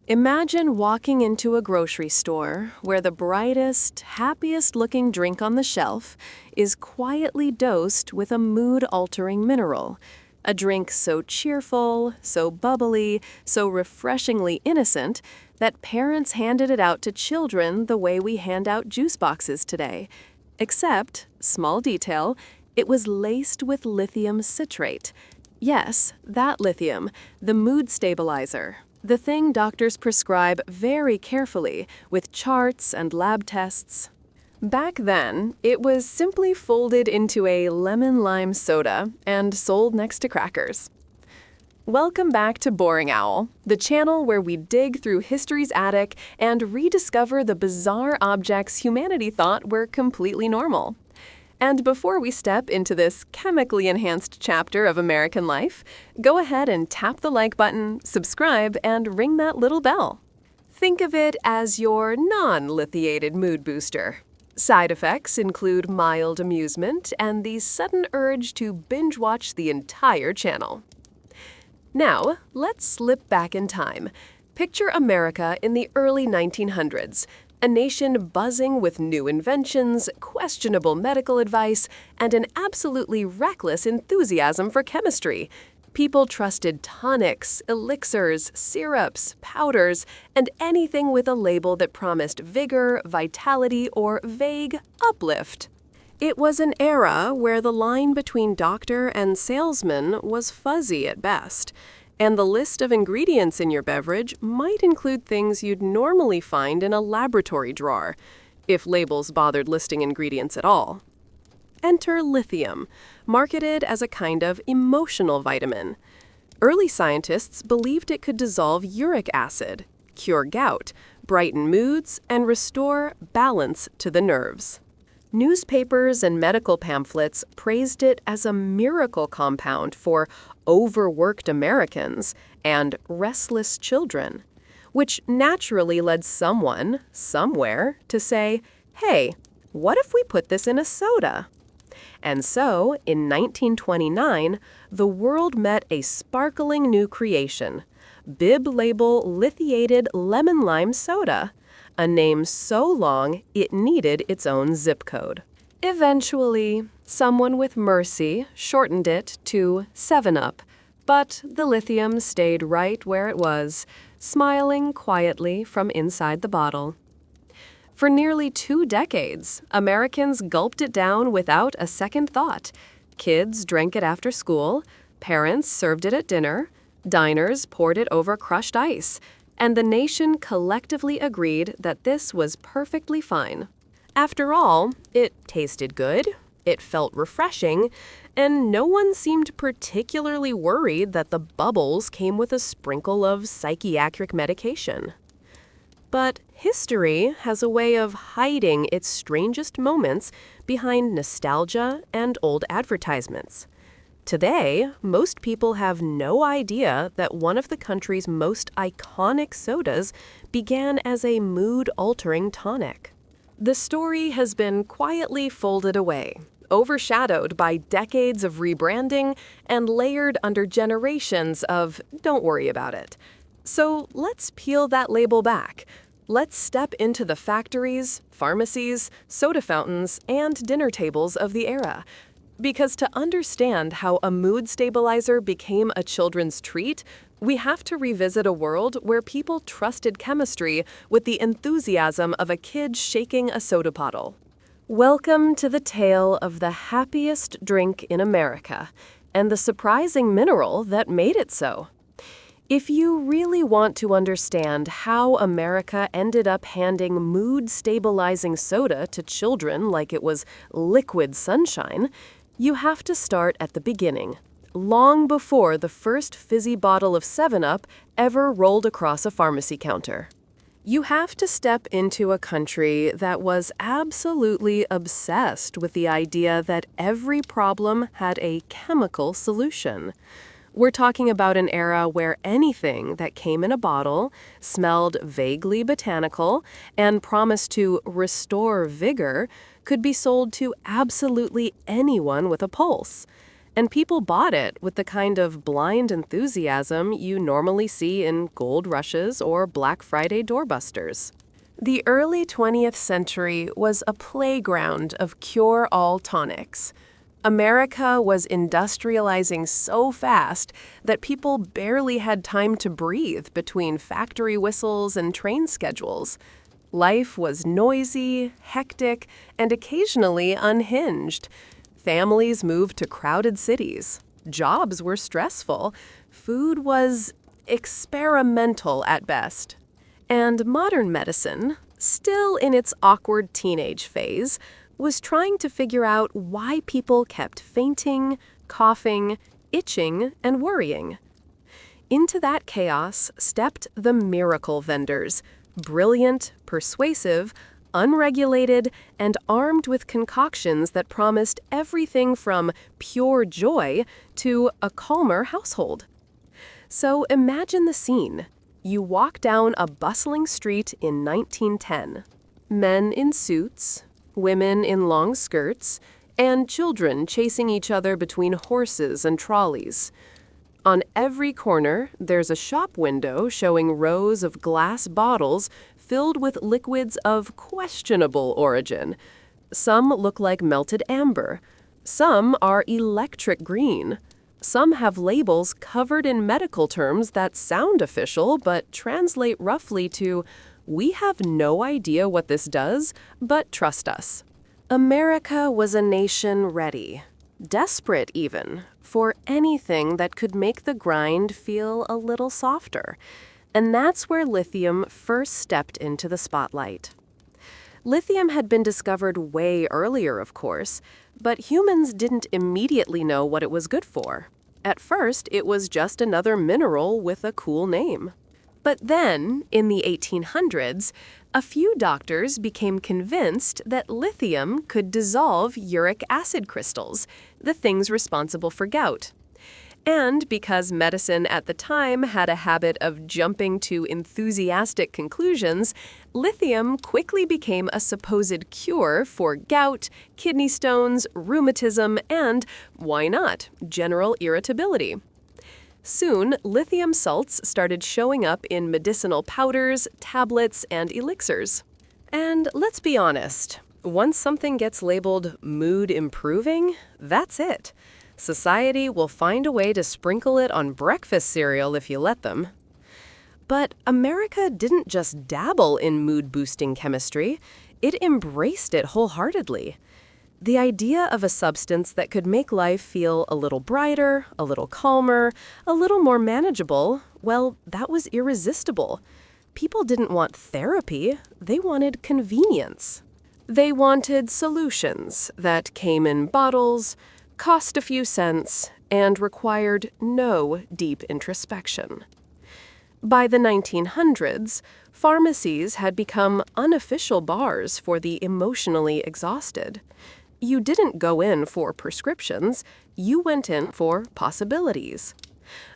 Imagine walking into a grocery store where the brightest, happiest-looking drink on the shelf is quietly dosed with a mood-altering mineral. A drink so cheerful, so bubbly, so refreshingly innocent that parents handed it out to children the way we hand out juice boxes today. Except, small detail, it was laced with lithium citrate. Yes, that lithium, the mood stabilizer. The thing doctors prescribe very carefully, with charts and lab tests. Back then, it was simply folded into a lemon-lime soda and sold next to crackers. Welcome back to Boring Owl, the channel where we dig through history's attic and rediscover the bizarre objects humanity thought were completely normal. And before we step into this chemically enhanced chapter of American life, go ahead and tap the like button, subscribe, and ring that little bell. Think of it as your non-lithiated mood booster. Side effects include mild amusement and the sudden urge to binge-watch the entire channel. Now, let's slip back in time. Picture America in the early 1900s. A nation buzzing with new inventions, questionable medical advice, and an absolutely reckless enthusiasm for chemistry. People trusted tonics, elixirs, syrups, powders, and anything with a label that promised vigor, vitality, or vague uplift. It was an era where the line between doctor and salesman was fuzzy at best. And the list of ingredients in your beverage might include things you'd normally find in a laboratory drawer, if labels bothered listing ingredients at all. Enter lithium, marketed as a kind of emotional vitamin. Early scientists believed it could dissolve uric acid, cure gout, brighten moods, and restore balance to the nerves. Newspapers and medical pamphlets praised it as a miracle compound for overworked Americans and restless children, which naturally led someone, somewhere, to say, hey, what if we put this in a soda? And so, in 1929, the world met a sparkling new creation, bib-label lithiated lemon-lime soda, a name so long it needed its own zip code. Eventually, someone with mercy shortened it to 7-Up, but the lithium stayed right where it was, smiling quietly from inside the bottle. For nearly 2 decades, Americans gulped it down without a second thought. Kids drank it after school, parents served it at dinner, diners poured it over crushed ice, and the nation collectively agreed that this was perfectly fine. After all, it tasted good, it felt refreshing, and no one seemed particularly worried that the bubbles came with a sprinkle of psychiatric medication. But history has a way of hiding its strangest moments behind nostalgia and old advertisements. Today, most people have no idea that one of the country's most iconic sodas began as a mood-altering tonic. The story has been quietly folded away, overshadowed by decades of rebranding and layered under generations of "don't worry about it." So let's peel that label back. Let's step into the factories, pharmacies, soda fountains, and dinner tables of the era. Because to understand how a mood stabilizer became a children's treat, we have to revisit a world where people trusted chemistry with the enthusiasm of a kid shaking a soda bottle. Welcome to the tale of the happiest drink in America, and the surprising mineral that made it so. If you really want to understand how America ended up handing mood-stabilizing soda to children like it was liquid sunshine, you have to start at the beginning, long before the first fizzy bottle of 7-Up ever rolled across a pharmacy counter. You have to step into a country that was absolutely obsessed with the idea that every problem had a chemical solution. We're talking about an era where anything that came in a bottle, smelled vaguely botanical, and promised to restore vigor could be sold to absolutely anyone with a pulse. and people bought it with the kind of blind enthusiasm you normally see in gold rushes or Black Friday doorbusters. The early 20th century was a playground of cure-all tonics. America was industrializing so fast that people barely had time to breathe between factory whistles and train schedules. Life was noisy, hectic, and occasionally unhinged. Families moved to crowded cities. Jobs were stressful. Food was experimental at best. And modern medicine, still in its awkward teenage phase, was trying to figure out why people kept fainting, coughing, itching, and worrying. Into that chaos stepped the miracle vendors, brilliant, persuasive, unregulated, and armed with concoctions that promised everything from pure joy to a calmer household. So imagine the scene. You walk down a bustling street in 1910. Men in suits, women in long skirts, and children chasing each other between horses and trolleys. On every corner, there's a shop window showing rows of glass bottles filled with liquids of questionable origin. Some look like melted amber. Some are electric green. Some have labels covered in medical terms that sound official but translate roughly to, "We have no idea what this does, but trust us." America was a nation ready, desperate even, for anything that could make the grind feel a little softer. And that's where lithium first stepped into the spotlight. Lithium had been discovered way earlier, of course, but humans didn't immediately know what it was good for. At first, it was just another mineral with a cool name. But then, in the 1800s, a few doctors became convinced that lithium could dissolve uric acid crystals, the things responsible for gout. And because medicine at the time had a habit of jumping to enthusiastic conclusions, lithium quickly became a supposed cure for gout, kidney stones, rheumatism, and, why not, general irritability. Soon, lithium salts started showing up in medicinal powders, tablets, and elixirs. And let's be honest, once something gets labeled mood improving, that's it. Society will find a way to sprinkle it on breakfast cereal if you let them. But America didn't just dabble in mood-boosting chemistry, it embraced it wholeheartedly. The idea of a substance that could make life feel a little brighter, a little calmer, a little more manageable, well, that was irresistible. People didn't want therapy, they wanted convenience. They wanted solutions that came in bottles, cost a few cents, and required no deep introspection. By the 1900s, pharmacies had become unofficial bars for the emotionally exhausted. You didn't go in for prescriptions, you went in for possibilities.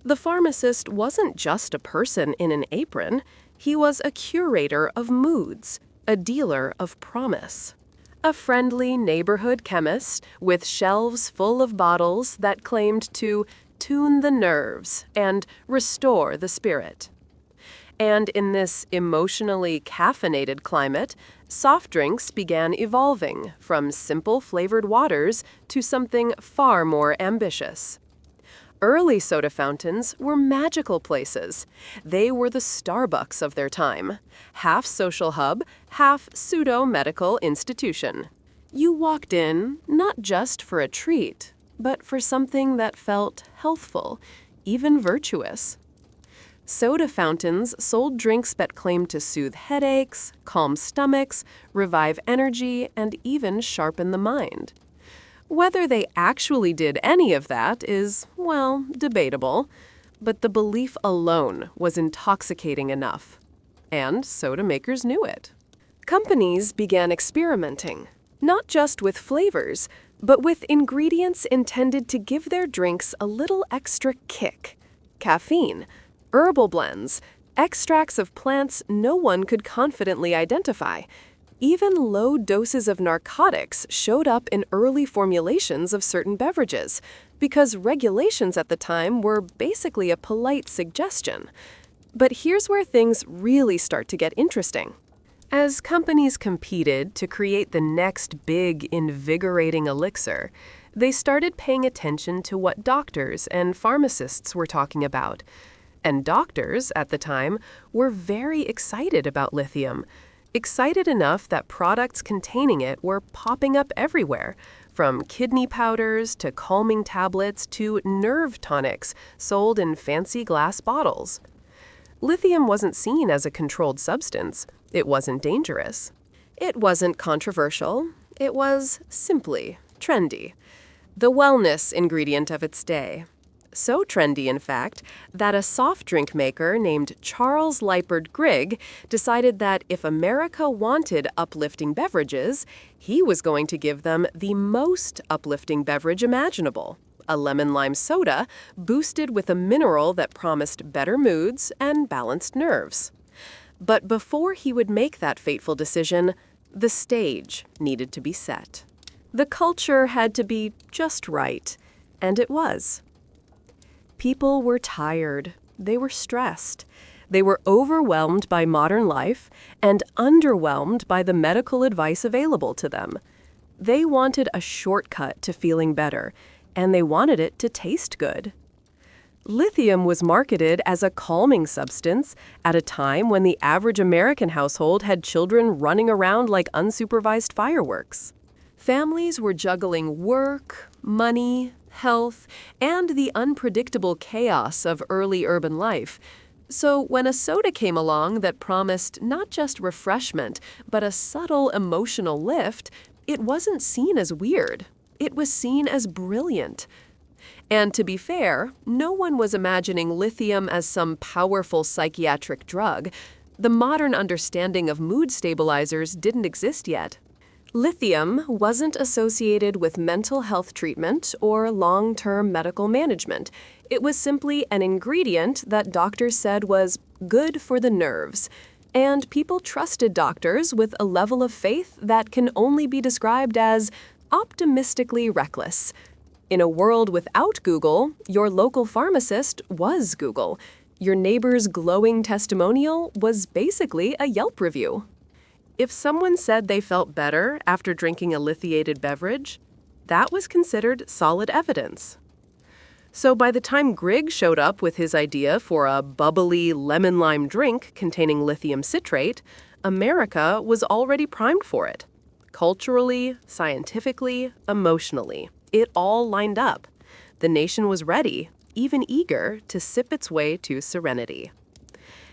The pharmacist wasn't just a person in an apron, he was a curator of moods, a dealer of promise. A friendly neighborhood chemist with shelves full of bottles that claimed to tune the nerves and restore the spirit. And in this emotionally caffeinated climate, soft drinks began evolving from simple flavored waters to something far more ambitious. Early soda fountains were magical places. They were the Starbucks of their time, half social hub, half pseudo-medical institution. You walked in not just for a treat, but for something that felt healthful, even virtuous. Soda fountains sold drinks that claimed to soothe headaches, calm stomachs, revive energy, and even sharpen the mind. Whether they actually did any of that is, well, debatable, but the belief alone was intoxicating enough. And soda makers knew it. Companies began experimenting, not just with flavors, but with ingredients intended to give their drinks a little extra kick. Caffeine, herbal blends, extracts of plants no one could confidently identify. Even low doses of narcotics showed up in early formulations of certain beverages, because regulations at the time were basically a polite suggestion. But here's where things really start to get interesting. As companies competed to create the next big, invigorating elixir, they started paying attention to what doctors and pharmacists were talking about. And doctors, at the time, were very excited about lithium. Excited enough that products containing it were popping up everywhere, from kidney powders to calming tablets to nerve tonics sold in fancy glass bottles. Lithium wasn't seen as a controlled substance. It wasn't dangerous. It wasn't controversial. It was simply trendy. The wellness ingredient of its day. So trendy, in fact, that a soft drink maker named Charles Lippard Grigg decided that if America wanted uplifting beverages, he was going to give them the most uplifting beverage imaginable, a lemon-lime soda boosted with a mineral that promised better moods and balanced nerves. But before he would make that fateful decision, the stage needed to be set. The culture had to be just right, and it was. People were tired. They were stressed. They were overwhelmed by modern life and underwhelmed by the medical advice available to them. They wanted a shortcut to feeling better, and they wanted it to taste good. Lithium was marketed as a calming substance at a time when the average American household had children running around like unsupervised fireworks. Families were juggling work, money, health, and the unpredictable chaos of early urban life. So when a soda came along that promised not just refreshment, but a subtle emotional lift, it wasn't seen as weird. It was seen as brilliant. And to be fair, no one was imagining lithium as some powerful psychiatric drug. The modern understanding of mood stabilizers didn't exist yet. Lithium wasn't associated with mental health treatment or long-term medical management. It was simply an ingredient that doctors said was good for the nerves. And people trusted doctors with a level of faith that can only be described as optimistically reckless. In a world without Google, your local pharmacist was Google. Your neighbor's glowing testimonial was basically a Yelp review. If someone said they felt better after drinking a lithiated beverage, that was considered solid evidence. So by the time Grigg showed up with his idea for a bubbly lemon-lime drink containing lithium citrate, America was already primed for it. Culturally, scientifically, emotionally, it all lined up. The nation was ready, even eager, to sip its way to serenity.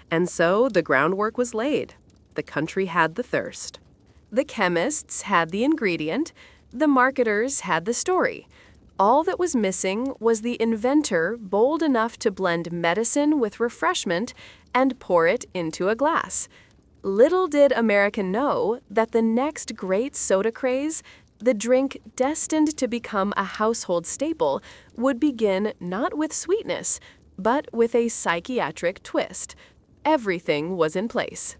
And so the groundwork was laid. The country had the thirst. The chemists had the ingredient. The marketers had the story. All that was missing was the inventor bold enough to blend medicine with refreshment and pour it into a glass. Little did America know that the next great soda craze, the drink destined to become a household staple, would begin not with sweetness, but with a psychiatric twist. Everything was in place.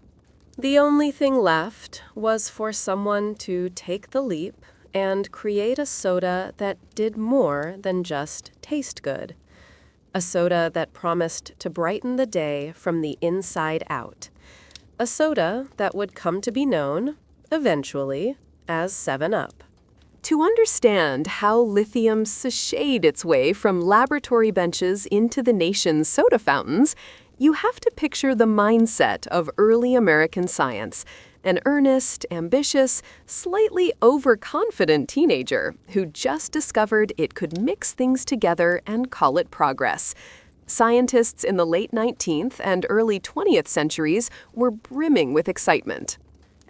The only thing left was for someone to take the leap and create a soda that did more than just taste good. A soda that promised to brighten the day from the inside out. A soda that would come to be known, eventually, as 7-Up. To understand how lithium sashayed its way from laboratory benches into the nation's soda fountains, you have to picture the mindset of early American science, an earnest, ambitious, slightly overconfident teenager who just discovered it could mix things together and call it progress. Scientists in the late 19th and early 20th centuries were brimming with excitement.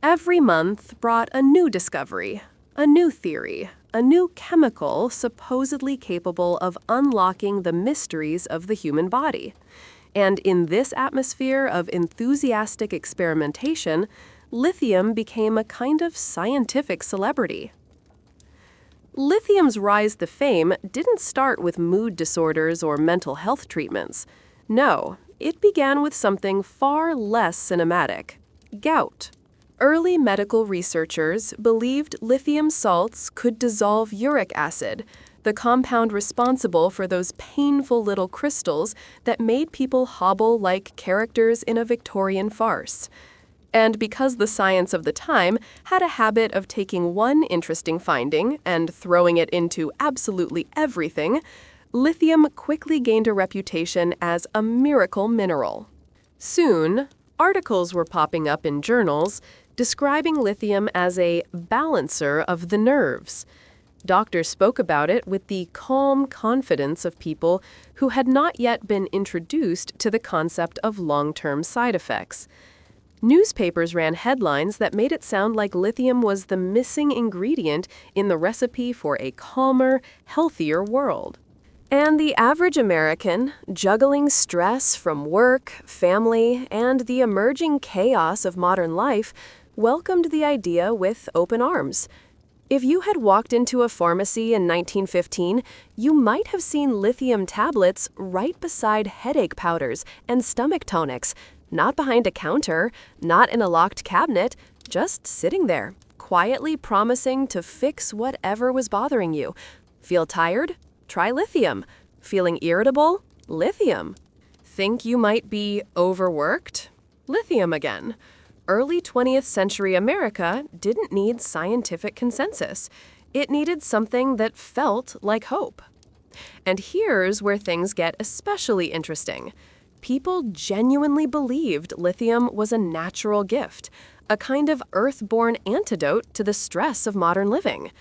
Every month brought a new discovery, a new theory, a new chemical supposedly capable of unlocking the mysteries of the human body. And in this atmosphere of enthusiastic experimentation, lithium became a kind of scientific celebrity. Lithium's rise to fame didn't start with mood disorders or mental health treatments. No, it began with something far less cinematic: gout. Early medical researchers believed lithium salts could dissolve uric acid, the compound responsible for those painful little crystals that made people hobble like characters in a Victorian farce. And because the science of the time had a habit of taking one interesting finding and throwing it into absolutely everything, lithium quickly gained a reputation as a miracle mineral. Soon, articles were popping up in journals describing lithium as a balancer of the nerves. Doctors spoke about it with the calm confidence of people who had not yet been introduced to the concept of long-term side effects. Newspapers ran headlines that made it sound like lithium was the missing ingredient in the recipe for a calmer, healthier world. And the average American, juggling stress from work, family, and the emerging chaos of modern life, welcomed the idea with open arms. If you had walked into a pharmacy in 1915, you might have seen lithium tablets right beside headache powders and stomach tonics, not behind a counter, not in a locked cabinet, just sitting there, quietly promising to fix whatever was bothering you. Feel tired? Try lithium. Feeling irritable? Lithium. Think you might be overworked? Lithium again. Early 20th century America didn't need scientific consensus. It needed something that felt like hope. And here's where things get especially interesting. People genuinely believed lithium was a natural gift, a kind of earth-born antidote to the stress of modern living.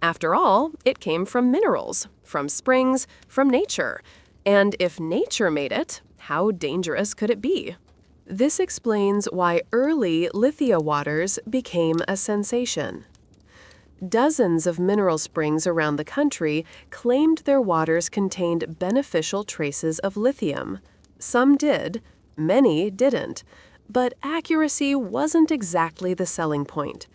After all, it came from minerals, from springs, from nature. And if nature made it, how dangerous could it be? This explains why early Lithia waters became a sensation. Dozens of mineral springs around the country claimed their waters contained beneficial traces of lithium. Some did, many didn't, but accuracy wasn't exactly the selling point.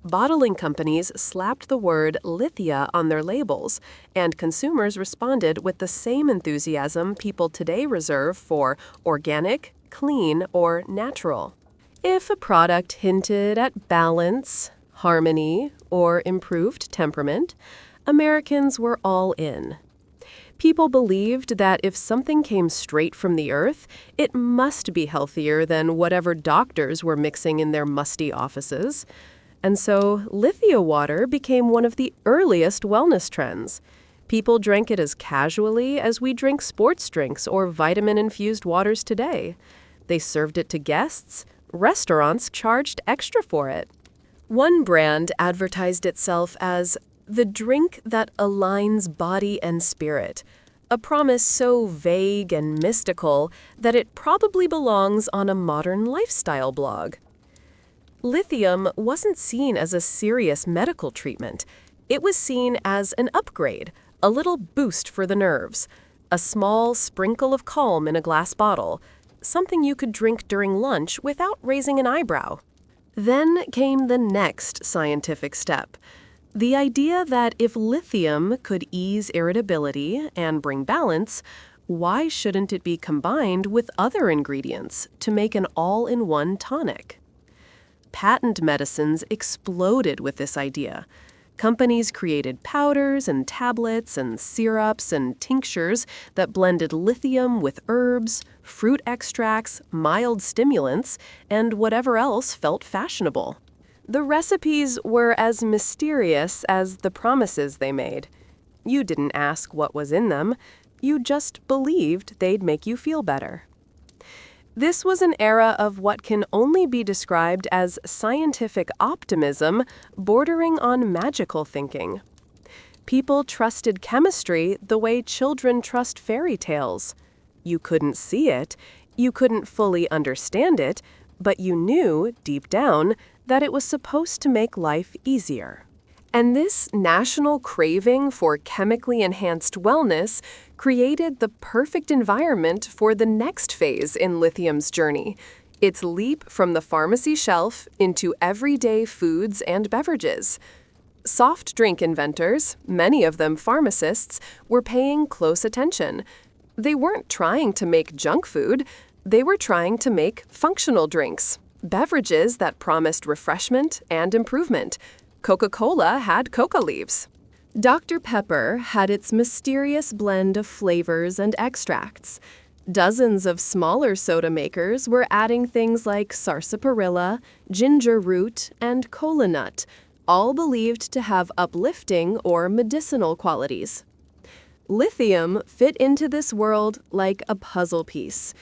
Bottling companies slapped the word Lithia on their labels, and consumers responded with the same enthusiasm people today reserve for organic, clean, or natural. If a product hinted at balance, harmony, or improved temperament, Americans were all in. People believed that if something came straight from the earth, it must be healthier than whatever doctors were mixing in their musty offices. And so, Lithia water became one of the earliest wellness trends. People drank it as casually as we drink sports drinks or vitamin-infused waters today. They served it to guests. Restaurants charged extra for it. One brand advertised itself as the drink that aligns body and spirit, a promise so vague and mystical that it probably belongs on a modern lifestyle blog. Lithium wasn't seen as a serious medical treatment. It was seen as an upgrade, a little boost for the nerves, a small sprinkle of calm in a glass bottle, something you could drink during lunch without raising an eyebrow. Then came the next scientific step. The idea that if lithium could ease irritability and bring balance, why shouldn't it be combined with other ingredients to make an all-in-one tonic? Patent medicines exploded with this idea. Companies created powders and tablets and syrups and tinctures that blended lithium with herbs, fruit extracts, mild stimulants, and whatever else felt fashionable. The recipes were as mysterious as the promises they made. You didn't ask what was in them. You just believed they'd make you feel better. This was an era of what can only be described as scientific optimism bordering on magical thinking. People trusted chemistry the way children trust fairy tales. You couldn't see it, you couldn't fully understand it, but you knew, deep down, that it was supposed to make life easier. And this national craving for chemically enhanced wellness created the perfect environment for the next phase in lithium's journey, its leap from the pharmacy shelf into everyday foods and beverages. Soft drink inventors, many of them pharmacists, were paying close attention. They weren't trying to make junk food, they were trying to make functional drinks. Beverages that promised refreshment and improvement. Coca-Cola had coca leaves. Dr. Pepper had its mysterious blend of flavors and extracts. Dozens of smaller soda makers were adding things like sarsaparilla, ginger root, and cola nut, all believed to have uplifting or medicinal qualities. Lithium fit into this world like a puzzle piece.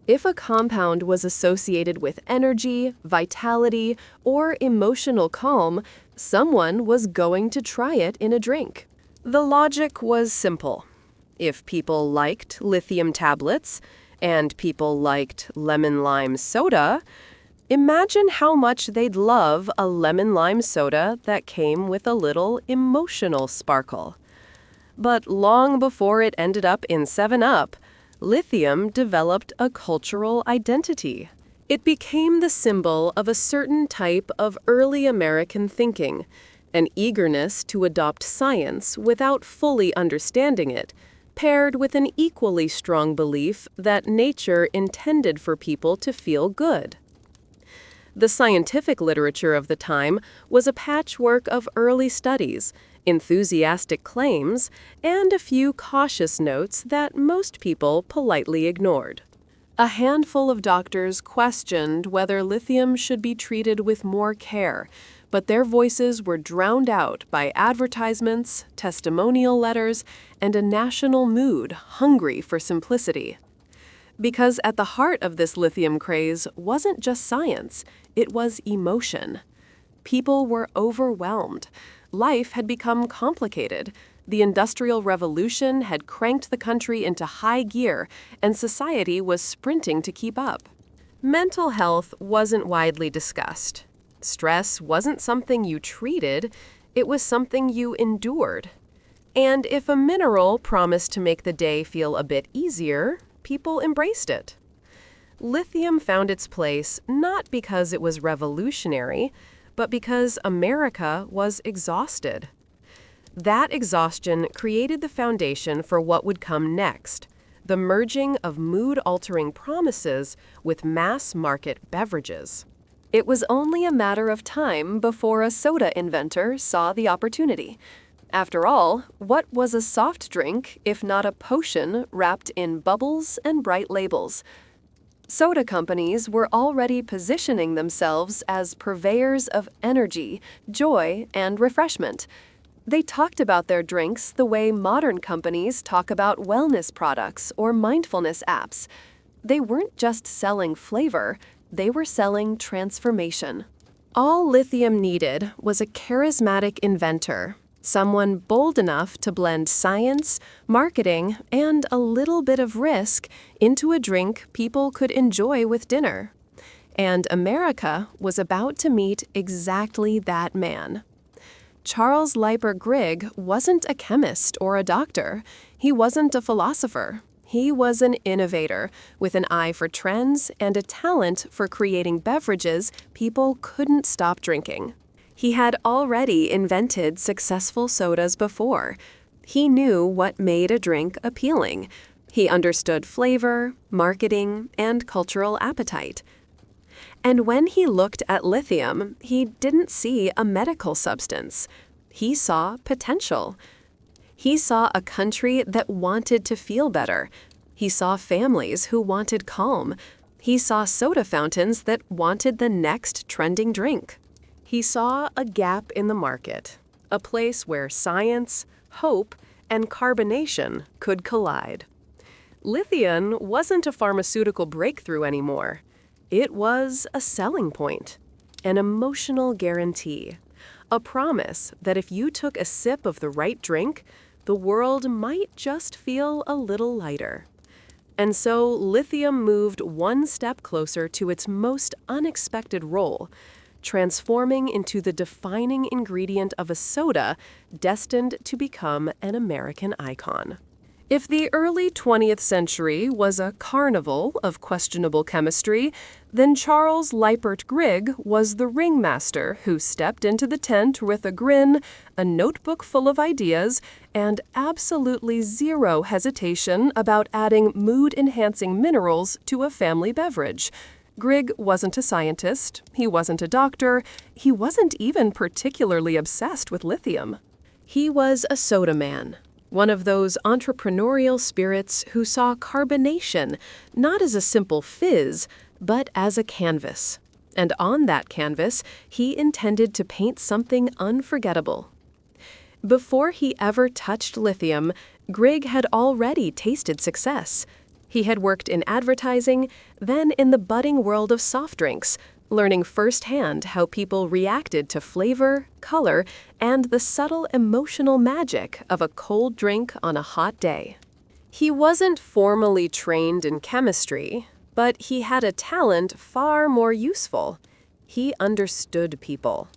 If a compound was associated with energy, vitality, or emotional calm, someone was going to try it in a drink. The logic was simple. If people liked lithium tablets, and people liked lemon-lime soda, imagine how much they'd love a lemon-lime soda that came with a little emotional sparkle. But long before it ended up in 7-Up, lithium developed a cultural identity. It became the symbol of a certain type of early American thinking, an eagerness to adopt science without fully understanding it, paired with an equally strong belief that nature intended for people to feel good. The scientific literature of the time was a patchwork of early studies, enthusiastic claims, and a few cautious notes that most people politely ignored. A handful of doctors questioned whether lithium should be treated with more care, but their voices were drowned out by advertisements, testimonial letters, and a national mood hungry for simplicity. Because at the heart of this lithium craze wasn't just science, it was emotion. People were overwhelmed. Life had become complicated. The Industrial Revolution had cranked the country into high gear, and society was sprinting to keep up. Mental health wasn't widely discussed. Stress wasn't something you treated, it was something you endured. And if a mineral promised to make the day feel a bit easier, people embraced it. Lithium found its place not because it was revolutionary, but because America was exhausted. That exhaustion created the foundation for what would come next, the merging of mood-altering promises with mass-market beverages. It was only a matter of time before a soda inventor saw the opportunity. After all, what was a soft drink if not a potion wrapped in bubbles and bright labels? Soda companies were already positioning themselves as purveyors of energy, joy, and refreshment. They talked about their drinks the way modern companies talk about wellness products or mindfulness apps. They weren't just selling flavor, they were selling transformation. All lithium needed was a charismatic inventor, someone bold enough to blend science, marketing, and a little bit of risk into a drink people could enjoy with dinner. And America was about to meet exactly that man. Charles Leiper Grigg wasn't a chemist or a doctor. He wasn't a philosopher. He was an innovator with an eye for trends and a talent for creating beverages people couldn't stop drinking. He had already invented successful sodas before. He knew what made a drink appealing. He understood flavor, marketing, and cultural appetite. And when he looked at lithium, he didn't see a medical substance. He saw potential. He saw a country that wanted to feel better. He saw families who wanted calm. He saw soda fountains that wanted the next trending drink. He saw a gap in the market, a place where science, hope, and carbonation could collide. Lithium wasn't a pharmaceutical breakthrough anymore. It was a selling point, an emotional guarantee, a promise that if you took a sip of the right drink, the world might just feel a little lighter. And so lithium moved one step closer to its most unexpected role, transforming into the defining ingredient of a soda destined to become an American icon. If the early 20th century was a carnival of questionable chemistry, then Charles Leipert Grigg was the ringmaster who stepped into the tent with a grin, a notebook full of ideas, and absolutely zero hesitation about adding mood-enhancing minerals to a family beverage. Grigg wasn't a scientist, he wasn't a doctor, he wasn't even particularly obsessed with lithium. He was a soda man, one of those entrepreneurial spirits who saw carbonation not as a simple fizz, but as a canvas. And on that canvas, he intended to paint something unforgettable. Before he ever touched lithium, Grigg had already tasted success. He had worked in advertising, then in the budding world of soft drinks, learning firsthand how people reacted to flavor, color, and the subtle emotional magic of a cold drink on a hot day. He wasn't formally trained in chemistry, but he had a talent far more useful. He understood people.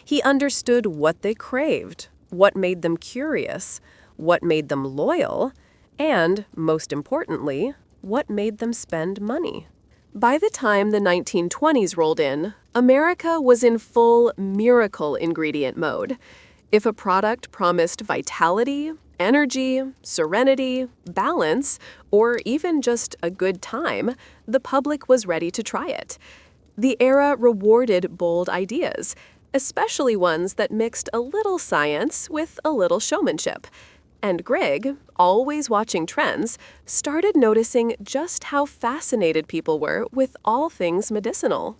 He understood what they craved, what made them curious, what made them loyal, and, most importantly, what made them spend money. By the time the 1920s rolled in, America was in full miracle ingredient mode. If a product promised vitality, energy, serenity, balance, or even just a good time, the public was ready to try it. The era rewarded bold ideas, especially ones that mixed a little science with a little showmanship. And Grigg, always watching trends, started noticing just how fascinated people were with all things medicinal.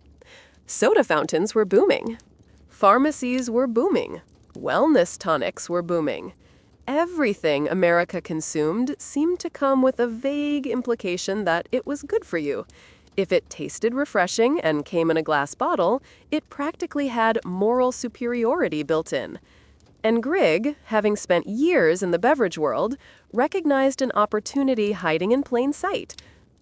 Soda fountains were booming. Pharmacies were booming. Wellness tonics were booming. Everything America consumed seemed to come with a vague implication that it was good for you. If it tasted refreshing and came in a glass bottle, it practically had moral superiority built in. And Grigg, having spent years in the beverage world, recognized an opportunity hiding in plain sight.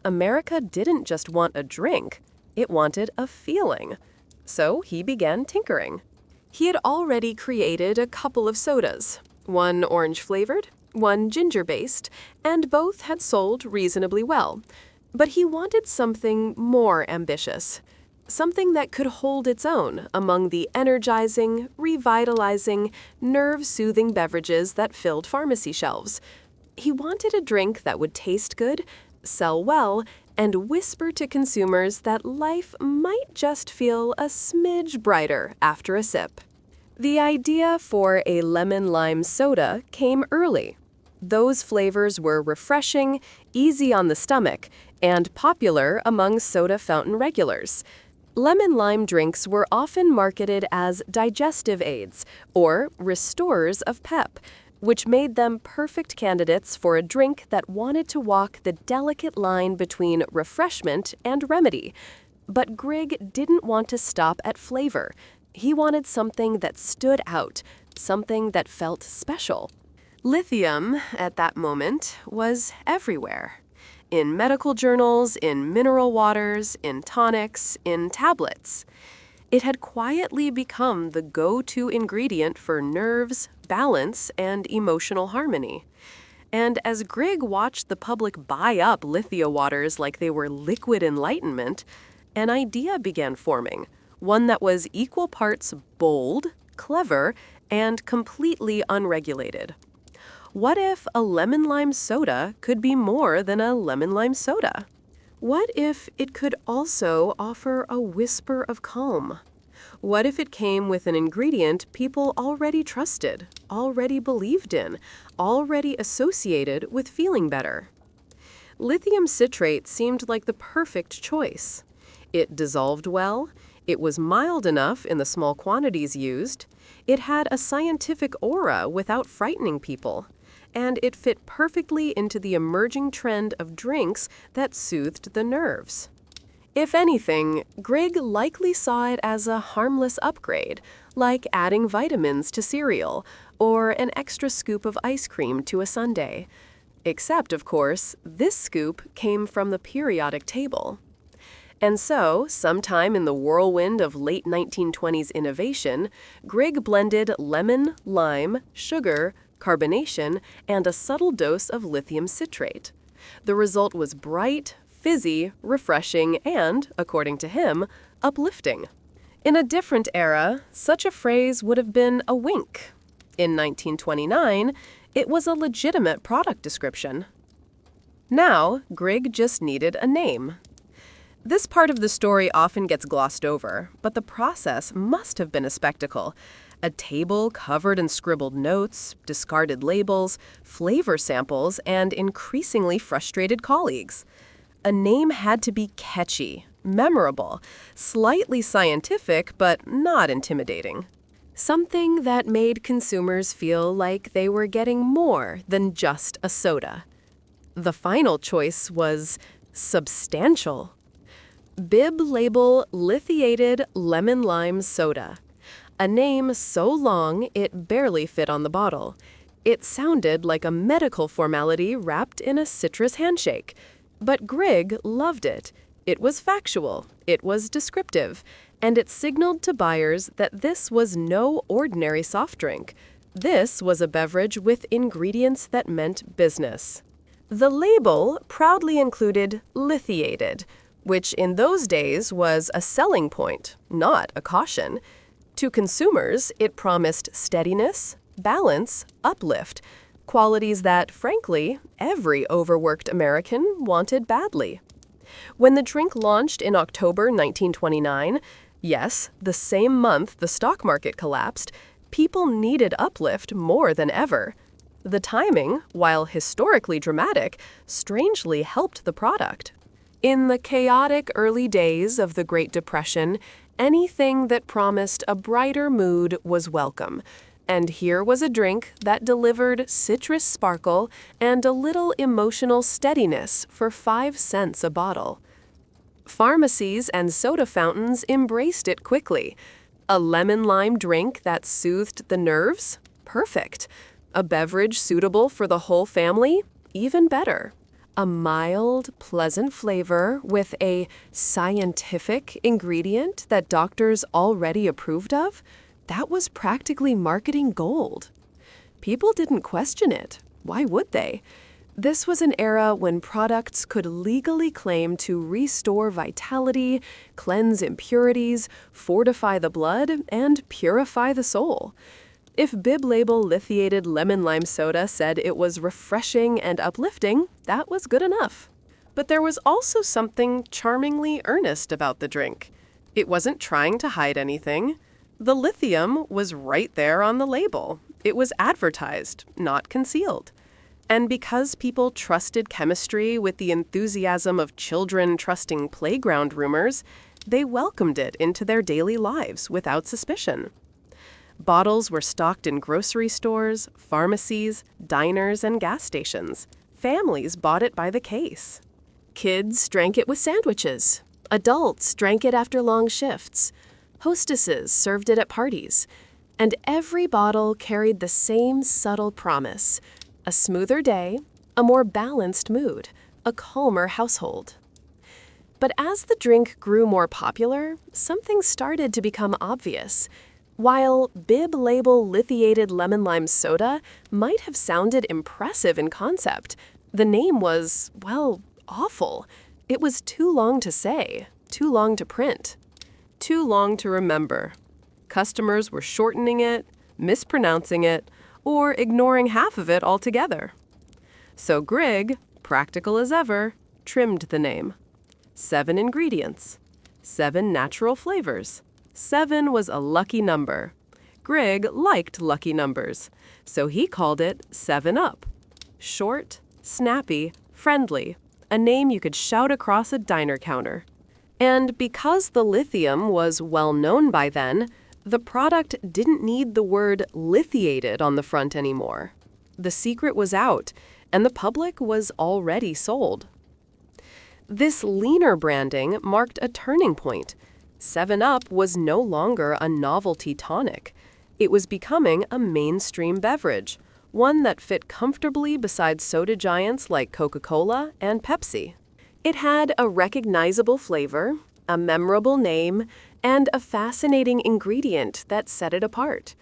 America didn't just want a drink, it wanted a feeling. So he began tinkering. He had already created a couple of sodas, one orange-flavored, one ginger-based, and both had sold reasonably well. But he wanted something more ambitious. Something that could hold its own among the energizing, revitalizing, nerve-soothing beverages that filled pharmacy shelves. He wanted a drink that would taste good, sell well, and whisper to consumers that life might just feel a smidge brighter after a sip. The idea for a lemon-lime soda came early. Those flavors were refreshing, easy on the stomach, and popular among soda fountain regulars. Lemon-lime drinks were often marketed as digestive aids or restorers of pep, which made them perfect candidates for a drink that wanted to walk the delicate line between refreshment and remedy. But Grigg didn't want to stop at flavor. He wanted something that stood out, something that felt special. Lithium, at that moment, was everywhere. In medical journals, in mineral waters, in tonics, in tablets. It had quietly become the go-to ingredient for nerves, balance, and emotional harmony. And as Grigg watched the public buy up Lithia waters like they were liquid enlightenment, an idea began forming, one that was equal parts bold, clever, and completely unregulated. What if a lemon-lime soda could be more than a lemon-lime soda? What if it could also offer a whisper of calm? What if it came with an ingredient people already trusted, already believed in, already associated with feeling better? Lithium citrate seemed like the perfect choice. It dissolved well, it was mild enough in the small quantities used, it had a scientific aura without frightening people, and it fit perfectly into the emerging trend of drinks that soothed the nerves. If anything, Grigg likely saw it as a harmless upgrade, like adding vitamins to cereal or an extra scoop of ice cream to a sundae. Except, of course, this scoop came from the periodic table. And so, sometime in the whirlwind of late 1920s innovation, Grigg blended lemon, lime, sugar, carbonation, and a subtle dose of lithium citrate. The result was bright, fizzy, refreshing, and, according to him, uplifting. In a different era, such a phrase would have been a wink. In 1929, it was a legitimate product description. Now, Grigg just needed a name. This part of the story often gets glossed over, but the process must have been a spectacle. A table covered in scribbled notes, discarded labels, flavor samples, and increasingly frustrated colleagues. A name had to be catchy, memorable, slightly scientific, but not intimidating. Something that made consumers feel like they were getting more than just a soda. The final choice was substantial. Bib label lithiated lemon lime soda. A name so long it barely fit on the bottle. It sounded like a medical formality wrapped in a citrus handshake. But Grigg loved it. It was factual, it was descriptive, and it signaled to buyers that this was no ordinary soft drink. This was a beverage with ingredients that meant business. The label proudly included lithiated, which in those days was a selling point, not a caution. To consumers, it promised steadiness, balance, uplift, qualities that, frankly, every overworked American wanted badly. When the drink launched in October 1929, yes, the same month the stock market collapsed, people needed uplift more than ever. The timing, while historically dramatic, strangely helped the product. In the chaotic early days of the Great Depression, anything that promised a brighter mood was welcome. And here was a drink that delivered citrus sparkle and a little emotional steadiness for 5 cents a bottle. Pharmacies and soda fountains embraced it quickly. A lemon-lime drink that soothed the nerves? Perfect. A beverage suitable for the whole family? Even better. A mild, pleasant flavor with a scientific ingredient that doctors already approved of? That was practically marketing gold. People didn't question it. Why would they? This was an era when products could legally claim to restore vitality, cleanse impurities, fortify the blood, and purify the soul. If bib label lithiated lemon lime soda said it was refreshing and uplifting, that was good enough. But there was also something charmingly earnest about the drink. It wasn't trying to hide anything. The lithium was right there on the label. It was advertised, not concealed. And because people trusted chemistry with the enthusiasm of children trusting playground rumors, they welcomed it into their daily lives without suspicion. Bottles were stocked in grocery stores, pharmacies, diners, and gas stations. Families bought it by the case. Kids drank it with sandwiches. Adults drank it after long shifts. Hostesses served it at parties. And every bottle carried the same subtle promise: a smoother day, a more balanced mood, a calmer household. But as the drink grew more popular, something started to become obvious. While bib label lithiated lemon lime soda might have sounded impressive in concept, the name was, well, awful. It was too long to say, too long to print, too long to remember. Customers were shortening it, mispronouncing it, or ignoring half of it altogether. So Grigg, practical as ever, trimmed the name. 7 ingredients, 7 natural flavors. 7 was a lucky number. Grigg liked lucky numbers, so he called it 7-Up. Short, snappy, friendly, a name you could shout across a diner counter. And because the lithium was well known by then, the product didn't need the word lithiated on the front anymore. The secret was out, and the public was already sold. This leaner branding marked a turning point. 7-Up was no longer a novelty tonic. It was becoming a mainstream beverage, one that fit comfortably beside soda giants like Coca-Cola and Pepsi. It had a recognizable flavor, a memorable name, and a fascinating ingredient that set it apart.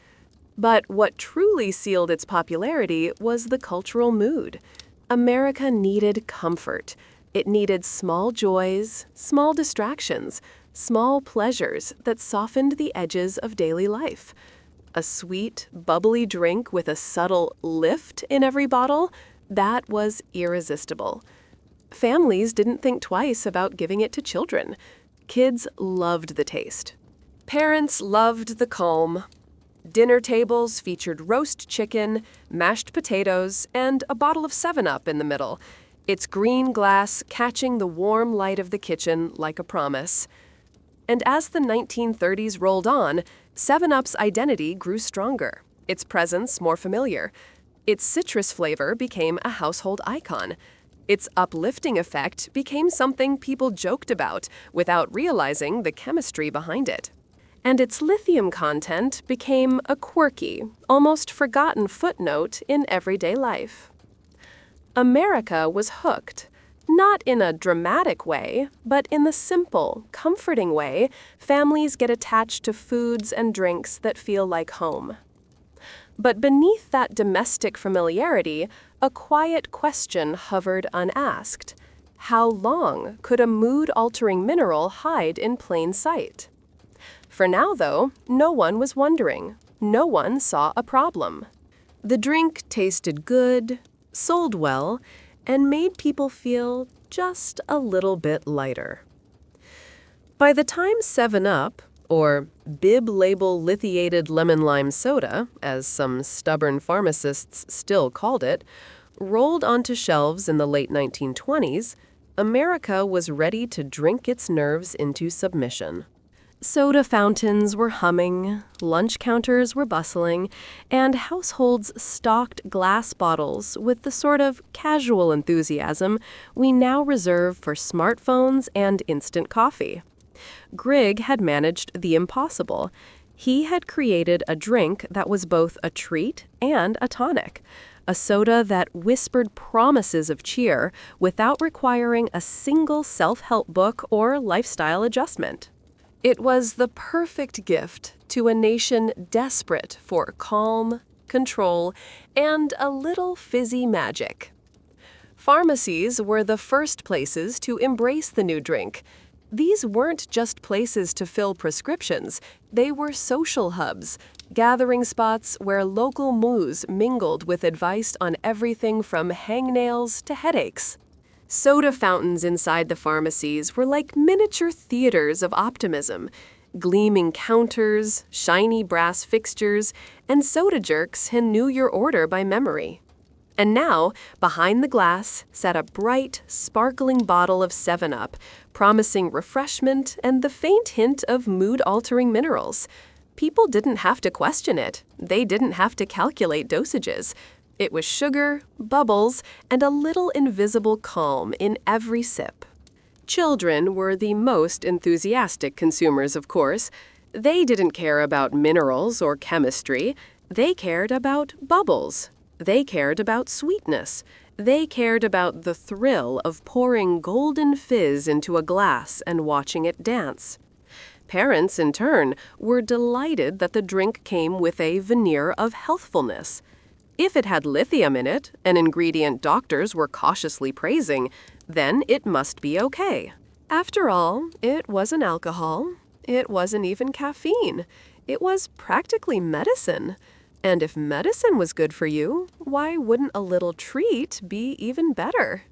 But what truly sealed its popularity was the cultural mood. America needed comfort. It needed small joys, small distractions, small pleasures that softened the edges of daily life. A sweet, bubbly drink with a subtle lift in every bottle, that was irresistible. Families didn't think twice about giving it to children. Kids loved the taste. Parents loved the calm. Dinner tables featured roast chicken, mashed potatoes, and a bottle of 7-Up in the middle, its green glass catching the warm light of the kitchen like a promise. And as the 1930s rolled on, 7-Up's identity grew stronger, its presence more familiar. Its citrus flavor became a household icon. Its uplifting effect became something people joked about without realizing the chemistry behind it. And its lithium content became a quirky, almost forgotten footnote in everyday life. America was hooked, not in a dramatic way, but in the simple, comforting way families get attached to foods and drinks that feel like home. But beneath that domestic familiarity, a quiet question hovered unasked. How long could a mood-altering mineral hide in plain sight? For now, though, no one was wondering. No one saw a problem. The drink tasted good, sold well, and made people feel just a little bit lighter. By the time 7-Up, or bib-label lithiated lemon-lime soda, as some stubborn pharmacists still called it, rolled onto shelves in the late 1920s, America was ready to drink its nerves into submission. Soda fountains were humming, lunch counters were bustling, and households stocked glass bottles with the sort of casual enthusiasm we now reserve for smartphones and instant coffee. Grigg had managed the impossible. He had created a drink that was both a treat and a tonic, a soda that whispered promises of cheer without requiring a single self-help book or lifestyle adjustment. It was the perfect gift to a nation desperate for calm, control, and a little fizzy magic. Pharmacies were the first places to embrace the new drink. These weren't just places to fill prescriptions, they were social hubs, gathering spots where local moos mingled with advice on everything from hangnails to headaches. Soda fountains inside the pharmacies were like miniature theaters of optimism, gleaming counters, shiny brass fixtures, and soda jerks who knew your order by memory. And now, behind the glass, sat a bright, sparkling bottle of 7-Up, promising refreshment and the faint hint of mood-altering minerals. People didn't have to question it. They didn't have to calculate dosages. It was sugar, bubbles, and a little invisible calm in every sip. Children were the most enthusiastic consumers, of course. They didn't care about minerals or chemistry. They cared about bubbles. They cared about sweetness. They cared about the thrill of pouring golden fizz into a glass and watching it dance. Parents, in turn, were delighted that the drink came with a veneer of healthfulness. If it had lithium in it, an ingredient doctors were cautiously praising, then it must be okay. After all, it wasn't alcohol. It wasn't even caffeine. It was practically medicine. And if medicine was good for you, why wouldn't a little treat be even better?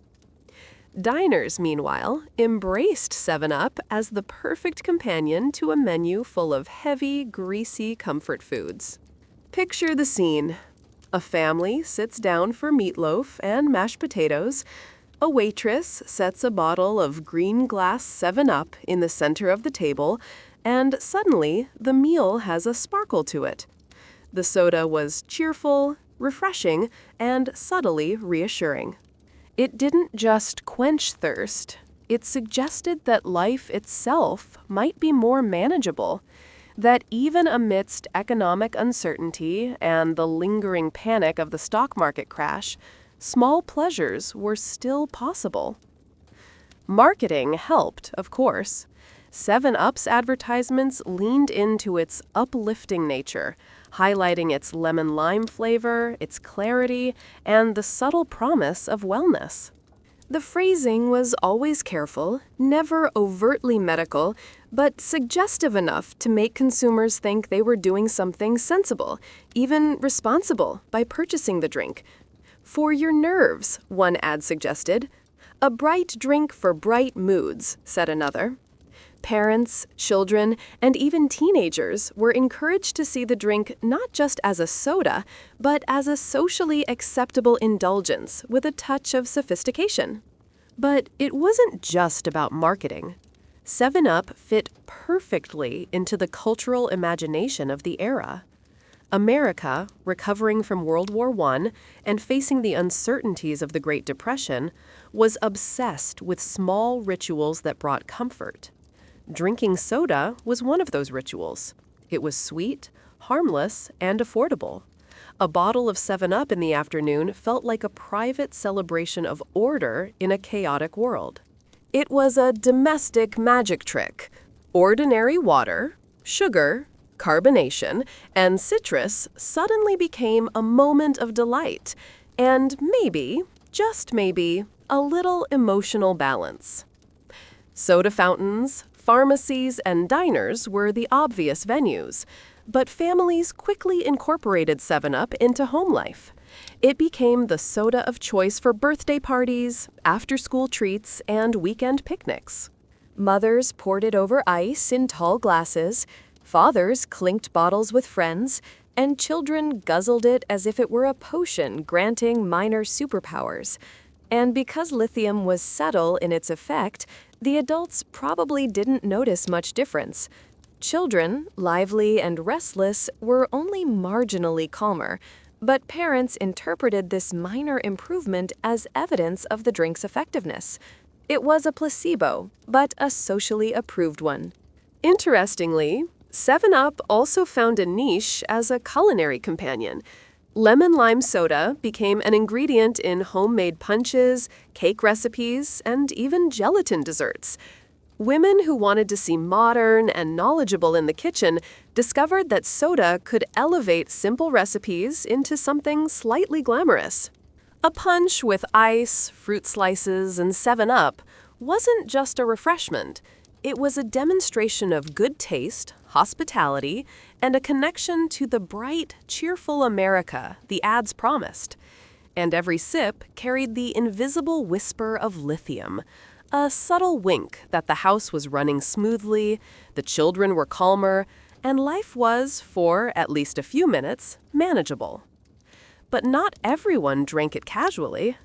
Diners, meanwhile, embraced 7-Up as the perfect companion to a menu full of heavy, greasy comfort foods. Picture the scene. A family sits down for meatloaf and mashed potatoes. A waitress sets a bottle of green glass 7-Up in the center of the table, and suddenly the meal has a sparkle to it. The soda was cheerful, refreshing, and subtly reassuring. It didn't just quench thirst. It suggested that life itself might be more manageable, that even amidst economic uncertainty and the lingering panic of the stock market crash, small pleasures were still possible. Marketing helped, of course. 7-Up's advertisements leaned into its uplifting nature, highlighting its lemon-lime flavor, its clarity, and the subtle promise of wellness. The phrasing was always careful, never overtly medical, but suggestive enough to make consumers think they were doing something sensible, even responsible, by purchasing the drink. For your nerves, one ad suggested. A bright drink for bright moods, said another. Parents, children, and even teenagers were encouraged to see the drink not just as a soda, but as a socially acceptable indulgence with a touch of sophistication. But it wasn't just about marketing. 7-Up fit perfectly into the cultural imagination of the era. America, recovering from World War I and facing the uncertainties of the Great Depression, was obsessed with small rituals that brought comfort. Drinking soda was one of those rituals. It was sweet, harmless, and affordable. A bottle of 7-Up in the afternoon felt like a private celebration of order in a chaotic world. It was a domestic magic trick. Ordinary water, sugar, carbonation, and citrus suddenly became a moment of delight, and maybe, just maybe, a little emotional balance. Soda fountains, pharmacies, and diners were the obvious venues, but families quickly incorporated 7-Up into home life. It became the soda of choice for birthday parties, after-school treats, and weekend picnics. Mothers poured it over ice in tall glasses, fathers clinked bottles with friends, and children guzzled it as if it were a potion granting minor superpowers. And because lithium was subtle in its effect, the adults probably didn't notice much difference. Children, lively and restless, were only marginally calmer, but parents interpreted this minor improvement as evidence of the drink's effectiveness. It was a placebo, but a socially approved one. Interestingly, 7-Up also found a niche as a culinary companion. Lemon-lime soda became an ingredient in homemade punches, cake recipes, and even gelatin desserts. Women who wanted to seem modern and knowledgeable in the kitchen discovered that soda could elevate simple recipes into something slightly glamorous. A punch with ice, fruit slices, and 7-Up wasn't just a refreshment. It was a demonstration of good taste, hospitality, and a connection to the bright, cheerful America the ads promised. And every sip carried the invisible whisper of lithium, a subtle wink that the house was running smoothly, the children were calmer, and life was, for at least a few minutes, manageable. But not everyone drank it casually.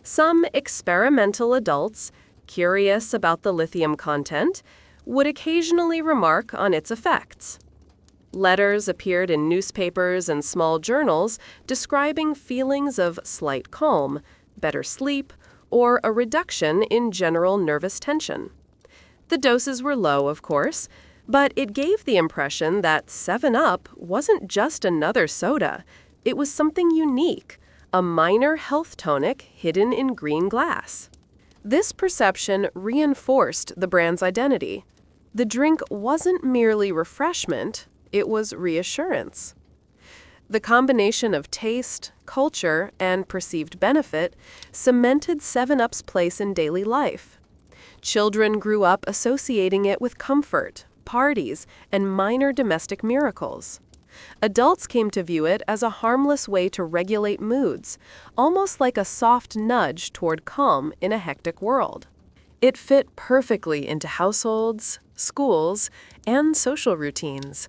Some experimental adults, curious about the lithium content, would occasionally remark on its effects. Letters appeared in newspapers and small journals describing feelings of slight calm, better sleep, or a reduction in general nervous tension. The doses were low, of course, but it gave the impression that 7-Up wasn't just another soda. It was something unique, a minor health tonic hidden in green glass. This perception reinforced the brand's identity. The drink wasn't merely refreshment, it was reassurance. The combination of taste, culture, and perceived benefit cemented 7-Up's place in daily life. Children grew up associating it with comfort, parties, and minor domestic miracles. Adults came to view it as a harmless way to regulate moods, almost like a soft nudge toward calm in a hectic world. It fit perfectly into households, schools, and social routines.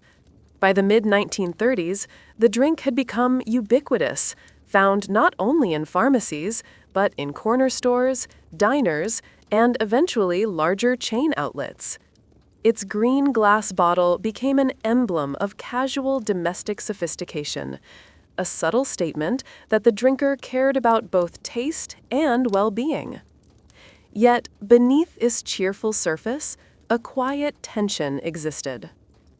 By the mid-1930s, the drink had become ubiquitous, found not only in pharmacies, but in corner stores, diners, and eventually larger chain outlets. Its green glass bottle became an emblem of casual domestic sophistication, a subtle statement that the drinker cared about both taste and well-being. Yet, beneath its cheerful surface, a quiet tension existed.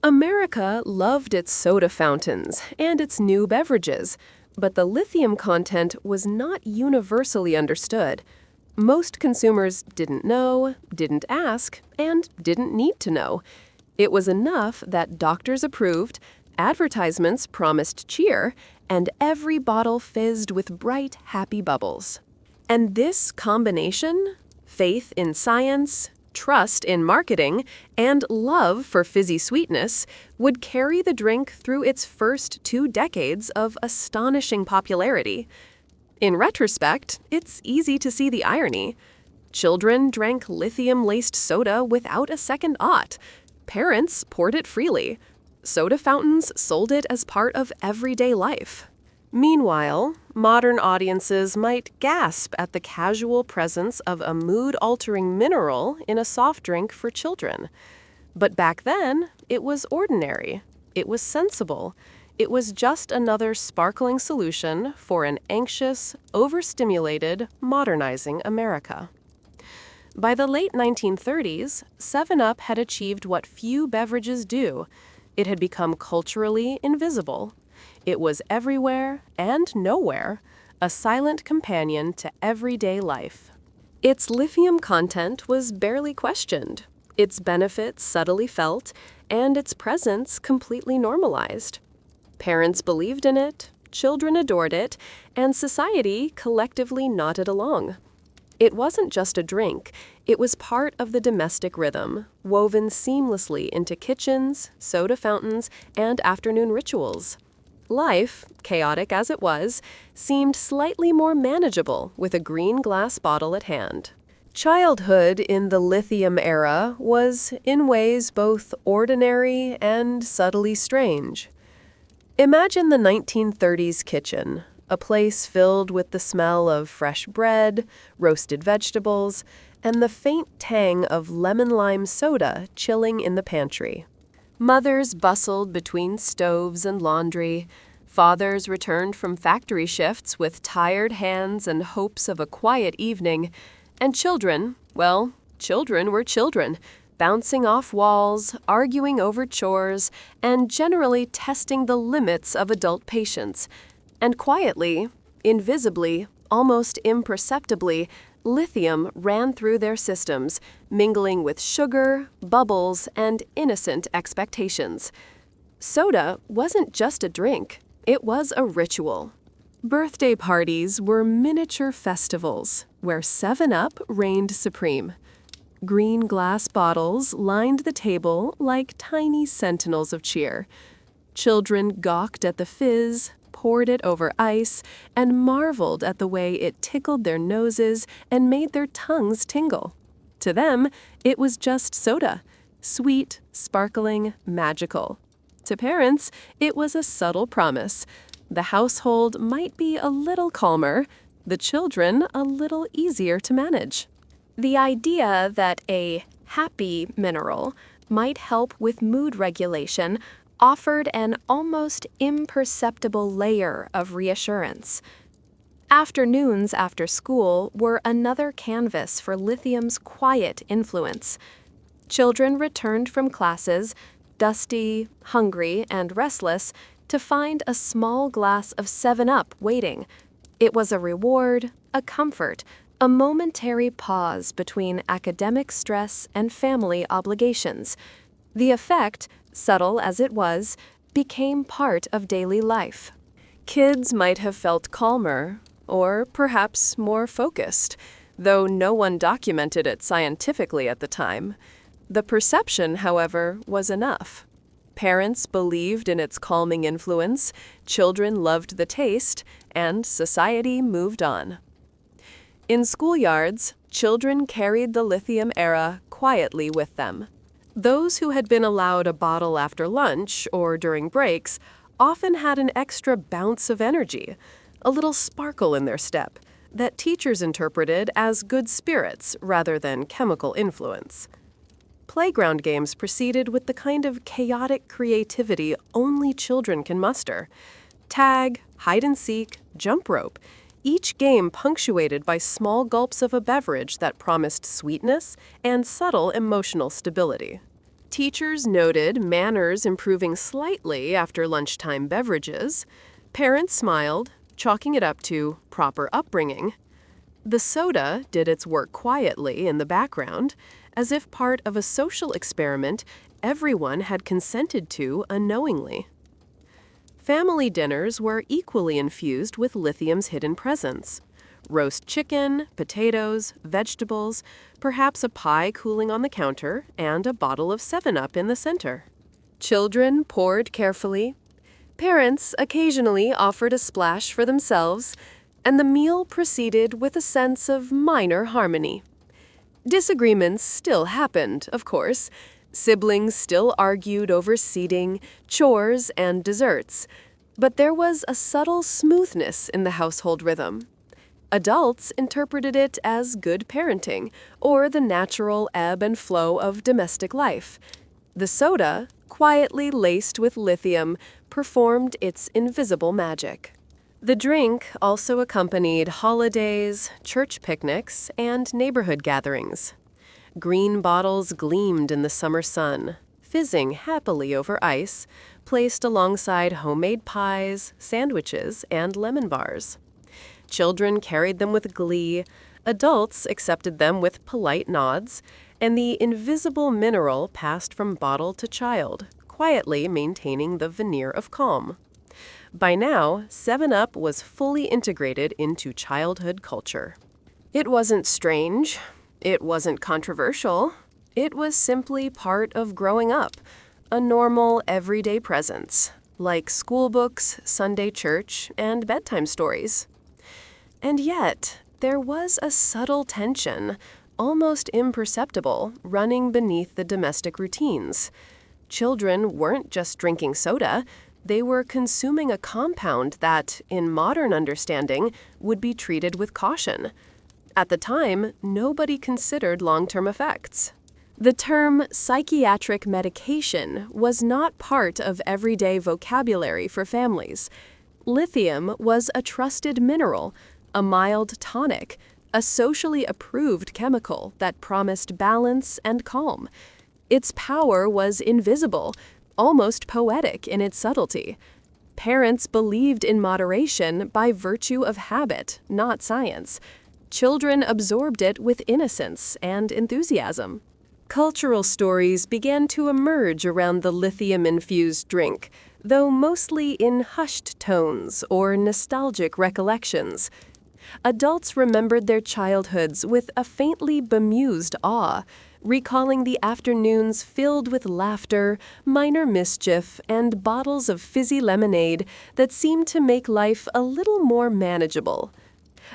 America loved its soda fountains and its new beverages, but the lithium content was not universally understood. Most consumers didn't know, didn't ask, and didn't need to know. It was enough that doctors approved, advertisements promised cheer, and every bottle fizzed with bright, happy bubbles. And this combination, faith in science, trust in marketing, and love for fizzy sweetness, would carry the drink through its first 2 decades of astonishing popularity. In retrospect, it's easy to see the irony. Children drank lithium-laced soda without a second thought. Parents poured it freely. Soda fountains sold it as part of everyday life. Meanwhile, modern audiences might gasp at the casual presence of a mood-altering mineral in a soft drink for children. But back then, it was ordinary. It was sensible. It was just another sparkling solution for an anxious, overstimulated, modernizing America. By the late 1930s, 7-Up had achieved what few beverages do. It had become culturally invisible. It was everywhere and nowhere, a silent companion to everyday life. Its lithium content was barely questioned, its benefits subtly felt, and its presence completely normalized. Parents believed in it, children adored it, and society collectively nodded along. It wasn't just a drink, it was part of the domestic rhythm, woven seamlessly into kitchens, soda fountains, and afternoon rituals. Life, chaotic as it was, seemed slightly more manageable with a green glass bottle at hand. Childhood in the lithium era was, in ways, both ordinary and subtly strange. Imagine the 1930s kitchen, a place filled with the smell of fresh bread, roasted vegetables, and the faint tang of lemon-lime soda chilling in the pantry. Mothers bustled between stoves and laundry. Fathers returned from factory shifts with tired hands and hopes of a quiet evening. And children, well, children were children, bouncing off walls, arguing over chores, and generally testing the limits of adult patience. And quietly, invisibly, almost imperceptibly, lithium ran through their systems, mingling with sugar, bubbles, and innocent expectations. Soda wasn't just a drink, it was a ritual. Birthday parties were miniature festivals where 7-Up reigned supreme. Green glass bottles lined the table like tiny sentinels of cheer. Children gawked at the fizz, poured it over ice, and marveled at the way it tickled their noses and made their tongues tingle. To them, it was just soda, sweet, sparkling, magical. To parents, it was a subtle promise. The household might be a little calmer, the children a little easier to manage. The idea that a happy mineral might help with mood regulation offered an almost imperceptible layer of reassurance. Afternoons after school were another canvas for lithium's quiet influence. Children returned from classes, dusty, hungry, and restless, to find a small glass of 7-Up waiting. It was a reward, a comfort, a momentary pause between academic stress and family obligations. The effect, subtle as it was, became part of daily life. Kids might have felt calmer, or perhaps more focused, though no one documented it scientifically at the time. The perception, however, was enough. Parents believed in its calming influence, children loved the taste, and society moved on. In schoolyards, children carried the lithium era quietly with them. Those who had been allowed a bottle after lunch or during breaks often had an extra bounce of energy, a little sparkle in their step, that teachers interpreted as good spirits rather than chemical influence. Playground games proceeded with the kind of chaotic creativity only children can muster. Tag, hide and seek, jump rope, each game punctuated by small gulps of a beverage that promised sweetness and subtle emotional stability. Teachers noted manners improving slightly after lunchtime beverages. Parents smiled, chalking it up to proper upbringing. The soda did its work quietly in the background, as if part of a social experiment everyone had consented to unknowingly. Family dinners were equally infused with lithium's hidden presence. Roast chicken, potatoes, vegetables, perhaps a pie cooling on the counter, and a bottle of 7-Up in the center. Children poured carefully. Parents occasionally offered a splash for themselves, and the meal proceeded with a sense of minor harmony. Disagreements still happened, of course. Siblings still argued over seating, chores, and desserts. But there was a subtle smoothness in the household rhythm. Adults interpreted it as good parenting, or the natural ebb and flow of domestic life. The soda, quietly laced with lithium, performed its invisible magic. The drink also accompanied holidays, church picnics, and neighborhood gatherings. Green bottles gleamed in the summer sun, fizzing happily over ice, placed alongside homemade pies, sandwiches, and lemon bars. Children carried them with glee, adults accepted them with polite nods, and the invisible mineral passed from bottle to child, quietly maintaining the veneer of calm. By now, 7-Up was fully integrated into childhood culture. It wasn't strange. It wasn't controversial. It was simply part of growing up, a normal, everyday presence, like school books, Sunday church, and bedtime stories. And yet, there was a subtle tension, almost imperceptible, running beneath the domestic routines. Children weren't just drinking soda, they were consuming a compound that, in modern understanding, would be treated with caution. At the time, nobody considered long-term effects. The term psychiatric medication was not part of everyday vocabulary for families. Lithium was a trusted mineral, a mild tonic, a socially approved chemical that promised balance and calm. Its power was invisible, almost poetic in its subtlety. Parents believed in moderation by virtue of habit, not science. Children absorbed it with innocence and enthusiasm. Cultural stories began to emerge around the lithium-infused drink, though mostly in hushed tones or nostalgic recollections. Adults remembered their childhoods with a faintly bemused awe, recalling the afternoons filled with laughter, minor mischief, and bottles of fizzy lemonade that seemed to make life a little more manageable.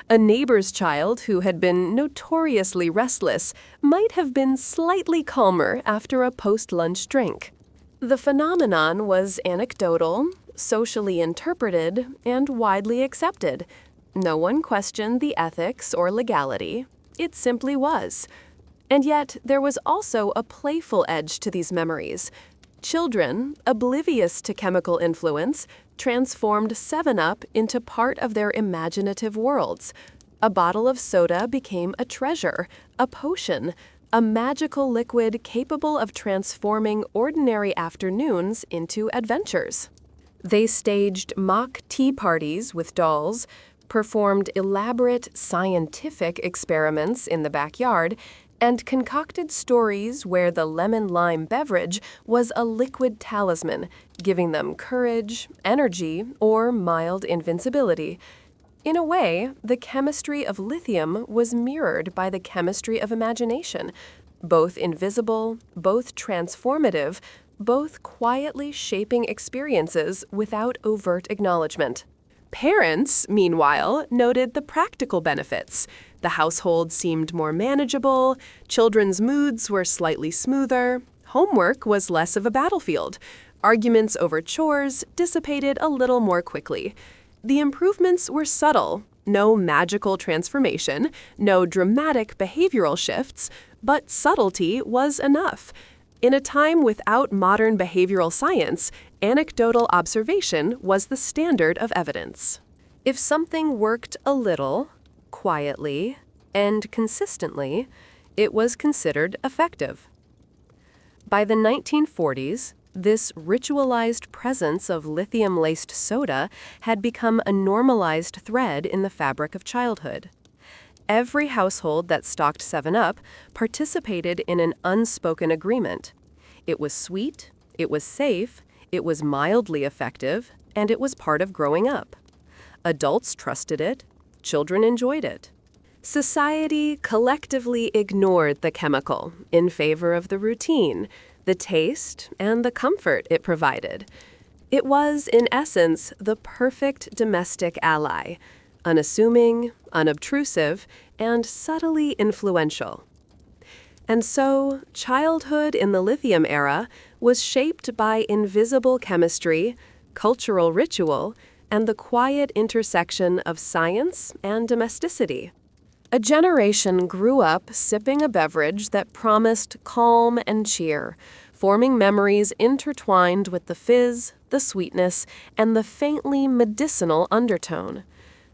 A neighbor's child who had been notoriously restless might have been slightly calmer after a post-lunch drink. The phenomenon was anecdotal, socially interpreted, and widely accepted. No one questioned the ethics or legality. It simply was. And yet, there was also a playful edge to these memories. Children, oblivious to chemical influence, transformed 7-Up into part of their imaginative worlds. A bottle of soda became a treasure, a potion, a magical liquid capable of transforming ordinary afternoons into adventures. They staged mock tea parties with dolls, performed elaborate scientific experiments in the backyard, and concocted stories where the lemon-lime beverage was a liquid talisman, giving them courage, energy, or mild invincibility. In a way, the chemistry of lithium was mirrored by the chemistry of imagination, both invisible, both transformative, both quietly shaping experiences without overt acknowledgement. Parents, meanwhile, noted the practical benefits. The household seemed more manageable, children's moods were slightly smoother, homework was less of a battlefield, arguments over chores dissipated a little more quickly. The improvements were subtle, no magical transformation, no dramatic behavioral shifts, but subtlety was enough. In a time without modern behavioral science, anecdotal observation was the standard of evidence. If something worked a little, quietly, and consistently, it was considered effective. By the 1940s, this ritualized presence of lithium-laced soda had become a normalized thread in the fabric of childhood. Every household that stocked 7-Up participated in an unspoken agreement. It was sweet, it was safe, it was mildly effective, and it was part of growing up. Adults trusted it, children enjoyed it. Society collectively ignored the chemical in favor of the routine, the taste, and the comfort it provided. It was, in essence, the perfect domestic ally, unassuming, unobtrusive, and subtly influential. And so, childhood in the Lithium era was shaped by invisible chemistry, cultural ritual, and the quiet intersection of science and domesticity. A generation grew up sipping a beverage that promised calm and cheer, forming memories intertwined with the fizz, the sweetness, and the faintly medicinal undertone.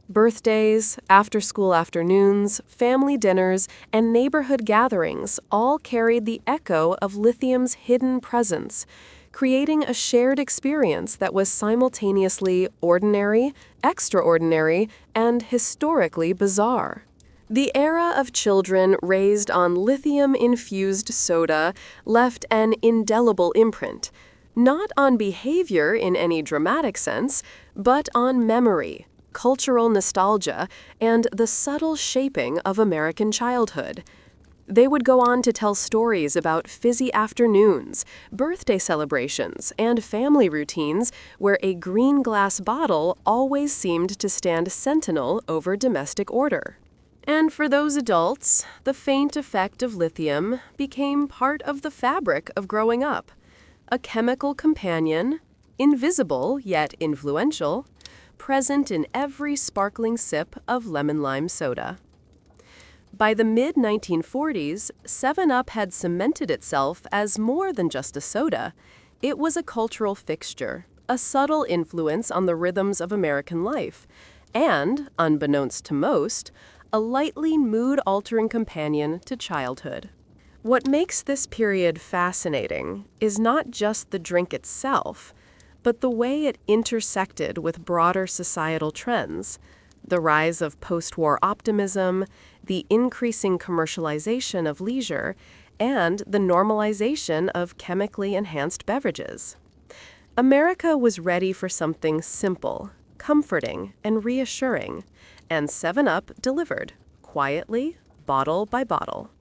Birthdays, after-school afternoons, family dinners, and neighborhood gatherings all carried the echo of Lithium's hidden presence, creating a shared experience that was simultaneously ordinary, extraordinary, and historically bizarre. The era of children raised on lithium-infused soda left an indelible imprint, not on behavior in any dramatic sense, but on memory, cultural nostalgia, and the subtle shaping of American childhood. They would go on to tell stories about fizzy afternoons, birthday celebrations, and family routines where a green glass bottle always seemed to stand sentinel over domestic order. And for those adults, the faint effect of lithium became part of the fabric of growing up. A chemical companion, invisible yet influential, present in every sparkling sip of lemon-lime soda. By the mid-1940s, 7-Up had cemented itself as more than just a soda. It was a cultural fixture, a subtle influence on the rhythms of American life, and, unbeknownst to most, a lightly mood-altering companion to childhood. What makes this period fascinating is not just the drink itself, but the way it intersected with broader societal trends, the rise of post-war optimism, the increasing commercialization of leisure, and the normalization of chemically enhanced beverages. America was ready for something simple, comforting, and reassuring, and 7-Up delivered, quietly, bottle by bottle.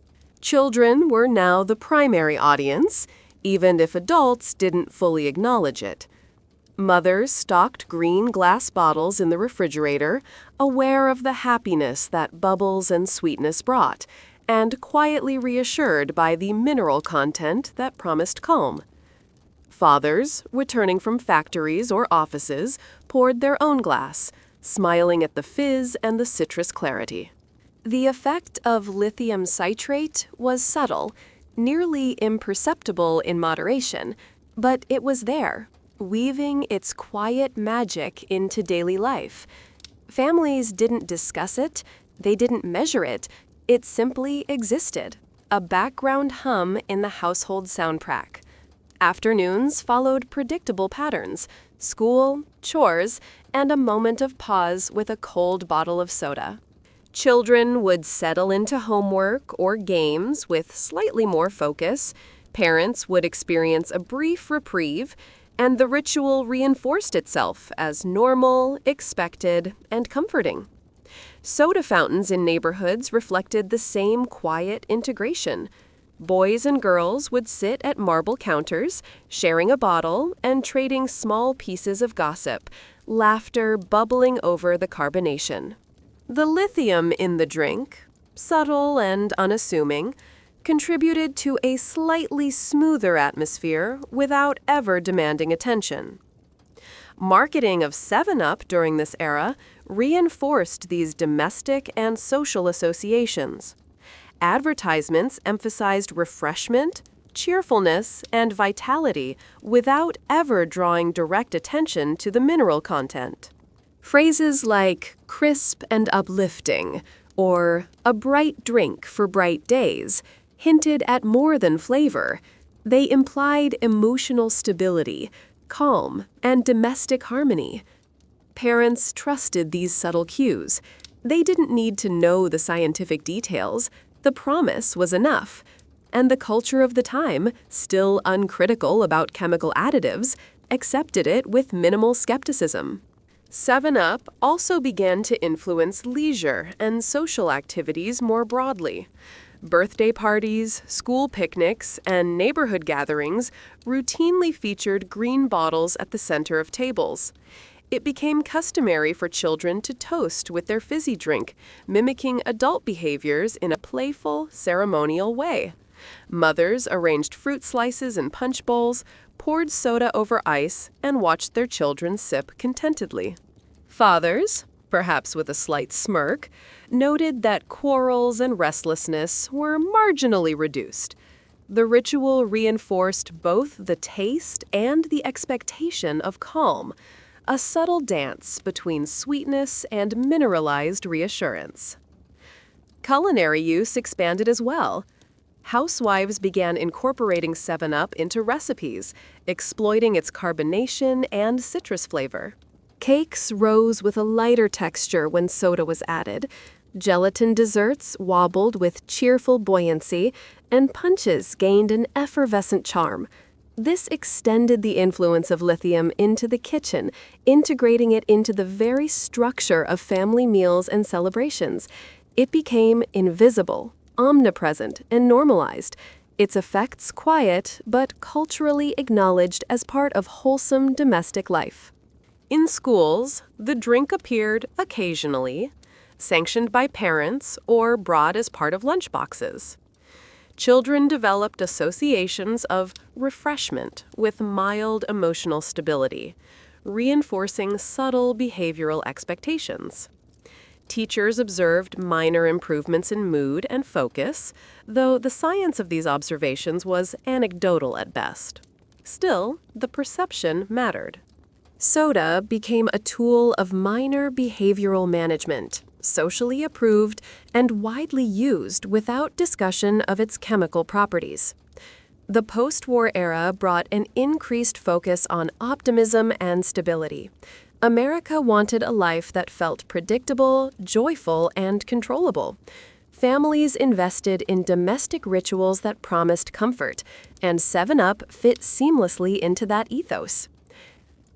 Children were now the primary audience, even if adults didn't fully acknowledge it. Mothers stocked green glass bottles in the refrigerator, aware of the happiness that bubbles and sweetness brought, and quietly reassured by the mineral content that promised calm. Fathers, returning from factories or offices, poured their own glass, smiling at the fizz and the citrus clarity. The effect of lithium citrate was subtle, nearly imperceptible in moderation, but it was there, weaving its quiet magic into daily life. Families didn't discuss it, they didn't measure it, it simply existed, a background hum in the household soundtrack. Afternoons followed predictable patterns, school, chores, and a moment of pause with a cold bottle of soda. Children would settle into homework or games with slightly more focus, parents would experience a brief reprieve, and the ritual reinforced itself as normal, expected, and comforting. Soda fountains in neighborhoods reflected the same quiet integration. Boys and girls would sit at marble counters, sharing a bottle and trading small pieces of gossip, laughter bubbling over the carbonation. The lithium in the drink, subtle and unassuming, contributed to a slightly smoother atmosphere without ever demanding attention. Marketing of 7-Up during this era reinforced these domestic and social associations. Advertisements emphasized refreshment, cheerfulness, and vitality without ever drawing direct attention to the mineral content. Phrases like crisp and uplifting or a bright drink for bright days hinted at more than flavor. They implied emotional stability, calm, and domestic harmony. Parents trusted these subtle cues. They didn't need to know the scientific details. The promise was enough. And the culture of the time, still uncritical about chemical additives, accepted it with minimal skepticism. 7-Up also began to influence leisure and social activities more broadly. Birthday parties, school picnics, and neighborhood gatherings routinely featured green bottles at the center of tables. It became customary for children to toast with their fizzy drink, mimicking adult behaviors in a playful, ceremonial way. Mothers arranged fruit slices in punch bowls, poured soda over ice, and watched their children sip contentedly. Fathers, perhaps with a slight smirk, noted that quarrels and restlessness were marginally reduced. The ritual reinforced both the taste and the expectation of calm, a subtle dance between sweetness and mineralized reassurance. Culinary use expanded as well. Housewives began incorporating 7-Up into recipes, exploiting its carbonation and citrus flavor. Cakes rose with a lighter texture when soda was added. Gelatin desserts wobbled with cheerful buoyancy, and punches gained an effervescent charm. This extended the influence of lithium into the kitchen, integrating it into the very structure of family meals and celebrations. It became invisible, omnipresent, and normalized, its effects quiet but culturally acknowledged as part of wholesome domestic life. In schools, the drink appeared occasionally, sanctioned by parents or brought as part of lunchboxes. Children developed associations of refreshment with mild emotional stability, reinforcing subtle behavioral expectations. Teachers observed minor improvements in mood and focus, though the science of these observations was anecdotal at best. Still, the perception mattered. Soda became a tool of minor behavioral management, socially approved and widely used without discussion of its chemical properties. The post-war era brought an increased focus on optimism and stability. America wanted a life that felt predictable, joyful, and controllable. Families invested in domestic rituals that promised comfort, and 7-Up fit seamlessly into that ethos.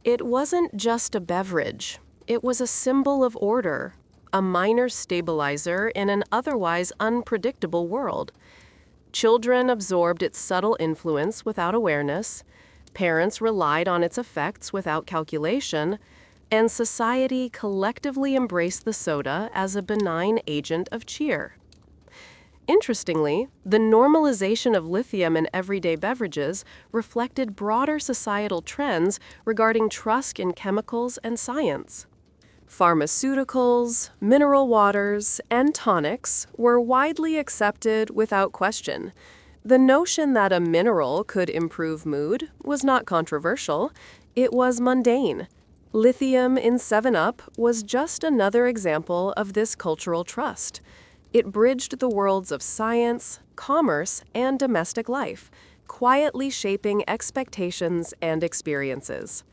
It wasn't just a beverage. It was a symbol of order, a minor stabilizer in an otherwise unpredictable world. Children absorbed its subtle influence without awareness, parents relied on its effects without calculation, and society collectively embraced the soda as a benign agent of cheer. Interestingly, the normalization of lithium in everyday beverages reflected broader societal trends regarding trust in chemicals and science. Pharmaceuticals, mineral waters, and tonics were widely accepted without question. The notion that a mineral could improve mood was not controversial, it was mundane. Lithium in 7-Up was just another example of this cultural trust. It bridged the worlds of science, commerce, and domestic life, quietly shaping expectations and experiences.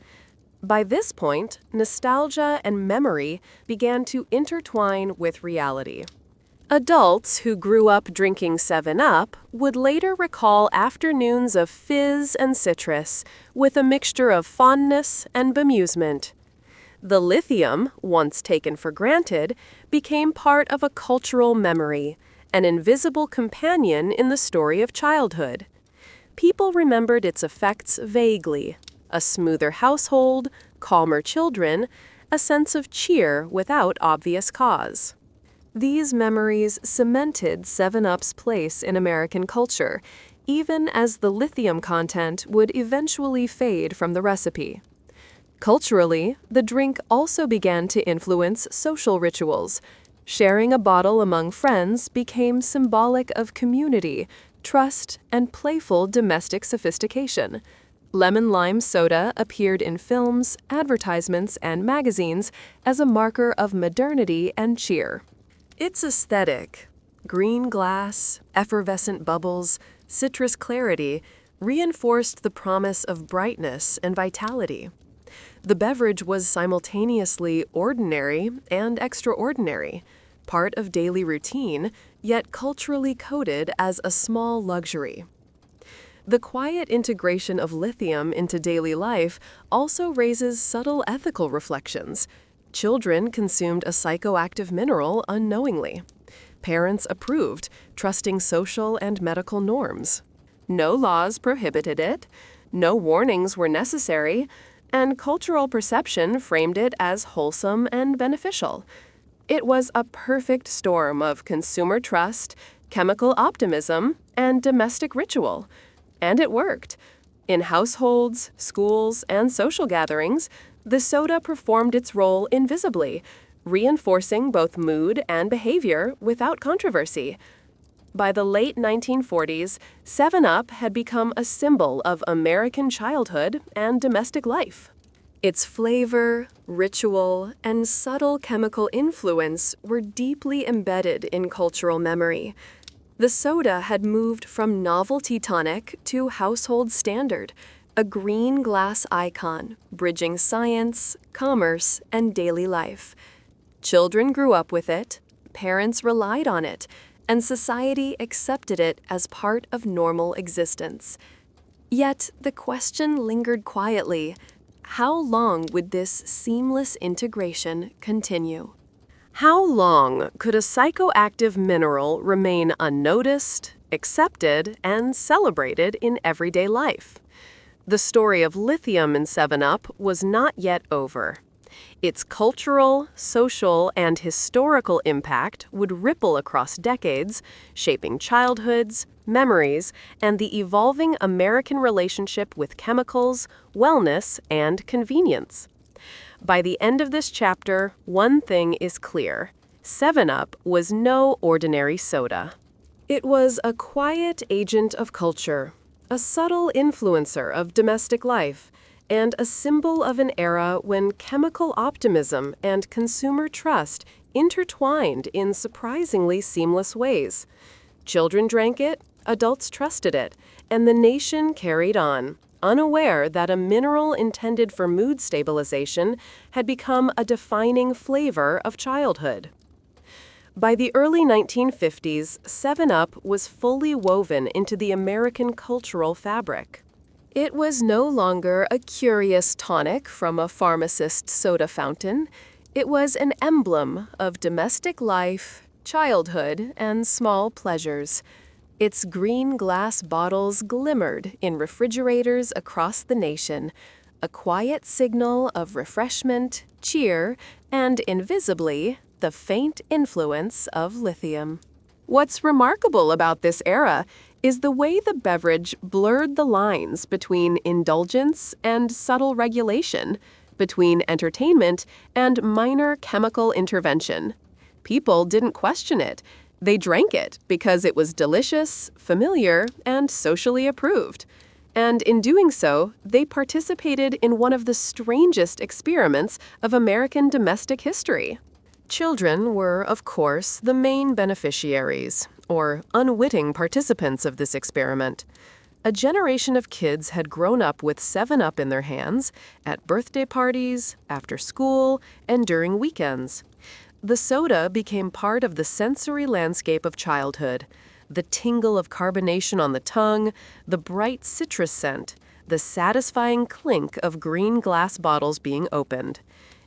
By this point, nostalgia and memory began to intertwine with reality. Adults who grew up drinking 7-Up would later recall afternoons of fizz and citrus with a mixture of fondness and bemusement. The lithium, once taken for granted, became part of a cultural memory, an invisible companion in the story of childhood. People remembered its effects vaguely: a smoother household, calmer children, a sense of cheer without obvious cause. These memories cemented 7-Up's place in American culture, even as the lithium content would eventually fade from the recipe. Culturally, the drink also began to influence social rituals. Sharing a bottle among friends became symbolic of community, trust, and playful domestic sophistication. Lemon-lime soda appeared in films, advertisements, and magazines as a marker of modernity and cheer. Its aesthetic, green glass, effervescent bubbles, citrus clarity, reinforced the promise of brightness and vitality. The beverage was simultaneously ordinary and extraordinary, part of daily routine, yet culturally coded as a small luxury. The quiet integration of lithium into daily life also raises subtle ethical reflections. Children consumed a psychoactive mineral unknowingly. Parents approved, trusting social and medical norms. No laws prohibited it, no warnings were necessary, and cultural perception framed it as wholesome and beneficial. It was a perfect storm of consumer trust, chemical optimism, and domestic ritual. And it worked. In households, schools, and social gatherings, the soda performed its role invisibly, reinforcing both mood and behavior without controversy. By the late 1940s, 7-Up had become a symbol of American childhood and domestic life. Its flavor, ritual, and subtle chemical influence were deeply embedded in cultural memory. The soda had moved from novelty tonic to household standard, a green glass icon bridging science, commerce, and daily life. Children grew up with it, parents relied on it, and society accepted it as part of normal existence. Yet the question lingered quietly: how long would this seamless integration continue? How long could a psychoactive mineral remain unnoticed, accepted, and celebrated in everyday life? The story of lithium in 7-Up was not yet over. Its cultural, social, and historical impact would ripple across decades, shaping childhoods, memories, and the evolving American relationship with chemicals, wellness, and convenience. By the end of this chapter, one thing is clear: 7-Up was no ordinary soda. It was a quiet agent of culture, a subtle influencer of domestic life, and a symbol of an era when chemical optimism and consumer trust intertwined in surprisingly seamless ways. Children drank it, adults trusted it, and the nation carried on, unaware that a mineral intended for mood stabilization had become a defining flavor of childhood. By the early 1950s, 7-Up was fully woven into the American cultural fabric. It was no longer a curious tonic from a pharmacist's soda fountain. It was an emblem of domestic life, childhood, and small pleasures. Its green glass bottles glimmered in refrigerators across the nation, a quiet signal of refreshment, cheer, and, invisibly, the faint influence of lithium. What's remarkable about this era is the way the beverage blurred the lines between indulgence and subtle regulation, between entertainment and minor chemical intervention. People didn't question it. They drank it because it was delicious, familiar, and socially approved. And in doing so, they participated in one of the strangest experiments of American domestic history. Children were, of course, the main beneficiaries, or unwitting participants of this experiment. A generation of kids had grown up with 7-Up in their hands at birthday parties, after school, and during weekends. The soda became part of the sensory landscape of childhood. The tingle of carbonation on the tongue, the bright citrus scent, the satisfying clink of green glass bottles being opened.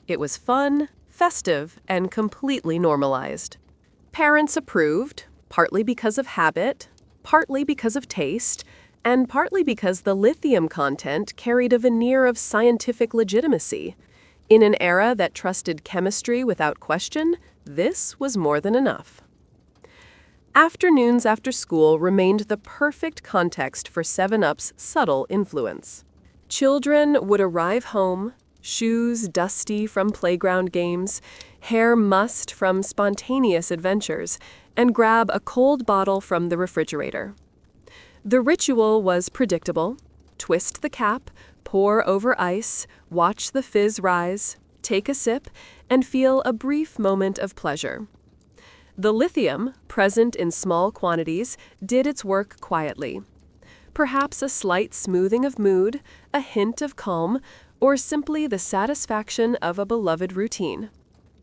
It was fun, festive, and completely normalized. Parents approved, partly because of habit, partly because of taste, and partly because the lithium content carried a veneer of scientific legitimacy. In an era that trusted chemistry without question, this was more than enough. Afternoons after school remained the perfect context for 7-Up's subtle influence. Children would arrive home, shoes dusty from playground games, hair mussed from spontaneous adventures, and grab a cold bottle from the refrigerator. The ritual was predictable: twist the cap, pour over ice, watch the fizz rise, take a sip, and feel a brief moment of pleasure. The lithium, present in small quantities, did its work quietly. Perhaps a slight smoothing of mood, a hint of calm, or simply the satisfaction of a beloved routine.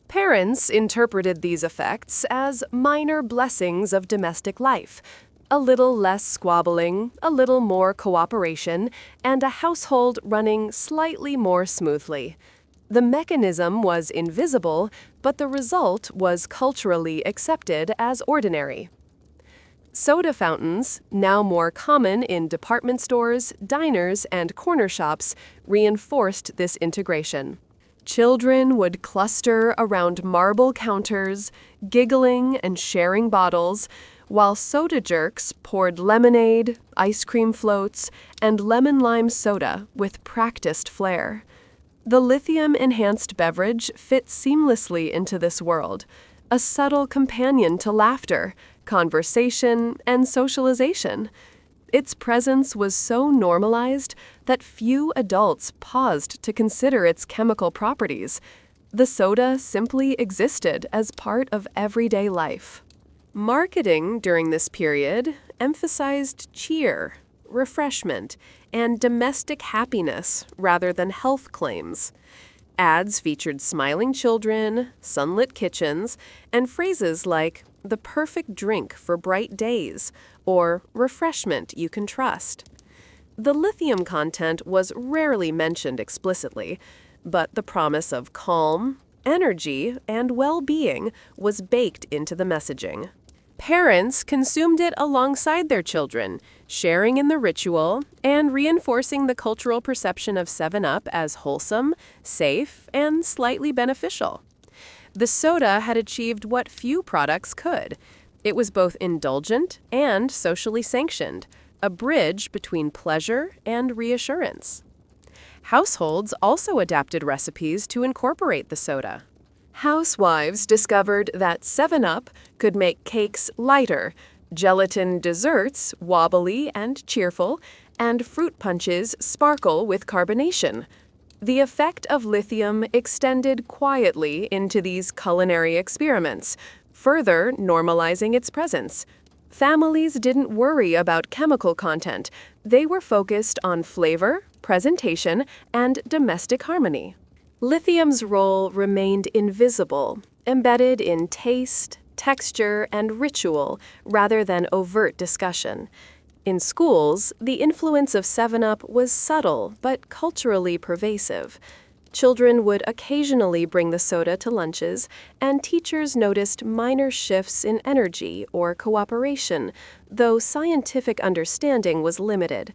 Parents interpreted these effects as minor blessings of domestic life: a little less squabbling, a little more cooperation, and a household running slightly more smoothly. The mechanism was invisible, but the result was culturally accepted as ordinary. Soda fountains, now more common in department stores, diners, and corner shops, reinforced this integration. Children would cluster around marble counters, giggling and sharing bottles, while soda jerks poured lemonade, ice cream floats, and lemon-lime soda with practiced flair. The lithium-enhanced beverage fit seamlessly into this world, a subtle companion to laughter, conversation, and socialization. Its presence was so normalized that few adults paused to consider its chemical properties. The soda simply existed as part of everyday life. Marketing during this period emphasized cheer, refreshment, and domestic happiness rather than health claims. Ads featured smiling children, sunlit kitchens, and phrases like, "the perfect drink for bright days," or "refreshment you can trust." The lithium content was rarely mentioned explicitly, but the promise of calm, energy, and well-being was baked into the messaging. Parents consumed it alongside their children, sharing in the ritual and reinforcing the cultural perception of 7-Up as wholesome, safe, and slightly beneficial. The soda had achieved what few products could. It was both indulgent and socially sanctioned, a bridge between pleasure and reassurance. Households also adapted recipes to incorporate the soda. Housewives discovered that 7-Up could make cakes lighter, gelatin desserts wobbly and cheerful, and fruit punches sparkle with carbonation. The effect of lithium extended quietly into these culinary experiments, further normalizing its presence. Families didn't worry about chemical content. They were focused on flavor, presentation, and domestic harmony. Lithium's role remained invisible, embedded in taste, texture, and ritual rather than overt discussion. In schools, the influence of 7-Up was subtle but culturally pervasive. Children would occasionally bring the soda to lunches, and teachers noticed minor shifts in energy or cooperation, though scientific understanding was limited.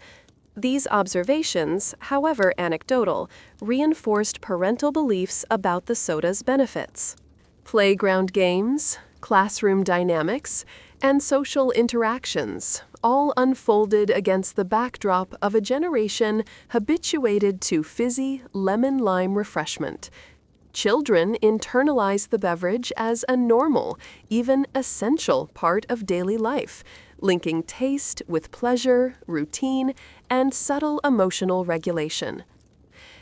These observations, however anecdotal, reinforced parental beliefs about the soda's benefits. Playground games, classroom dynamics, and social interactions all unfolded against the backdrop of a generation habituated to fizzy lemon-lime refreshment. Children internalized the beverage as a normal, even essential part of daily life, linking taste with pleasure, routine, and subtle emotional regulation.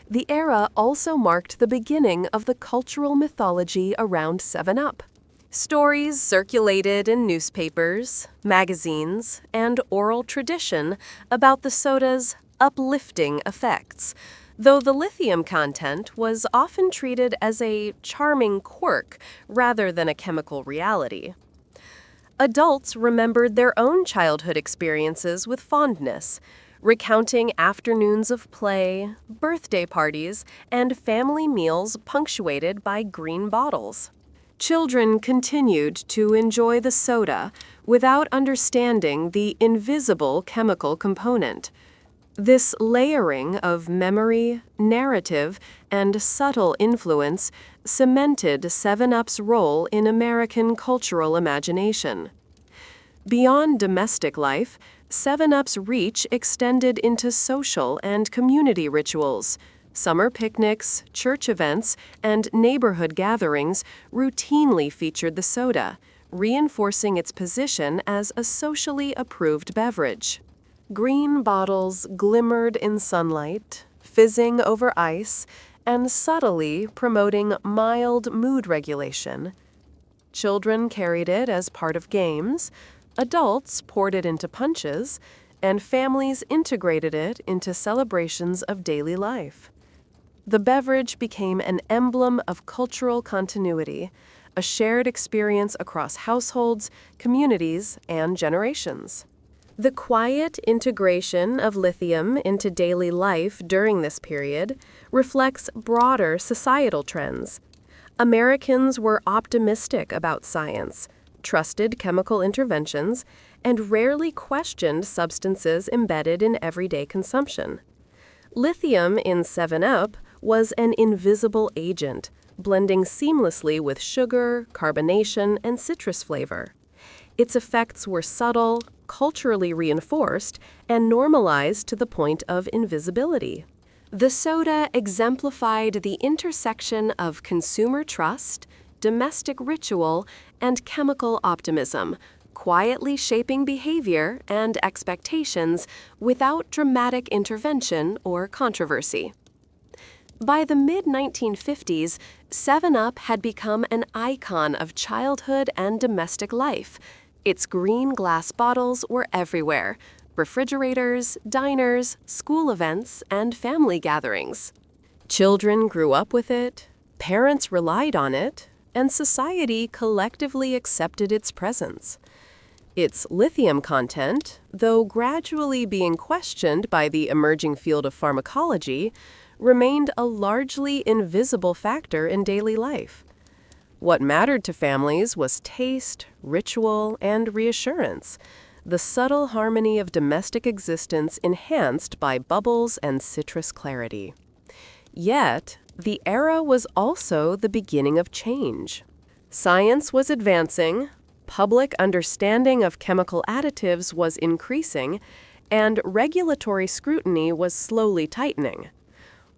The era also marked the beginning of the cultural mythology around 7-Up. Stories circulated in newspapers, magazines, and oral tradition about the soda's uplifting effects, though the lithium content was often treated as a charming quirk rather than a chemical reality. Adults remembered their own childhood experiences with fondness, recounting afternoons of play, birthday parties, and family meals punctuated by green bottles. Children continued to enjoy the soda without understanding the invisible chemical component. This layering of memory, narrative, and subtle influence cemented 7-Up's role in American cultural imagination. Beyond domestic life, 7-Up's reach extended into social and community rituals. Summer picnics, church events, and neighborhood gatherings routinely featured the soda, reinforcing its position as a socially approved beverage. Green bottles glimmered in sunlight, fizzing over ice, and subtly promoting mild mood regulation. Children carried it as part of games, adults poured it into punches, and families integrated it into celebrations of daily life. The beverage became an emblem of cultural continuity, a shared experience across households, communities, and generations. The quiet integration of lithium into daily life during this period reflects broader societal trends. Americans were optimistic about science, trusted chemical interventions, and rarely questioned substances embedded in everyday consumption. Lithium in 7-Up was an invisible agent, blending seamlessly with sugar, carbonation, and citrus flavor. Its effects were subtle, culturally reinforced, and normalized to the point of invisibility. The soda exemplified the intersection of consumer trust, domestic ritual, and chemical optimism, quietly shaping behavior and expectations without dramatic intervention or controversy. By the mid-1950s, 7-Up had become an icon of childhood and domestic life. Its green glass bottles were everywhere: refrigerators, diners, school events, and family gatherings. Children grew up with it, parents relied on it, and society collectively accepted its presence. Its lithium content, though gradually being questioned by the emerging field of pharmacology, remained a largely invisible factor in daily life. What mattered to families was taste, ritual, and reassurance, the subtle harmony of domestic existence enhanced by bubbles and citrus clarity. Yet, the era was also the beginning of change. Science was advancing, public understanding of chemical additives was increasing, and regulatory scrutiny was slowly tightening.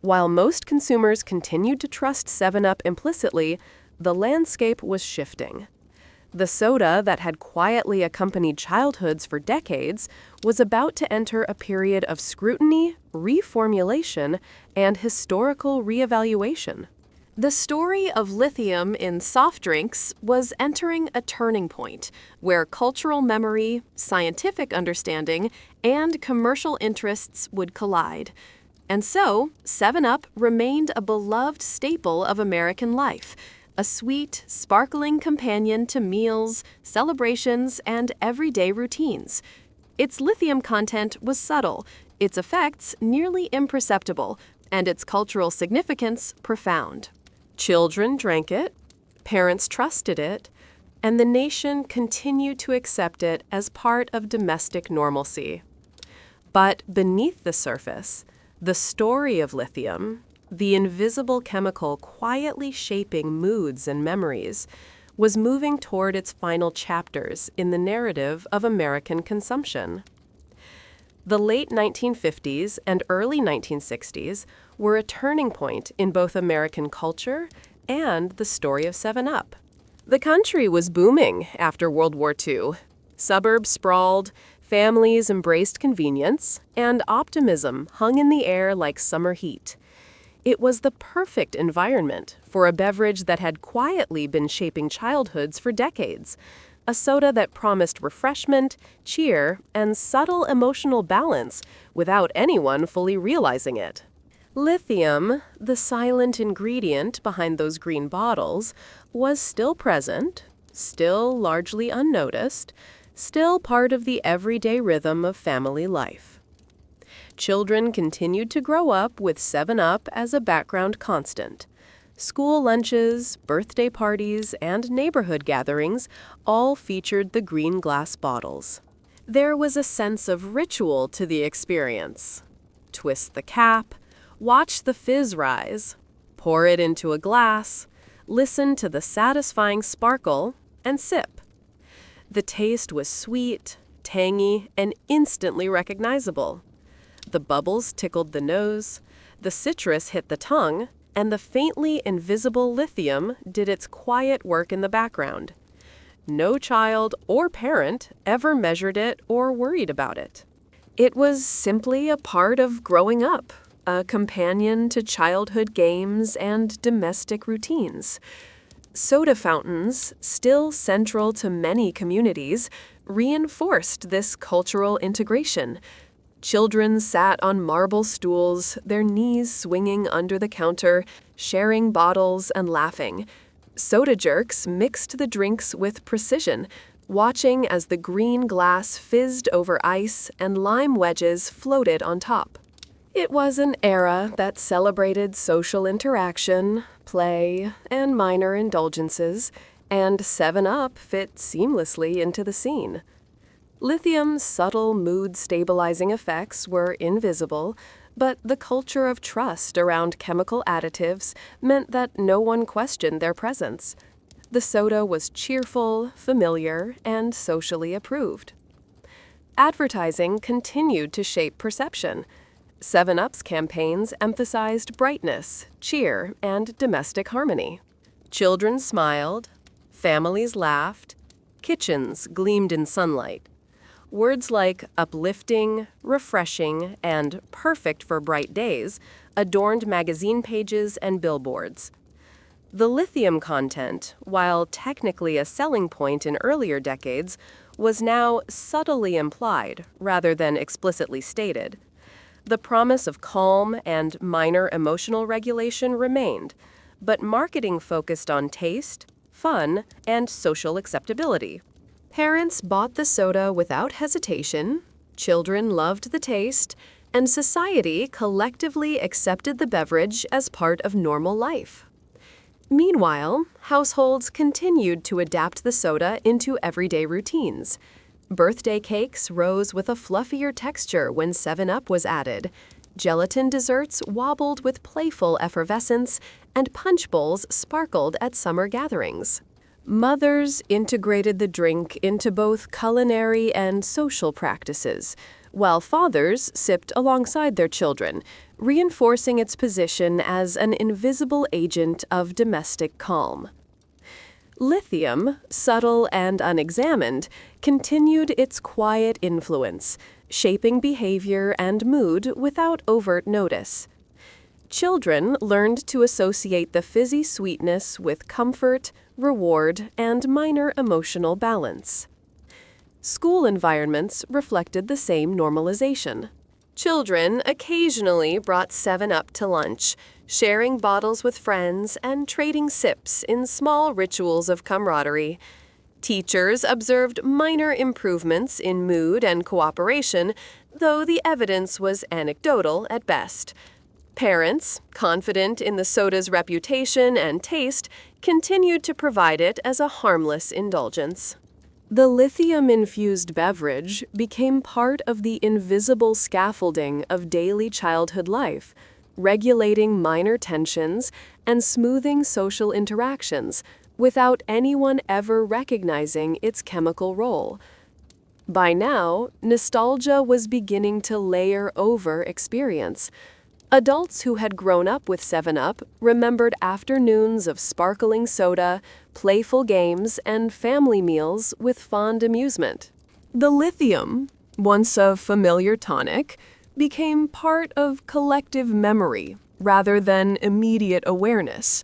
While most consumers continued to trust 7-Up implicitly, the landscape was shifting. The soda that had quietly accompanied childhoods for decades was about to enter a period of scrutiny, reformulation, and historical reevaluation. The story of lithium in soft drinks was entering a turning point where cultural memory, scientific understanding, and commercial interests would collide. And so, 7-Up remained a beloved staple of American life, a sweet, sparkling companion to meals, celebrations, and everyday routines. Its lithium content was subtle, its effects nearly imperceptible, and its cultural significance profound. Children drank it, parents trusted it, and the nation continued to accept it as part of domestic normalcy. But beneath the surface, the story of lithium, the invisible chemical quietly shaping moods and memories, was moving toward its final chapters in the narrative of American consumption. The late 1950s and early 1960s were a turning point in both American culture and the story of 7-Up. The country was booming after World War II. Suburbs sprawled, families embraced convenience, and optimism hung in the air like summer heat. It was the perfect environment for a beverage that had quietly been shaping childhoods for decades, a soda that promised refreshment, cheer, and subtle emotional balance without anyone fully realizing it. Lithium, the silent ingredient behind those green bottles, was still present, still largely unnoticed, still part of the everyday rhythm of family life. Children continued to grow up with 7-Up as a background constant. School lunches, birthday parties, and neighborhood gatherings all featured the green glass bottles. There was a sense of ritual to the experience. Twist the cap, watch the fizz rise, pour it into a glass, listen to the satisfying sparkle, and sip. The taste was sweet, tangy, and instantly recognizable. The bubbles tickled the nose, the citrus hit the tongue, and the faintly invisible lithium did its quiet work in the background. No child or parent ever measured it or worried about it. It was simply a part of growing up, a companion to childhood games and domestic routines. Soda fountains, still central to many communities, reinforced this cultural integration. Children sat on marble stools, their knees swinging under the counter, sharing bottles and laughing. Soda jerks mixed the drinks with precision, watching as the green glass fizzed over ice and lime wedges floated on top. It was an era that celebrated social interaction, play, and minor indulgences, and 7-Up fit seamlessly into the scene. Lithium's subtle mood-stabilizing effects were invisible, but the culture of trust around chemical additives meant that no one questioned their presence. The soda was cheerful, familiar, and socially approved. Advertising continued to shape perception. 7-Up's campaigns emphasized brightness, cheer, and domestic harmony. Children smiled, families laughed, kitchens gleamed in sunlight. Words like uplifting, refreshing, and perfect for bright days adorned magazine pages and billboards. The lithium content, while technically a selling point in earlier decades, was now subtly implied rather than explicitly stated. The promise of calm and minor emotional regulation remained, but marketing focused on taste, fun, and social acceptability. Parents bought the soda without hesitation, children loved the taste, and society collectively accepted the beverage as part of normal life. Meanwhile, households continued to adapt the soda into everyday routines. Birthday cakes rose with a fluffier texture when 7-Up was added. Gelatin desserts wobbled with playful effervescence, and punch bowls sparkled at summer gatherings. Mothers integrated the drink into both culinary and social practices, while fathers sipped alongside their children, reinforcing its position as an invisible agent of domestic calm. Lithium, subtle and unexamined, continued its quiet influence, shaping behavior and mood without overt notice. Children learned to associate the fizzy sweetness with comfort, reward, and minor emotional balance. School environments reflected the same normalization. Children occasionally brought 7-Up to lunch, sharing bottles with friends and trading sips in small rituals of camaraderie. Teachers observed minor improvements in mood and cooperation, though the evidence was anecdotal at best. Parents, confident in the soda's reputation and taste, continued to provide it as a harmless indulgence. The lithium-infused beverage became part of the invisible scaffolding of daily childhood life, regulating minor tensions and smoothing social interactions without anyone ever recognizing its chemical role. By now, nostalgia was beginning to layer over experience. Adults who had grown up with 7-Up remembered afternoons of sparkling soda, playful games, and family meals with fond amusement. The lithium, once a familiar tonic, became part of collective memory rather than immediate awareness.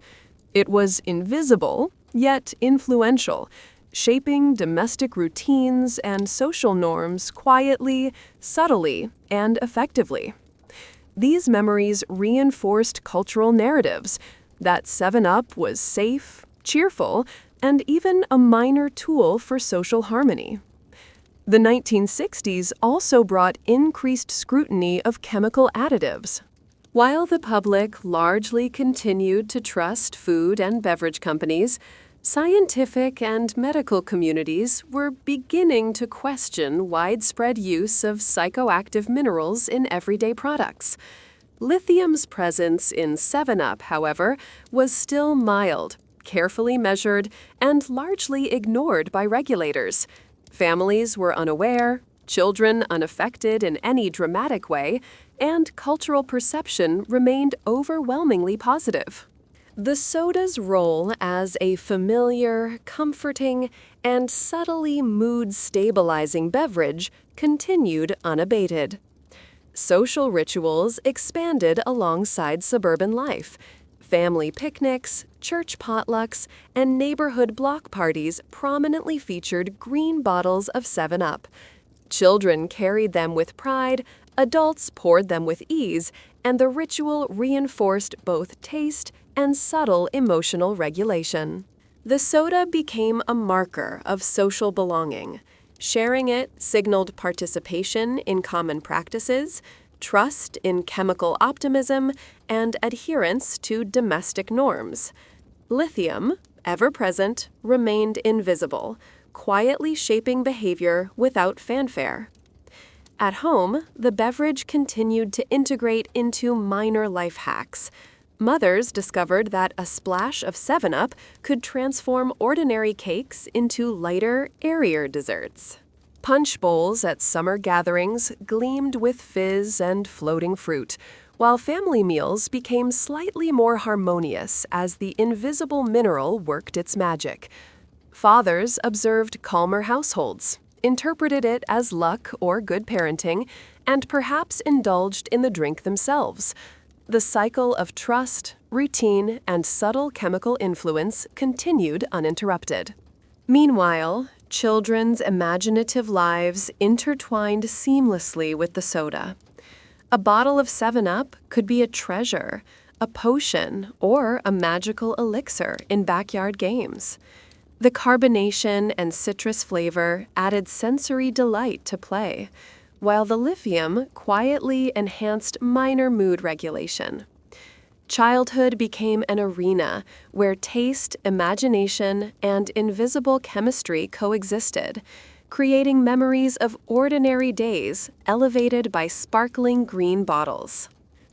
It was invisible, yet influential, shaping domestic routines and social norms quietly, subtly, and effectively. These memories reinforced cultural narratives that 7-Up was safe, cheerful, and even a minor tool for social harmony. The 1960s also brought increased scrutiny of chemical additives. While the public largely continued to trust food and beverage companies, scientific and medical communities were beginning to question widespread use of psychoactive minerals in everyday products. Lithium's presence in 7-Up, however, was still mild, carefully measured, and largely ignored by regulators. Families were unaware, children unaffected in any dramatic way, and cultural perception remained overwhelmingly positive. The soda's role as a familiar, comforting, and subtly mood-stabilizing beverage continued unabated. Social rituals expanded alongside suburban life. Family picnics, church potlucks, and neighborhood block parties prominently featured green bottles of 7-Up. Children carried them with pride, adults poured them with ease, and the ritual reinforced both taste and subtle emotional regulation. The soda became a marker of social belonging. Sharing it signaled participation in common practices, trust in chemical optimism, and adherence to domestic norms. Lithium, ever present, remained invisible, quietly shaping behavior without fanfare. At home, the beverage continued to integrate into minor life hacks. Mothers discovered that a splash of 7-Up could transform ordinary cakes into lighter, airier desserts. Punch bowls at summer gatherings gleamed with fizz and floating fruit, while family meals became slightly more harmonious as the invisible mineral worked its magic. Fathers observed calmer households, interpreted it as luck or good parenting, and perhaps indulged in the drink themselves. The cycle of trust, routine, and subtle chemical influence continued uninterrupted. Meanwhile, children's imaginative lives intertwined seamlessly with the soda. A bottle of 7-Up could be a treasure, a potion, or a magical elixir in backyard games. The carbonation and citrus flavor added sensory delight to play, while the lithium quietly enhanced minor mood regulation. Childhood became an arena where taste, imagination, and invisible chemistry coexisted, creating memories of ordinary days elevated by sparkling green bottles.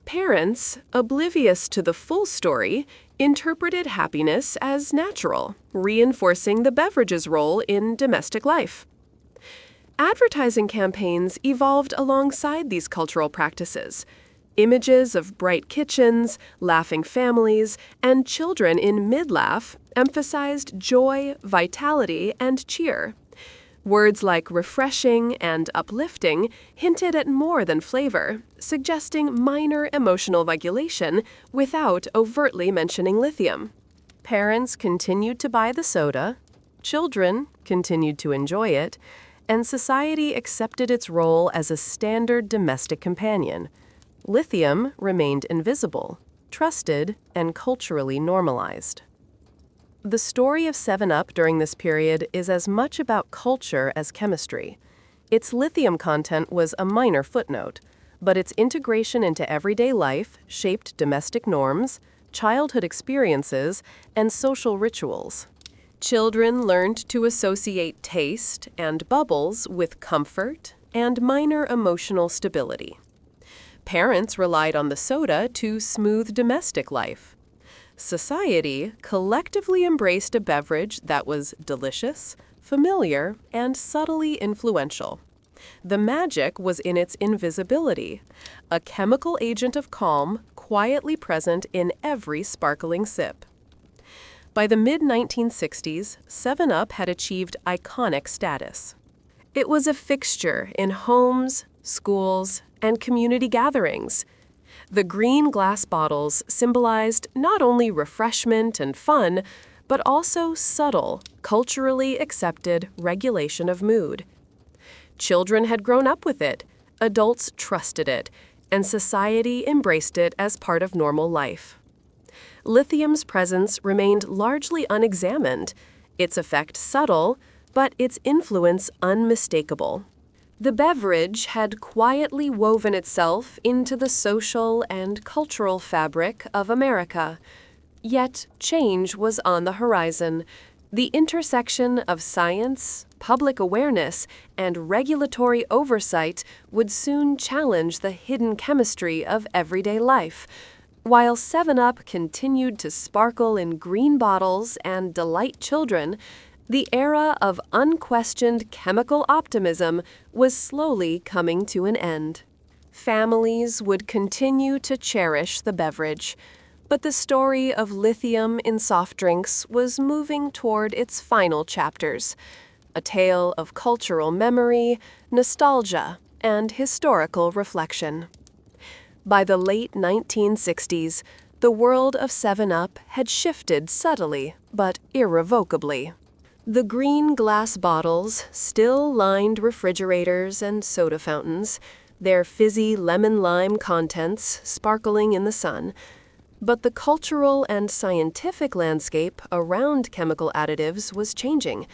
Parents, oblivious to the full story, interpreted happiness as natural, reinforcing the beverage's role in domestic life. Advertising campaigns evolved alongside these cultural practices. Images of bright kitchens, laughing families, and children in mid-laugh emphasized joy, vitality, and cheer. Words like refreshing and uplifting hinted at more than flavor, suggesting minor emotional regulation without overtly mentioning lithium. Parents continued to buy the soda, children continued to enjoy it, and society accepted its role as a standard domestic companion. Lithium remained invisible, trusted, and culturally normalized. The story of 7-Up during this period is as much about culture as chemistry. Its lithium content was a minor footnote, but its integration into everyday life shaped domestic norms, childhood experiences, and social rituals. Children learned to associate taste and bubbles with comfort and minor emotional stability. Parents relied on the soda to smooth domestic life. Society collectively embraced a beverage that was delicious, familiar, and subtly influential. The magic was in its invisibility, a chemical agent of calm quietly present in every sparkling sip. By the mid-1960s, 7-Up had achieved iconic status. It was a fixture in homes, schools, and community gatherings. The green glass bottles symbolized not only refreshment and fun, but also subtle, culturally accepted regulation of mood. Children had grown up with it, adults trusted it, and society embraced it as part of normal life. Lithium's presence remained largely unexamined, its effect subtle, but its influence unmistakable. The beverage had quietly woven itself into the social and cultural fabric of America. Yet change was on the horizon. The intersection of science, public awareness, and regulatory oversight would soon challenge the hidden chemistry of everyday life. While 7-Up continued to sparkle in green bottles and delight children, the era of unquestioned chemical optimism was slowly coming to an end. Families would continue to cherish the beverage, but the story of lithium in soft drinks was moving toward its final chapters, a tale of cultural memory, nostalgia, and historical reflection. By the late 1960s, the world of 7-Up had shifted subtly but irrevocably. The green glass bottles still lined refrigerators and soda fountains, their fizzy lemon-lime contents sparkling in the sun. But the cultural and scientific landscape around chemical additives was changing.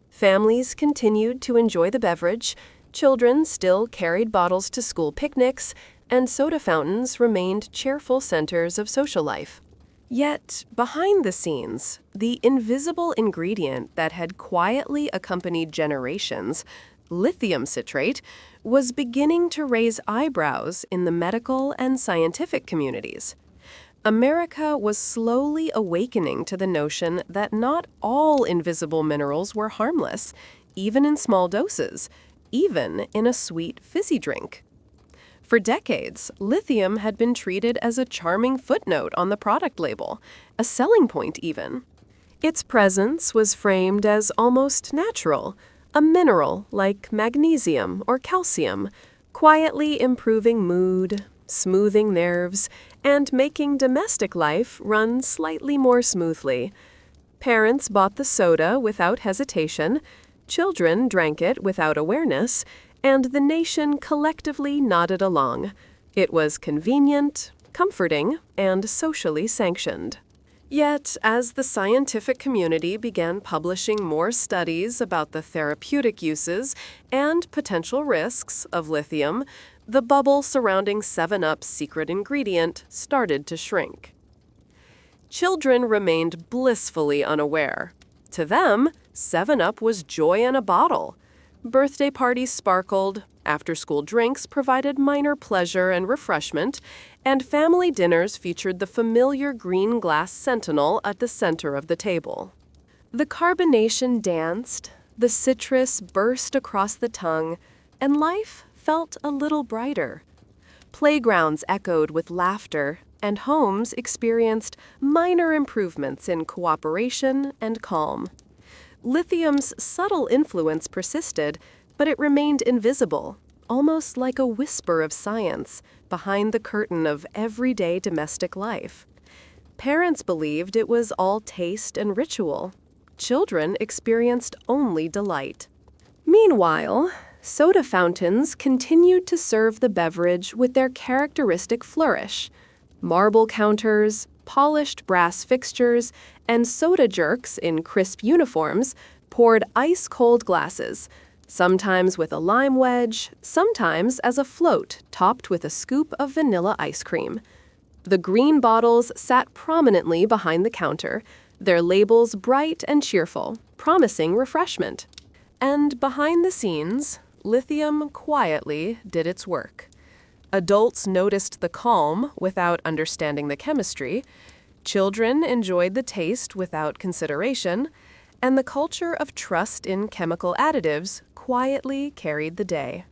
Families continued to enjoy the beverage, children still carried bottles to school picnics, and soda fountains remained cheerful centers of social life. Yet, behind the scenes, the invisible ingredient that had quietly accompanied generations, lithium citrate, was beginning to raise eyebrows in the medical and scientific communities. America was slowly awakening to the notion that not all invisible minerals were harmless, even in small doses, even in a sweet fizzy drink. For decades, lithium had been treated as a charming footnote on the product label, a selling point even. Its presence was framed as almost natural, a mineral like magnesium or calcium, quietly improving mood, smoothing nerves, and making domestic life run slightly more smoothly. Parents bought the soda without hesitation, children drank it without awareness, and the nation collectively nodded along. It was convenient, comforting, and socially sanctioned. Yet, as the scientific community began publishing more studies about the therapeutic uses and potential risks of lithium, the bubble surrounding 7-Up's secret ingredient started to shrink. Children remained blissfully unaware. To them, 7-Up was joy in a bottle. Birthday parties sparkled, after-school drinks provided minor pleasure and refreshment, and family dinners featured the familiar green glass Sentinel at the center of the table. The carbonation danced, the citrus burst across the tongue, and life felt a little brighter. Playgrounds echoed with laughter, and homes experienced minor improvements in cooperation and calm. Lithium's subtle influence persisted, but it remained invisible, almost like a whisper of science behind the curtain of everyday domestic life. Parents believed it was all taste and ritual. Children experienced only delight. Meanwhile, soda fountains continued to serve the beverage with their characteristic flourish. Marble counters, polished brass fixtures, and soda jerks in crisp uniforms poured ice-cold glasses, sometimes with a lime wedge, sometimes as a float topped with a scoop of vanilla ice cream. The green bottles sat prominently behind the counter, their labels bright and cheerful, promising refreshment. And behind the scenes, lithium quietly did its work. Adults noticed the calm without understanding the chemistry, children enjoyed the taste without consideration, and the culture of trust in chemical additives quietly carried the day.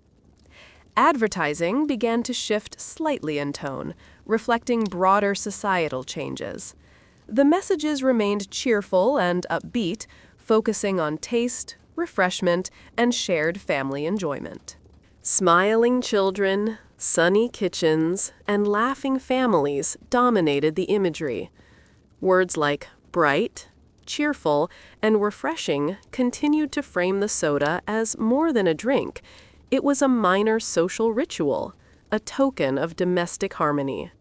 Advertising began to shift slightly in tone, reflecting broader societal changes. The messages remained cheerful and upbeat, focusing on taste, refreshment, and shared family enjoyment. Smiling children, sunny kitchens, and laughing families dominated the imagery. Words like bright, cheerful, and refreshing continued to frame the soda as more than a drink. It was a minor social ritual, a token of domestic harmony.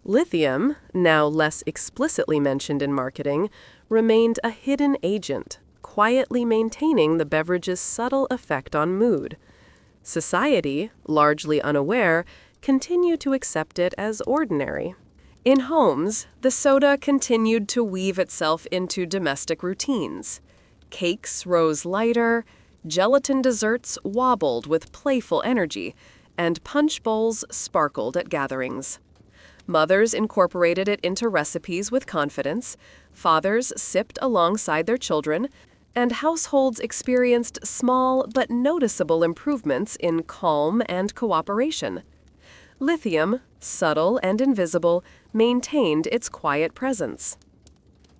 Lithium, now less explicitly mentioned in marketing, remained a hidden agent, quietly maintaining the beverage's subtle effect on mood. Society, largely unaware, continued to accept it as ordinary. In homes, the soda continued to weave itself into domestic routines. Cakes rose lighter, gelatin desserts wobbled with playful energy, and punch bowls sparkled at gatherings. Mothers incorporated it into recipes with confidence, fathers sipped alongside their children, and households experienced small but noticeable improvements in calm and cooperation. Lithium, subtle and invisible, maintained its quiet presence.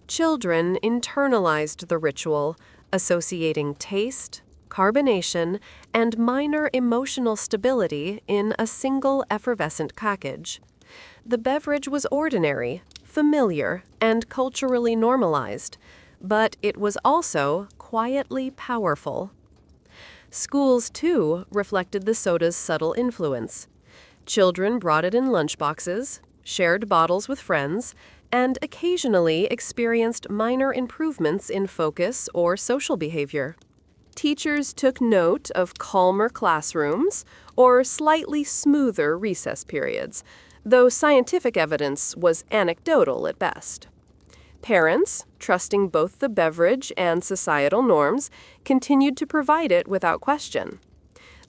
Children internalized the ritual, associating taste, carbonation, and minor emotional stability in a single effervescent package. The beverage was ordinary, familiar, and culturally normalized, but it was also quietly powerful. Schools, too, reflected the soda's subtle influence. Children brought it in lunchboxes, shared bottles with friends, and occasionally experienced minor improvements in focus or social behavior. Teachers took note of calmer classrooms or slightly smoother recess periods, though scientific evidence was anecdotal at best. Parents, trusting both the beverage and societal norms, continued to provide it without question.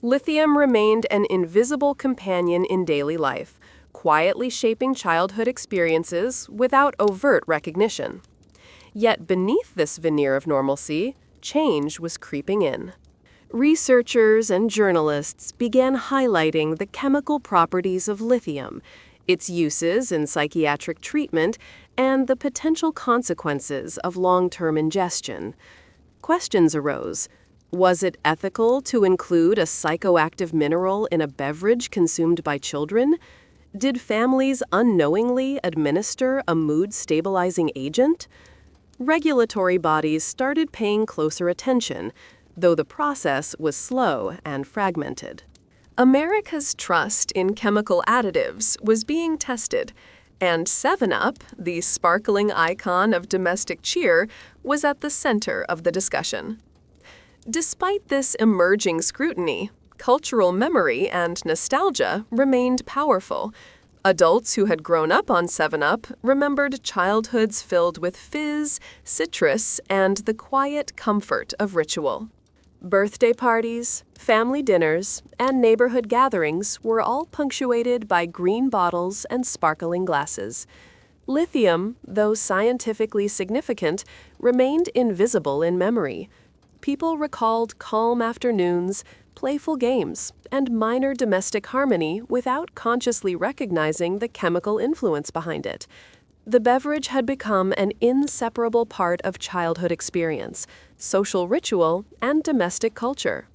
Lithium remained an invisible companion in daily life, quietly shaping childhood experiences without overt recognition. Yet beneath this veneer of normalcy, change was creeping in. Researchers and journalists began highlighting the chemical properties of lithium, its uses in psychiatric treatment, and the potential consequences of long-term ingestion. Questions arose. Was it ethical to include a psychoactive mineral in a beverage consumed by children? Did families unknowingly administer a mood-stabilizing agent? Regulatory bodies started paying closer attention, though the process was slow and fragmented. America's trust in chemical additives was being tested, and 7-Up, the sparkling icon of domestic cheer, was at the center of the discussion. Despite this emerging scrutiny, cultural memory and nostalgia remained powerful. Adults who had grown up on 7-Up remembered childhoods filled with fizz, citrus, and the quiet comfort of ritual. Birthday parties, family dinners, and neighborhood gatherings were all punctuated by green bottles and sparkling glasses. Lithium, though scientifically significant, remained invisible in memory. People recalled calm afternoons, playful games, and minor domestic harmony without consciously recognizing the chemical influence behind it. The beverage had become an inseparable part of childhood experience, social ritual, and domestic culture.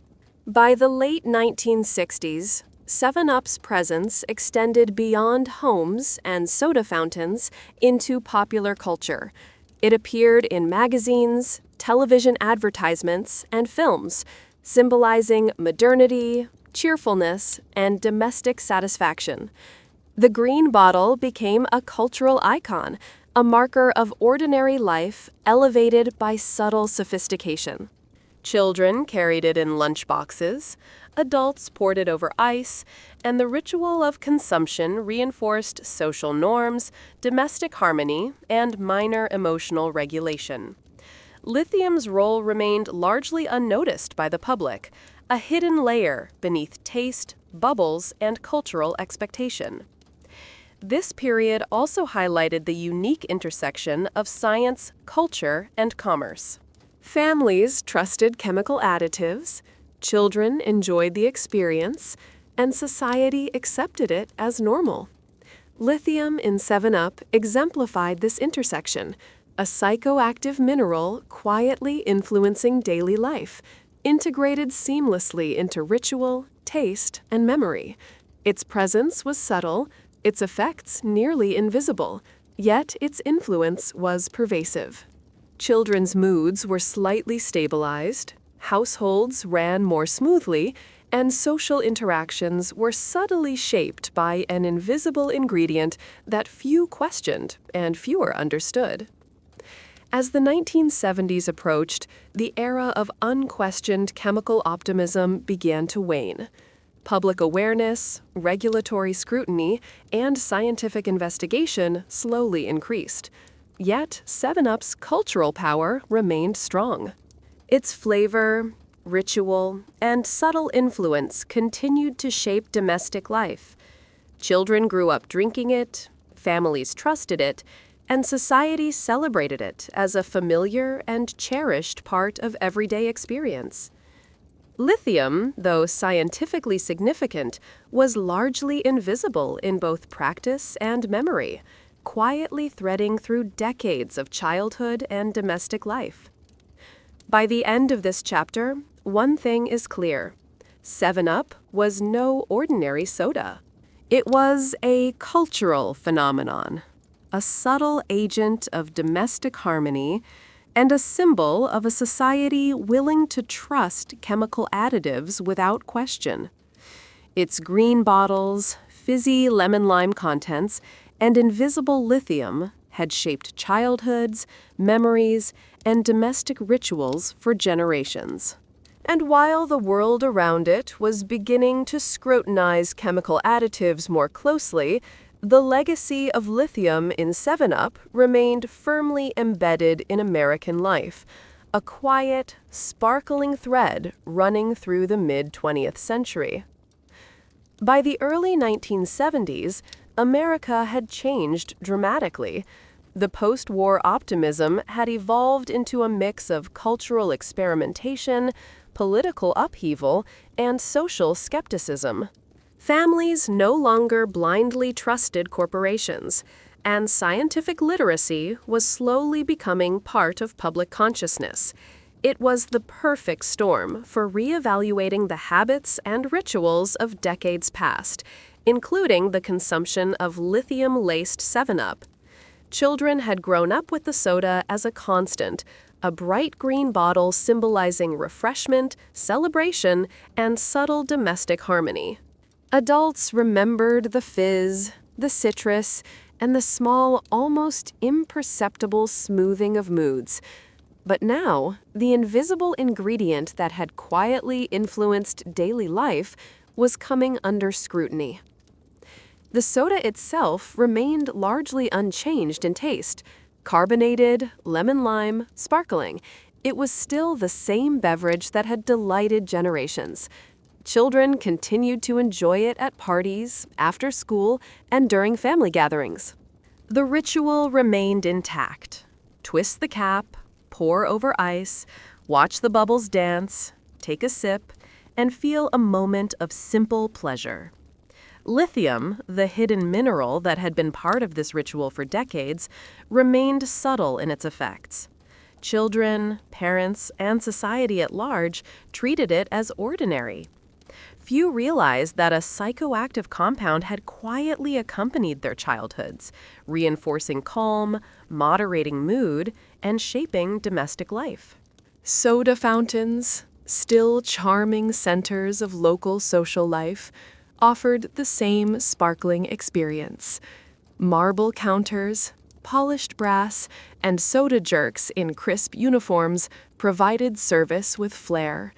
By the late 1960s, 7-Up's presence extended beyond homes and soda fountains into popular culture. It appeared in magazines, television advertisements, and films, symbolizing modernity, cheerfulness, and domestic satisfaction. The green bottle became a cultural icon, a marker of ordinary life elevated by subtle sophistication. Children carried it in lunchboxes, adults poured it over ice, and the ritual of consumption reinforced social norms, domestic harmony, and minor emotional regulation. Lithium's role remained largely unnoticed by the public, a hidden layer beneath taste, bubbles, and cultural expectation. This period also highlighted the unique intersection of science, culture, and commerce. Families trusted chemical additives, children enjoyed the experience, and society accepted it as normal. Lithium in 7-Up exemplified this intersection, a psychoactive mineral quietly influencing daily life, integrated seamlessly into ritual, taste, and memory. Its presence was subtle, its effects nearly invisible, yet its influence was pervasive. Children's moods were slightly stabilized, households ran more smoothly, and social interactions were subtly shaped by an invisible ingredient that few questioned and fewer understood. As the 1970s approached, the era of unquestioned chemical optimism began to wane. Public awareness, regulatory scrutiny, and scientific investigation slowly increased. Yet, 7-Up's cultural power remained strong. Its flavor, ritual, and subtle influence continued to shape domestic life. Children grew up drinking it, families trusted it, and society celebrated it as a familiar and cherished part of everyday experience. Lithium, though scientifically significant, was largely invisible in both practice and memory, quietly threading through decades of childhood and domestic life. By the end of this chapter, one thing is clear. 7-Up was no ordinary soda. It was a cultural phenomenon, a subtle agent of domestic harmony, and a symbol of a society willing to trust chemical additives without question. Its green bottles, fizzy lemon-lime contents, and invisible lithium had shaped childhoods, memories, and domestic rituals for generations. And while the world around it was beginning to scrutinize chemical additives more closely, the legacy of lithium in 7-Up remained firmly embedded in American life, a quiet, sparkling thread running through the mid-20th century. By the early 1970s, America had changed dramatically. The post-war optimism had evolved into a mix of cultural experimentation, political upheaval, and social skepticism. Families no longer blindly trusted corporations, and scientific literacy was slowly becoming part of public consciousness. It was the perfect storm for reevaluating the habits and rituals of decades past, including the consumption of lithium-laced 7-Up. Children had grown up with the soda as a constant, a bright green bottle symbolizing refreshment, celebration, and subtle domestic harmony. Adults remembered the fizz, the citrus, and the small, almost imperceptible smoothing of moods. But now, the invisible ingredient that had quietly influenced daily life was coming under scrutiny. The soda itself remained largely unchanged in taste. Carbonated, lemon-lime, sparkling. It was still the same beverage that had delighted generations. Children continued to enjoy it at parties, after school, and during family gatherings. The ritual remained intact. Twist the cap, pour over ice, watch the bubbles dance, take a sip, and feel a moment of simple pleasure. Lithium, the hidden mineral that had been part of this ritual for decades, remained subtle in its effects. Children, parents, and society at large treated it as ordinary. Few realized that a psychoactive compound had quietly accompanied their childhoods, reinforcing calm, moderating mood, and shaping domestic life. Soda fountains, still charming centers of local social life, offered the same sparkling experience. Marble counters, polished brass, and soda jerks in crisp uniforms provided service with flair.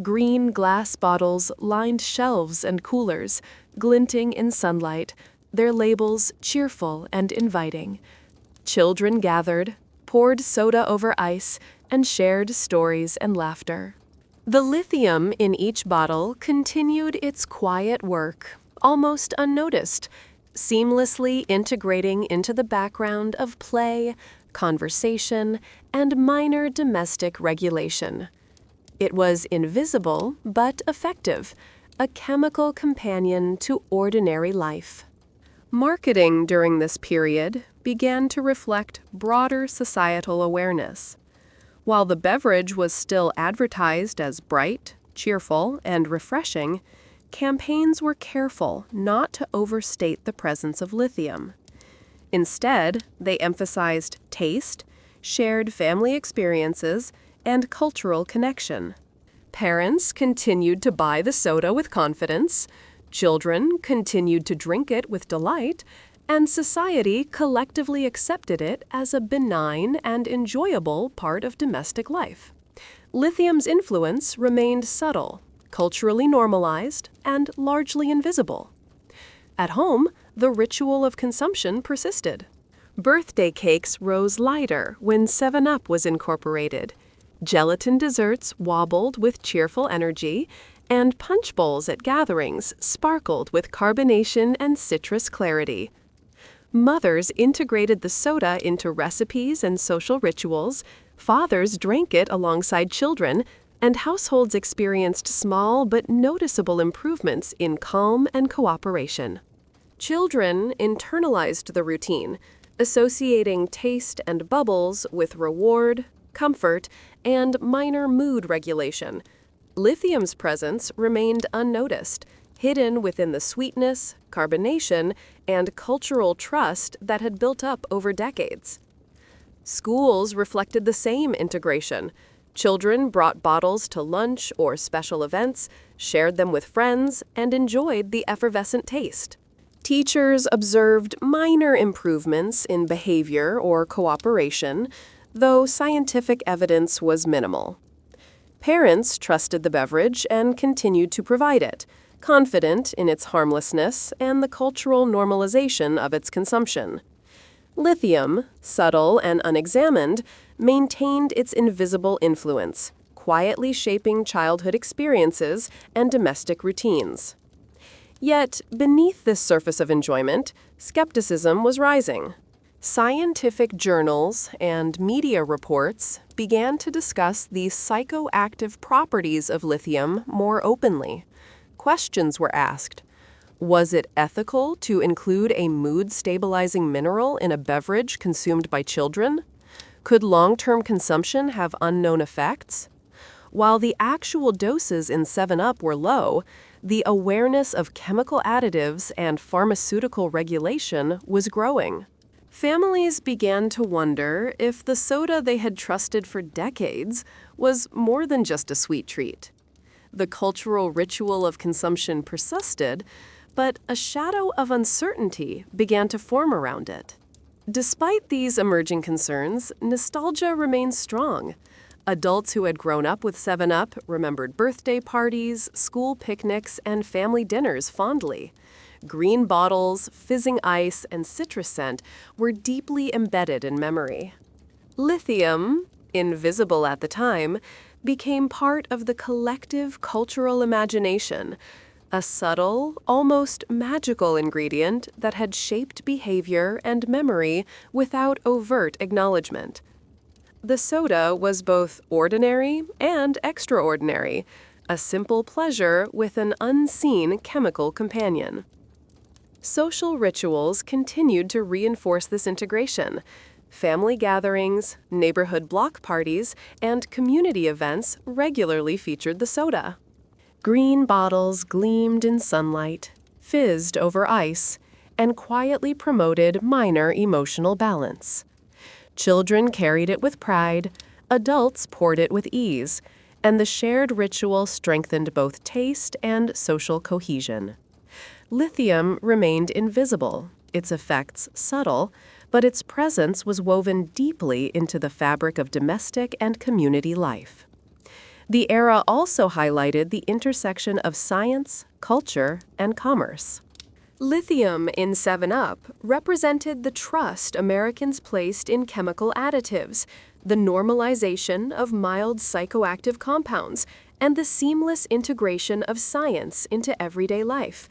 Green glass bottles lined shelves and coolers, glinting in sunlight, their labels cheerful and inviting. Children gathered, poured soda over ice, and shared stories and laughter. The lithium in each bottle continued its quiet work, almost unnoticed, seamlessly integrating into the background of play, conversation, and minor domestic regulation. It was invisible but effective, a chemical companion to ordinary life. Marketing during this period began to reflect broader societal awareness. While the beverage was still advertised as bright, cheerful, and refreshing, campaigns were careful not to overstate the presence of lithium. Instead, they emphasized taste, shared family experiences, and cultural connection. Parents continued to buy the soda with confidence, children continued to drink it with delight, and society collectively accepted it as a benign and enjoyable part of domestic life. Lithium's influence remained subtle, culturally normalized, and largely invisible. At home, the ritual of consumption persisted. Birthday cakes rose lighter when 7-Up was incorporated. Gelatin desserts wobbled with cheerful energy, and punch bowls at gatherings sparkled with carbonation and citrus clarity. Mothers integrated the soda into recipes and social rituals, fathers drank it alongside children, and households experienced small but noticeable improvements in calm and cooperation. Children internalized the routine, associating taste and bubbles with reward, comfort, and minor mood regulation. Lithium's presence remained unnoticed, hidden within the sweetness, carbonation, and cultural trust that had built up over decades. Schools reflected the same integration. Children brought bottles to lunch or special events, shared them with friends, and enjoyed the effervescent taste. Teachers observed minor improvements in behavior or cooperation, though scientific evidence was minimal. Parents trusted the beverage and continued to provide it, confident in its harmlessness and the cultural normalization of its consumption. Lithium, subtle and unexamined, maintained its invisible influence, quietly shaping childhood experiences and domestic routines. Yet, beneath this surface of enjoyment, skepticism was rising. Scientific journals and media reports began to discuss the psychoactive properties of lithium more openly. Questions were asked. Was it ethical to include a mood-stabilizing mineral in a beverage consumed by children? Could long-term consumption have unknown effects? While the actual doses in 7-Up were low, the awareness of chemical additives and pharmaceutical regulation was growing. Families began to wonder if the soda they had trusted for decades was more than just a sweet treat. The cultural ritual of consumption persisted, but a shadow of uncertainty began to form around it. Despite these emerging concerns, nostalgia remained strong. Adults who had grown up with 7-Up remembered birthday parties, school picnics, and family dinners fondly. Green bottles, fizzing ice, and citrus scent were deeply embedded in memory. Lithium, invisible at the time, became part of the collective cultural imagination, a subtle, almost magical ingredient that had shaped behavior and memory without overt acknowledgement. The soda was both ordinary and extraordinary, a simple pleasure with an unseen chemical companion. Social rituals continued to reinforce this integration. Family gatherings, neighborhood block parties, and community events regularly featured the soda. Green bottles gleamed in sunlight, fizzed over ice, and quietly promoted minor emotional balance. Children carried it with pride, adults poured it with ease, and the shared ritual strengthened both taste and social cohesion. Lithium remained invisible, its effects subtle, but its presence was woven deeply into the fabric of domestic and community life. The era also highlighted the intersection of science, culture, and commerce. Lithium in 7-Up represented the trust Americans placed in chemical additives, the normalization of mild psychoactive compounds, and the seamless integration of science into everyday life.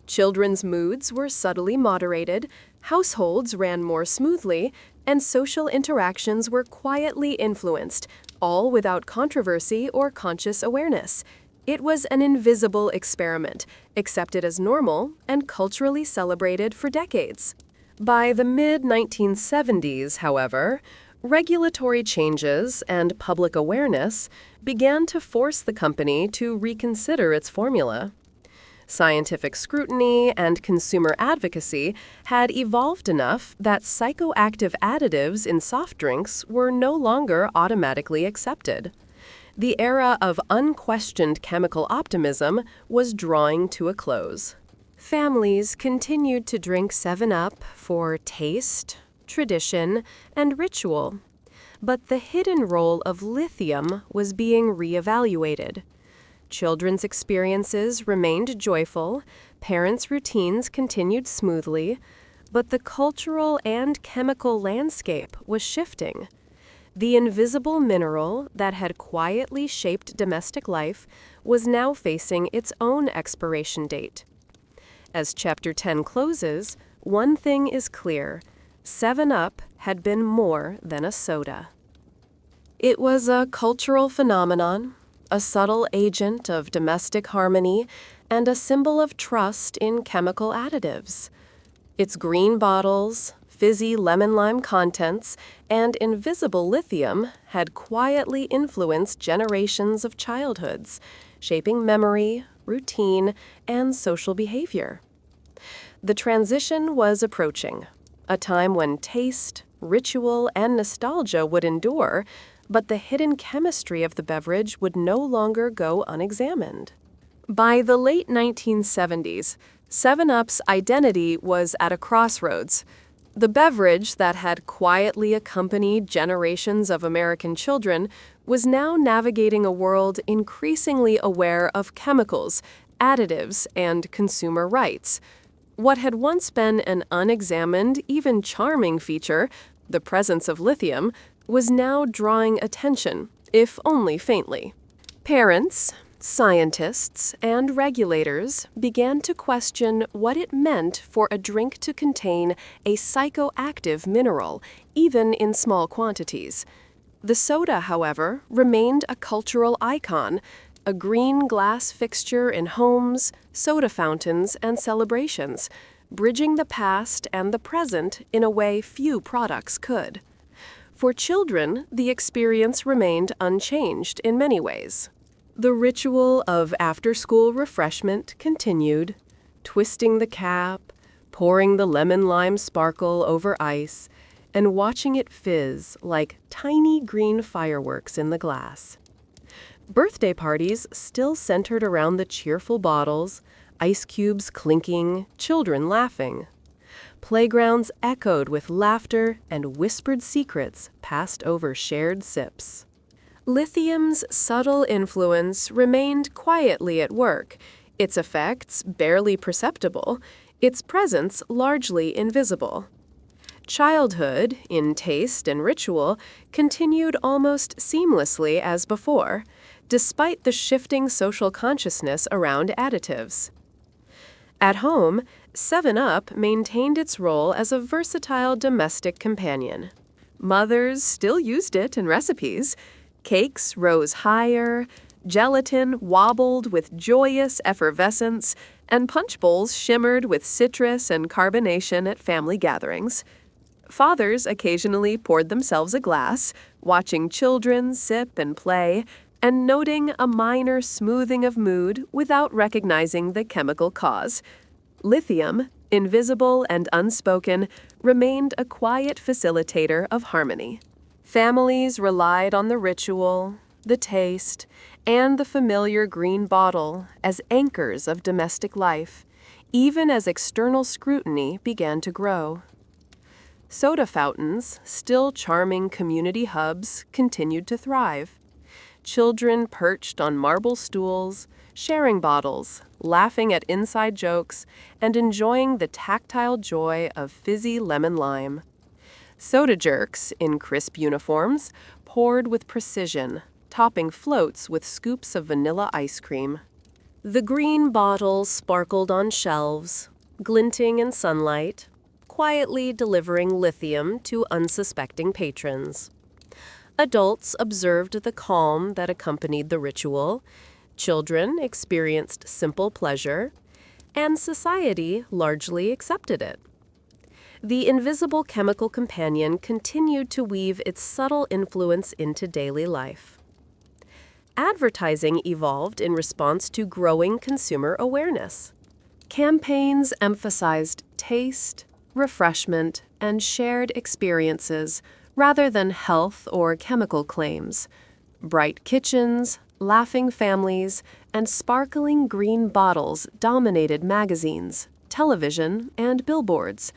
Children's moods were subtly moderated, households ran more smoothly, and social interactions were quietly influenced, all without controversy or conscious awareness. It was an invisible experiment, accepted as normal and culturally celebrated for decades. By the mid-1970s, however, regulatory changes and public awareness began to force the company to reconsider its formula. Scientific scrutiny and consumer advocacy had evolved enough that psychoactive additives in soft drinks were no longer automatically accepted. The era of unquestioned chemical optimism was drawing to a close. Families continued to drink 7-Up for taste, tradition, and ritual, but the hidden role of lithium was being reevaluated. Children's experiences remained joyful, parents' routines continued smoothly, but the cultural and chemical landscape was shifting. The invisible mineral that had quietly shaped domestic life was now facing its own expiration date. As Chapter 10 closes, one thing is clear: 7-Up had been more than a soda. It was a cultural phenomenon, a subtle agent of domestic harmony, and a symbol of trust in chemical additives. Its green bottles, fizzy lemon-lime contents, and invisible lithium had quietly influenced generations of childhoods, shaping memory, routine, and social behavior. The transition was approaching, a time when taste, ritual, and nostalgia would endure, but the hidden chemistry of the beverage would no longer go unexamined. By the late 1970s, 7-Up's identity was at a crossroads. The beverage that had quietly accompanied generations of American children was now navigating a world increasingly aware of chemicals, additives, and consumer rights. What had once been an unexamined, even charming feature, the presence of lithium, was now drawing attention, if only faintly. Parents, Scientists and regulators began to question what it meant for a drink to contain a psychoactive mineral, even in small quantities. The soda, however, remained a cultural icon, a green glass fixture in homes, soda fountains, and celebrations, bridging the past and the present in a way few products could. For children, the experience remained unchanged in many ways. The ritual of after-school refreshment continued, twisting the cap, pouring the lemon-lime sparkle over ice, and watching it fizz like tiny green fireworks in the glass. Birthday parties still centered around the cheerful bottles, ice cubes clinking, children laughing. Playgrounds echoed with laughter and whispered secrets passed over shared sips. Lithium's subtle influence remained quietly at work, its effects barely perceptible, its presence largely invisible. Childhood, in taste and ritual, continued almost seamlessly as before, despite the shifting social consciousness around additives. At home, 7-Up maintained its role as a versatile domestic companion. Mothers still used it in recipes. Cakes rose higher, gelatin wobbled with joyous effervescence, and punch bowls shimmered with citrus and carbonation at family gatherings. Fathers occasionally poured themselves a glass, watching children sip and play, and noting a minor smoothing of mood without recognizing the chemical cause. Lithium, invisible and unspoken, remained a quiet facilitator of harmony. Families relied on the ritual, the taste, and the familiar green bottle as anchors of domestic life, even as external scrutiny began to grow. Soda fountains, still charming community hubs, continued to thrive. Children perched on marble stools, sharing bottles, laughing at inside jokes, and enjoying the tactile joy of fizzy lemon lime. Soda jerks, in crisp uniforms, poured with precision, topping floats with scoops of vanilla ice cream. The green bottles sparkled on shelves, glinting in sunlight, quietly delivering lithium to unsuspecting patrons. Adults observed the calm that accompanied the ritual, children experienced simple pleasure, and society largely accepted it. The invisible chemical companion continued to weave its subtle influence into daily life. Advertising evolved in response to growing consumer awareness. Campaigns emphasized taste, refreshment, and shared experiences rather than health or chemical claims. Bright kitchens, laughing families, and sparkling green bottles dominated magazines, television, and billboards.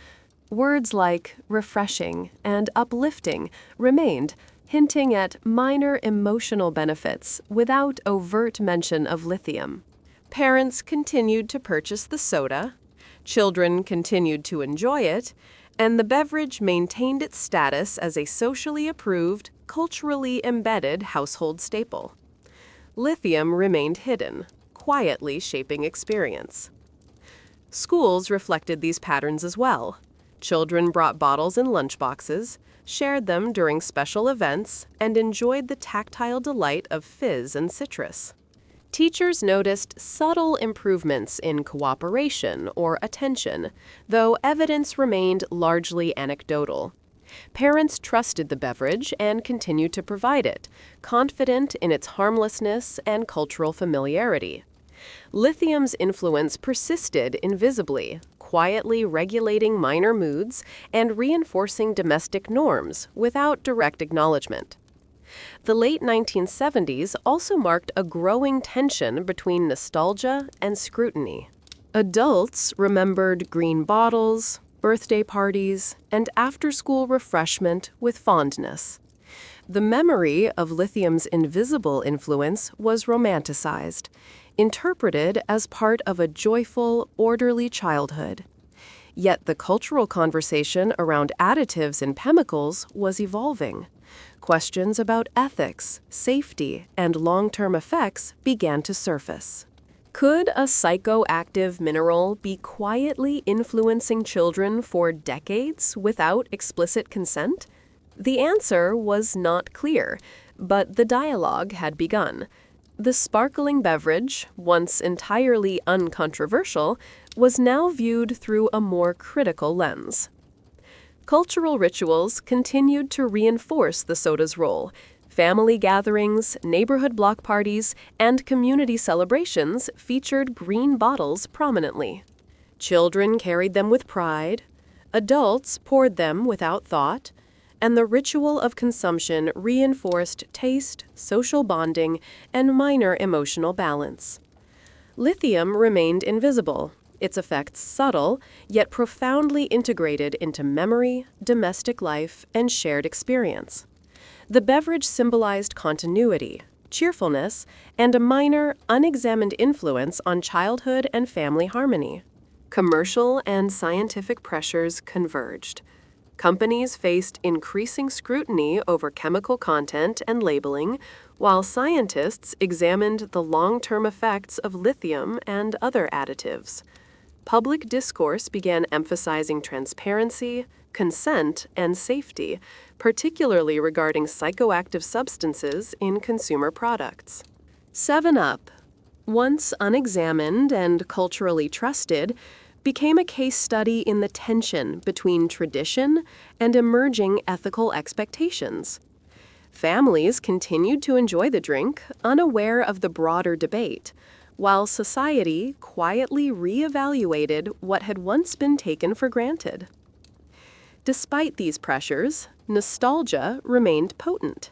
Words like refreshing and uplifting remained, hinting at minor emotional benefits without overt mention of lithium. Parents continued to purchase the soda, children continued to enjoy it, and the beverage maintained its status as a socially approved, culturally embedded household staple. Lithium remained hidden, quietly shaping experience. Schools reflected these patterns as well. Children brought bottles in lunchboxes, shared them during special events, and enjoyed the tactile delight of fizz and citrus. Teachers noticed subtle improvements in cooperation or attention, though evidence remained largely anecdotal. Parents trusted the beverage and continued to provide it, confident in its harmlessness and cultural familiarity. Lithium's influence persisted invisibly, quietly regulating minor moods and reinforcing domestic norms without direct acknowledgement. The late 1970s also marked a growing tension between nostalgia and scrutiny. Adults remembered green bottles, birthday parties, and after-school refreshment with fondness. The memory of lithium's invisible influence was romanticized, interpreted as part of a joyful, orderly childhood. Yet the cultural conversation around additives and chemicals was evolving. Questions about ethics, safety, and long-term effects began to surface. Could a psychoactive mineral be quietly influencing children for decades without explicit consent? The answer was not clear, but the dialogue had begun. The sparkling beverage, once entirely uncontroversial, was now viewed through a more critical lens. Cultural rituals continued to reinforce the soda's role. Family gatherings, neighborhood block parties, and community celebrations featured green bottles prominently. Children carried them with pride, adults poured them without thought, and the ritual of consumption reinforced taste, social bonding, and minor emotional balance. Lithium remained invisible, its effects subtle, yet profoundly integrated into memory, domestic life, and shared experience. The beverage symbolized continuity, cheerfulness, and a minor, unexamined influence on childhood and family harmony. Commercial and scientific pressures converged. Companies faced increasing scrutiny over chemical content and labeling, while scientists examined the long-term effects of lithium and other additives. Public discourse began emphasizing transparency, consent, and safety, particularly regarding psychoactive substances in consumer products. 7-Up, once unexamined and culturally trusted, became a case study in the tension between tradition and emerging ethical expectations. Families continued to enjoy the drink, unaware of the broader debate, while society quietly reevaluated what had once been taken for granted. Despite these pressures, nostalgia remained potent.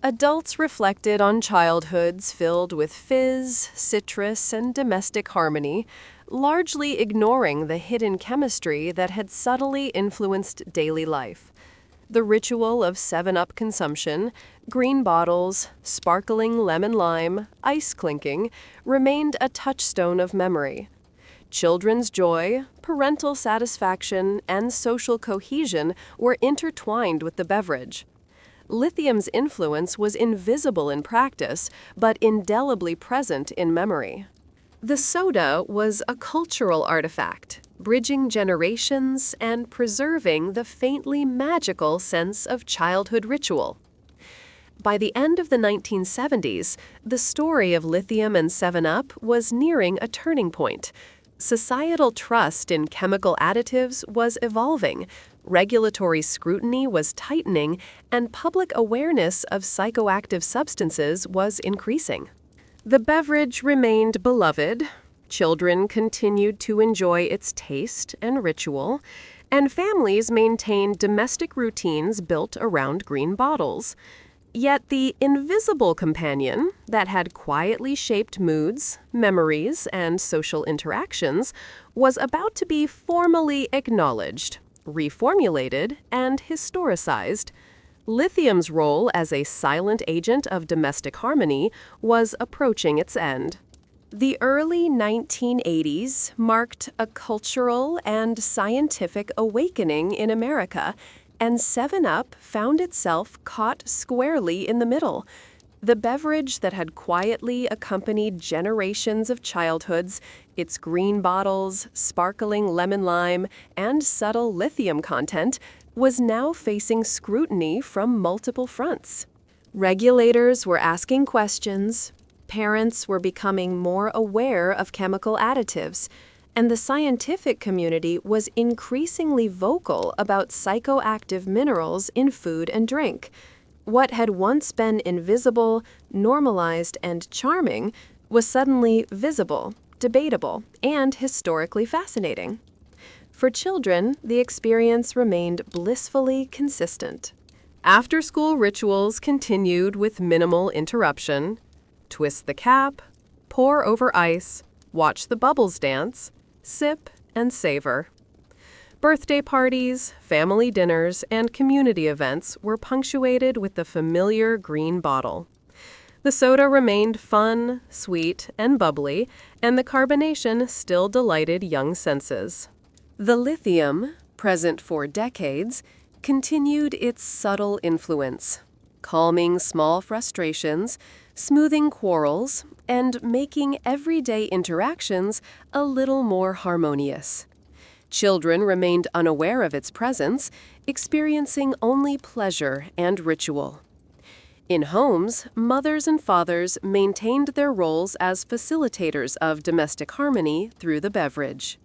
Adults reflected on childhoods filled with fizz, citrus, and domestic harmony, largely ignoring the hidden chemistry that had subtly influenced daily life. The ritual of 7-Up consumption, green bottles, sparkling lemon lime, ice clinking, remained a touchstone of memory. Children's joy, parental satisfaction, and social cohesion were intertwined with the beverage. Lithium's influence was invisible in practice, but indelibly present in memory. The soda was a cultural artifact, bridging generations and preserving the faintly magical sense of childhood ritual. By the end of the 1970s, the story of lithium and 7-Up was nearing a turning point. Societal trust in chemical additives was evolving, regulatory scrutiny was tightening, and public awareness of psychoactive substances was increasing. The beverage remained beloved, children continued to enjoy its taste and ritual, and families maintained domestic routines built around green bottles. Yet the invisible companion that had quietly shaped moods, memories, and social interactions was about to be formally acknowledged, reformulated, and historicized. Lithium's role as a silent agent of domestic harmony was approaching its end. The early 1980s marked a cultural and scientific awakening in America, and 7-Up found itself caught squarely in the middle. The beverage that had quietly accompanied generations of childhoods, its green bottles, sparkling lemon lime, and subtle lithium content, was now facing scrutiny from multiple fronts. Regulators were asking questions, parents were becoming more aware of chemical additives, and the scientific community was increasingly vocal about psychoactive minerals in food and drink. What had once been invisible, normalized, and charming was suddenly visible, debatable, and historically fascinating. For children, the experience remained blissfully consistent. After-school rituals continued with minimal interruption. Twist the cap, pour over ice, watch the bubbles dance, sip and savor. Birthday parties, family dinners, and community events were punctuated with the familiar green bottle. The soda remained fun, sweet, and bubbly, and the carbonation still delighted young senses. The lithium, present for decades, continued its subtle influence. calming small frustrations, smoothing quarrels, and making everyday interactions a little more harmonious. Children remained unaware of its presence, experiencing only pleasure and ritual. In homes, mothers and fathers maintained their roles as facilitators of domestic harmony through the beverage.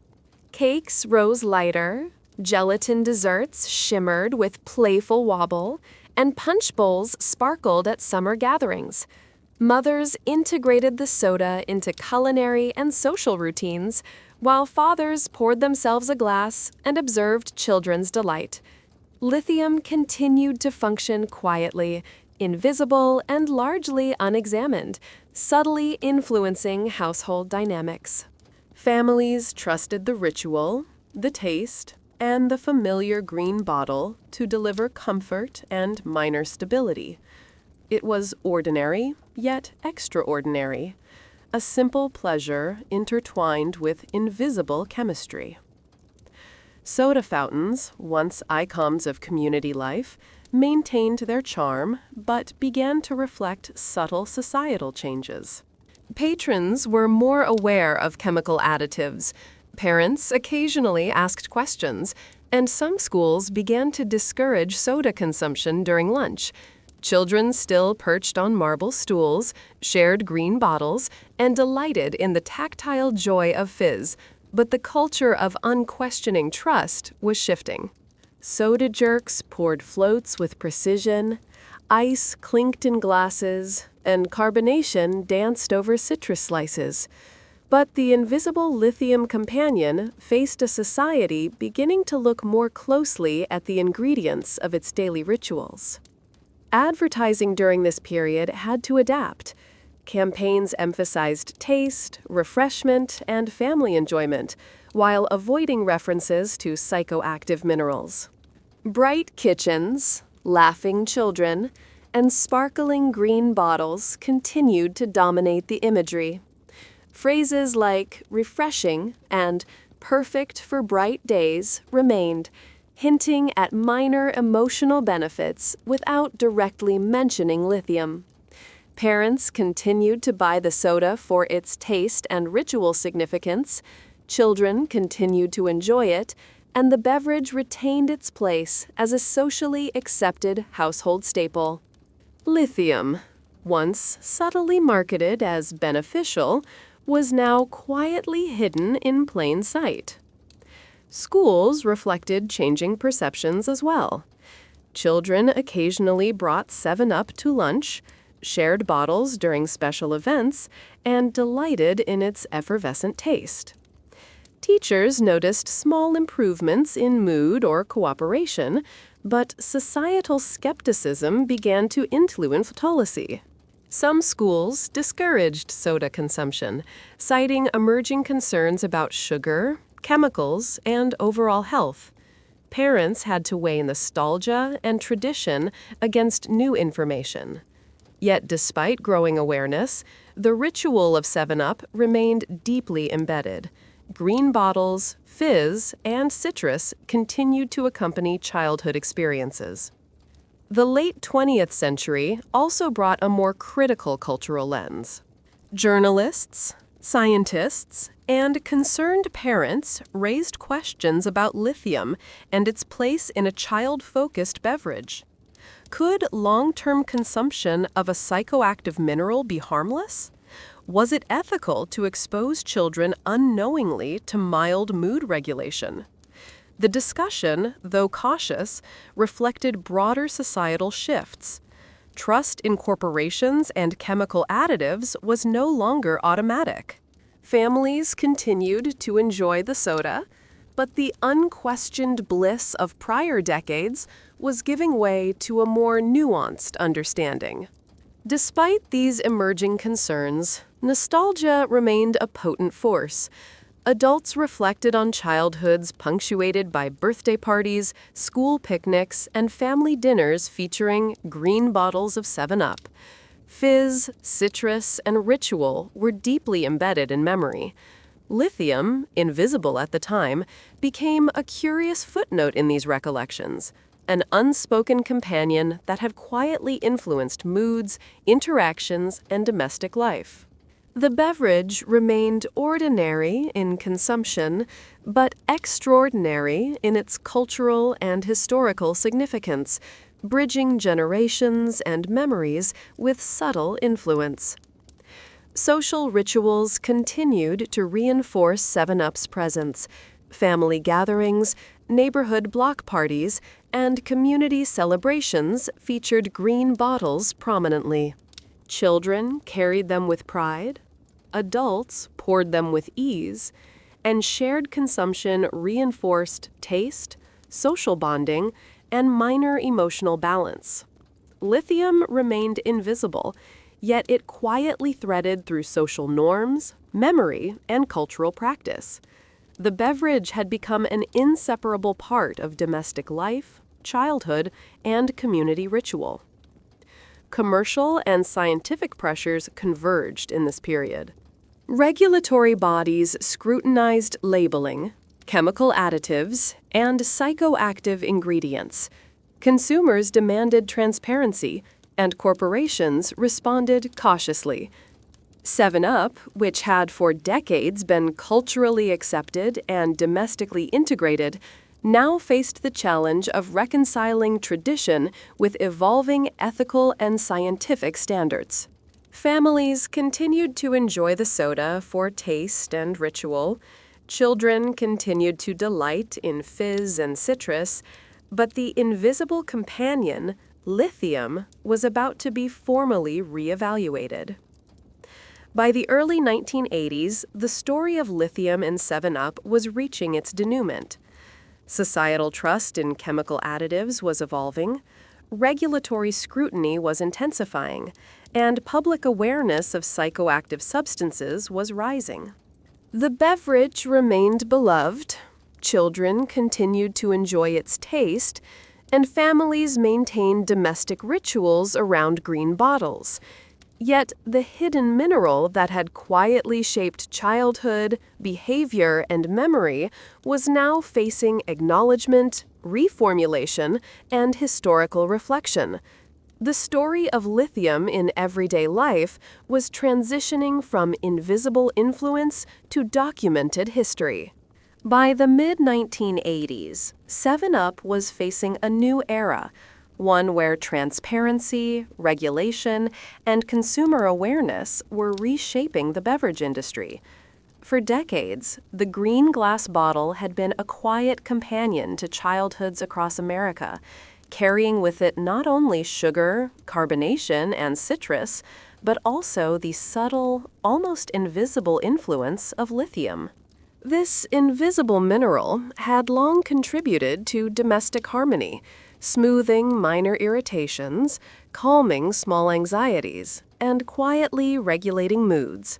Cakes rose lighter, gelatin desserts shimmered with playful wobble, and punch bowls sparkled at summer gatherings. Mothers integrated the soda into culinary and social routines, while fathers poured themselves a glass and observed children's delight. Lithium continued to function quietly, invisible and largely unexamined, subtly influencing household dynamics. Families trusted the ritual, the taste, and the familiar green bottle to deliver comfort and minor stability. It was ordinary, yet extraordinary, a simple pleasure intertwined with invisible chemistry. Soda fountains, once icons of community life, maintained their charm but began to reflect subtle societal changes. Patrons were more aware of chemical additives. Parents occasionally asked questions, and some schools began to discourage soda consumption during lunch. Children still perched on marble stools, shared green bottles, and delighted in the tactile joy of fizz, but the culture of unquestioning trust was shifting. Soda jerks poured floats with precision, ice clinked in glasses, and carbonation danced over citrus slices. But the invisible lithium companion faced a society beginning to look more closely at the ingredients of its daily rituals. Advertising during this period had to adapt. Campaigns emphasized taste, refreshment, and family enjoyment, while avoiding references to psychoactive minerals. Bright kitchens, laughing children, and sparkling green bottles continued to dominate the imagery. Phrases like refreshing and perfect for bright days remained, hinting at minor emotional benefits without directly mentioning lithium. Parents continued to buy the soda for its taste and ritual significance, children continued to enjoy it, and the beverage retained its place as a socially accepted household staple. Lithium, once subtly marketed as beneficial, was now quietly hidden in plain sight. Schools reflected changing perceptions as well. Children occasionally brought 7-Up to lunch, shared bottles during special events, and delighted in its effervescent taste. Teachers noticed small improvements in mood or cooperation, but societal skepticism began to influence policy. Some schools discouraged soda consumption, citing emerging concerns about sugar, chemicals, and overall health. Parents had to weigh nostalgia and tradition against new information. Yet despite growing awareness, the ritual of 7-Up remained deeply embedded. Green bottles, fizz, and citrus continued to accompany childhood experiences. The late 20th century also brought a more critical cultural lens. Journalists, scientists, and concerned parents raised questions about lithium and its place in a child-focused beverage. Could long-term consumption of a psychoactive mineral be harmless? Was it ethical to expose children unknowingly to mild mood regulation? The discussion, though cautious, reflected broader societal shifts. Trust in corporations and chemical additives was no longer automatic. Families continued to enjoy the soda, but the unquestioned bliss of prior decades was giving way to a more nuanced understanding. Despite these emerging concerns, nostalgia remained a potent force. Adults reflected on childhoods punctuated by birthday parties, school picnics, and family dinners featuring green bottles of 7-Up. Fizz, citrus, and ritual were deeply embedded in memory. Lithium, invisible at the time, became a curious footnote in these recollections, an unspoken companion that had quietly influenced moods, interactions, and domestic life. The beverage remained ordinary in consumption, but extraordinary in its cultural and historical significance, bridging generations and memories with subtle influence. Social rituals continued to reinforce 7-Up's presence. Family gatherings, neighborhood block parties, and community celebrations featured green bottles prominently. Children carried them with pride, adults poured them with ease, and shared consumption reinforced taste, social bonding, and minor emotional balance. Lithium remained invisible, yet it quietly threaded through social norms, memory, and cultural practice. The beverage had become an inseparable part of domestic life, childhood, and community ritual. Commercial and scientific pressures converged in this period. Regulatory bodies scrutinized labeling, chemical additives, and psychoactive ingredients. Consumers demanded transparency, and corporations responded cautiously. 7-Up, which had for decades been culturally accepted and domestically integrated, now faced the challenge of reconciling tradition with evolving ethical and scientific standards. Families continued to enjoy the soda for taste and ritual. Children continued to delight in fizz and citrus, but the invisible companion, lithium, was about to be formally reevaluated. By the early 1980s, the story of lithium in 7-Up was reaching its denouement. Societal trust in chemical additives was evolving, regulatory scrutiny was intensifying, and public awareness of psychoactive substances was rising. The beverage remained beloved, children continued to enjoy its taste, and families maintained domestic rituals around green bottles. Yet the hidden mineral that had quietly shaped childhood, behavior, and memory was now facing acknowledgement, reformulation, and historical reflection. The story of lithium in everyday life was transitioning from invisible influence to documented history. By the mid-1980s, 7-Up was facing a new era, one where transparency, regulation, and consumer awareness were reshaping the beverage industry. For decades, the green glass bottle had been a quiet companion to childhoods across America, carrying with it not only sugar, carbonation, and citrus, but also the subtle, almost invisible influence of lithium. This invisible mineral had long contributed to domestic harmony, smoothing minor irritations, calming small anxieties, and quietly regulating moods.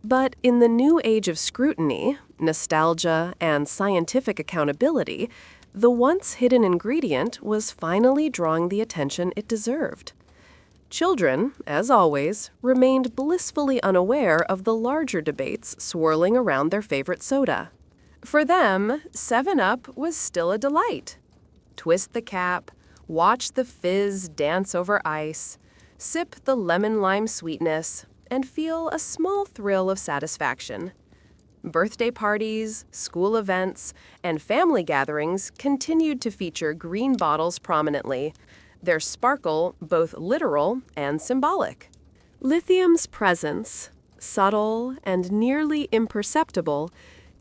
But in the new age of scrutiny, nostalgia, and scientific accountability, the once hidden ingredient was finally drawing the attention it deserved. Children, as always, remained blissfully unaware of the larger debates swirling around their favorite soda. For them, 7-Up was still a delight. Twist the cap, watch the fizz dance over ice, sip the lemon-lime sweetness, and feel a small thrill of satisfaction. Birthday parties, school events, and family gatherings continued to feature green bottles prominently, their sparkle both literal and symbolic. Lithium's presence, subtle and nearly imperceptible,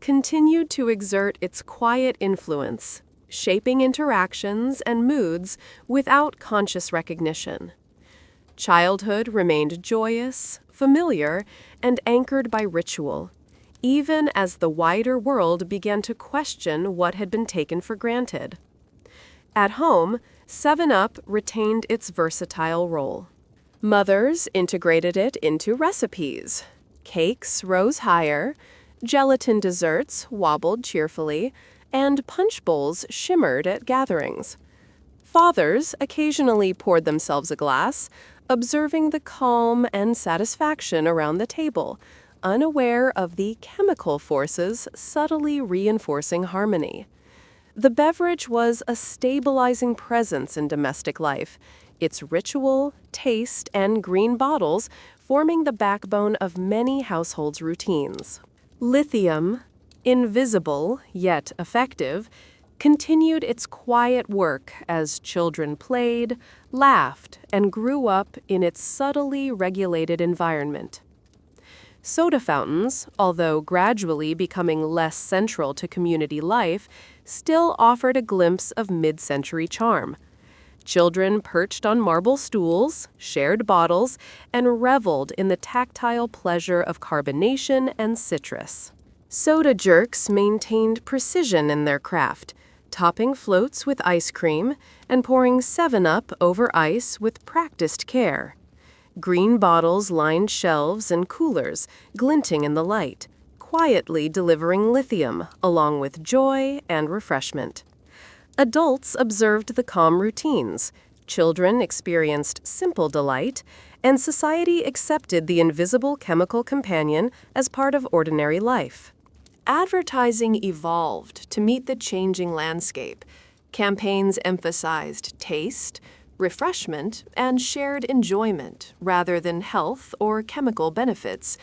continued to exert its quiet influence, shaping interactions and moods without conscious recognition. Childhood remained joyous, familiar, and anchored by ritual, even as the wider world began to question what had been taken for granted. At home, 7-Up retained its versatile role. Mothers integrated it into recipes. Cakes rose higher, gelatin desserts wobbled cheerfully, and punch bowls shimmered at gatherings. Fathers occasionally poured themselves a glass, observing the calm and satisfaction around the table, unaware of the chemical forces subtly reinforcing harmony. The beverage was a stabilizing presence in domestic life, its ritual, taste, and green bottles forming the backbone of many households' routines. Lithium, invisible yet effective, continued its quiet work as children played, laughed, and grew up in its subtly regulated environment. Soda fountains, although gradually becoming less central to community life, still offered a glimpse of mid-century charm. Children perched on marble stools, shared bottles, and reveled in the tactile pleasure of carbonation and citrus. Soda jerks maintained precision in their craft, topping floats with ice cream and pouring 7-Up over ice with practiced care. Green bottles lined shelves and coolers, glinting in the light, quietly delivering lithium along with joy and refreshment. Adults observed the calm routines, children experienced simple delight, and society accepted the invisible chemical companion as part of ordinary life. Advertising evolved to meet the changing landscape. Campaigns emphasized taste, refreshment, and shared enjoyment rather than health or chemical benefits.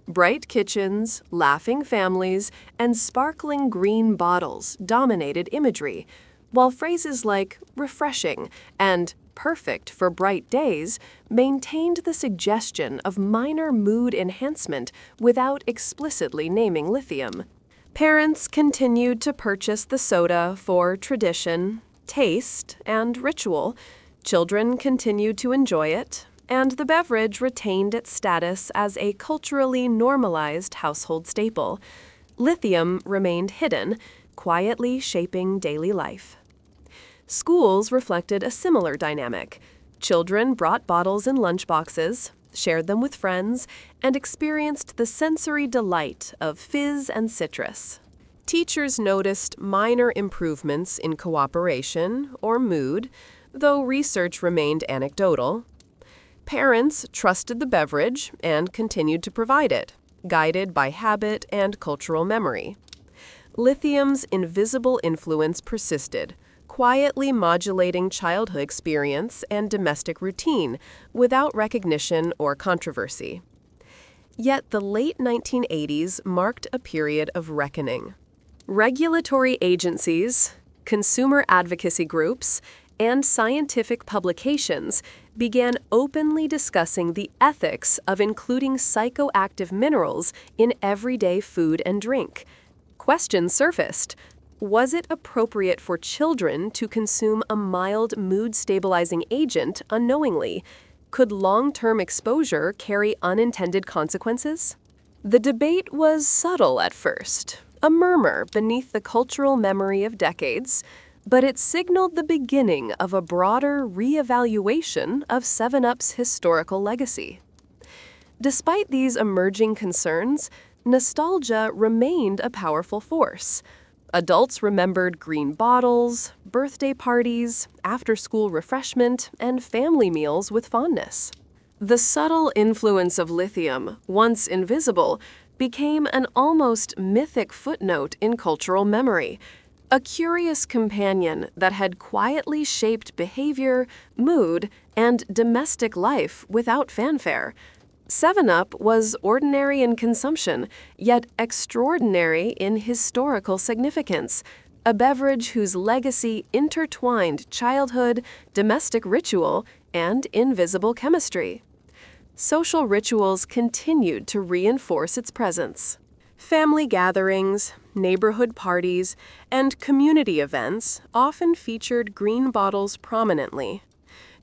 Bright kitchens, laughing families, and sparkling green bottles dominated imagery, while phrases like refreshing and perfect for bright days maintained the suggestion of minor mood enhancement without explicitly naming lithium. Parents continued to purchase the soda for tradition, taste, and ritual. Children continued to enjoy it, and the beverage retained its status as a culturally normalized household staple. Lithium remained hidden, quietly shaping daily life. Schools reflected a similar dynamic. Children brought bottles in lunchboxes, shared them with friends, and experienced the sensory delight of fizz and citrus. Teachers noticed minor improvements in cooperation or mood, though research remained anecdotal. Parents trusted the beverage and continued to provide it, guided by habit and cultural memory. Lithium's invisible influence persisted, quietly modulating childhood experience and domestic routine without recognition or controversy. Yet the late 1980s marked a period of reckoning. Regulatory agencies, consumer advocacy groups, and scientific publications began openly discussing the ethics of including psychoactive minerals in everyday food and drink. Questions surfaced. Was it appropriate for children to consume a mild mood-stabilizing agent unknowingly? Could long-term exposure carry unintended consequences? The debate was subtle at first, a murmur beneath the cultural memory of decades, but it signaled the beginning of a broader reevaluation of 7-Up's historical legacy. Despite these emerging concerns, nostalgia remained a powerful force. Adults remembered green bottles, birthday parties, after-school refreshment, and family meals with fondness. The subtle influence of lithium, once invisible, became an almost mythic footnote in cultural memory, a curious companion that had quietly shaped behavior, mood, and domestic life without fanfare. 7-Up was ordinary in consumption, yet extraordinary in historical significance, a beverage whose legacy intertwined childhood, domestic ritual, and invisible chemistry. Social rituals continued to reinforce its presence. Family gatherings, neighborhood parties, and community events often featured green bottles prominently.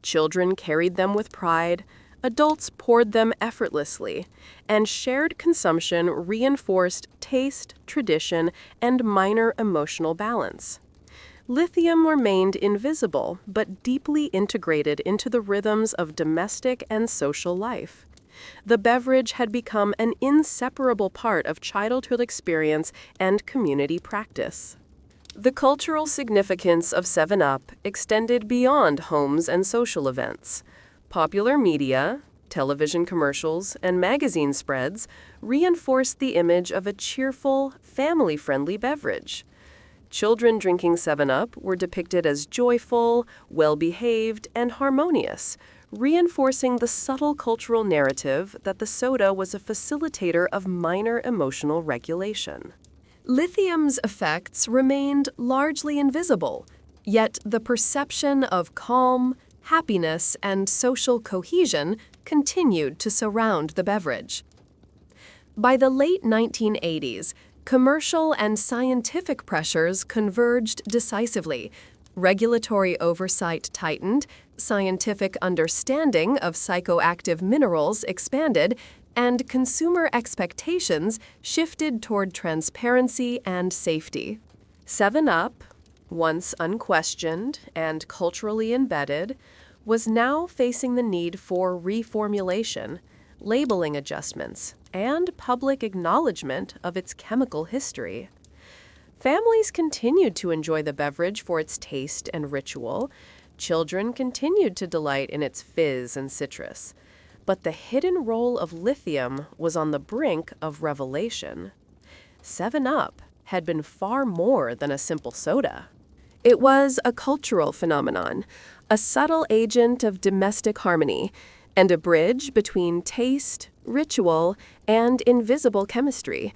Children carried them with pride, adults poured them effortlessly, and shared consumption reinforced taste, tradition, and minor emotional balance. Lithium remained invisible but deeply integrated into the rhythms of domestic and social life. The beverage had become an inseparable part of childhood experience and community practice. The cultural significance of 7-Up extended beyond homes and social events. Popular media, television commercials, and magazine spreads reinforced the image of a cheerful, family-friendly beverage. Children drinking 7-Up were depicted as joyful, well-behaved, and harmonious, reinforcing the subtle cultural narrative that the soda was a facilitator of minor emotional regulation. Lithium's effects remained largely invisible, yet the perception of calm, happiness, and social cohesion continued to surround the beverage. By the late 1980s, commercial and scientific pressures converged decisively. Regulatory oversight tightened, scientific understanding of psychoactive minerals expanded, and consumer expectations shifted toward transparency and safety. 7-Up, once unquestioned and culturally embedded, was now facing the need for reformulation, labeling adjustments, and public acknowledgement of its chemical history. Families continued to enjoy the beverage for its taste and ritual. Children continued to delight in its fizz and citrus. But the hidden role of lithium was on the brink of revelation. 7-Up had been far more than a simple soda. It was a cultural phenomenon, a subtle agent of domestic harmony, and a bridge between taste, ritual, and invisible chemistry.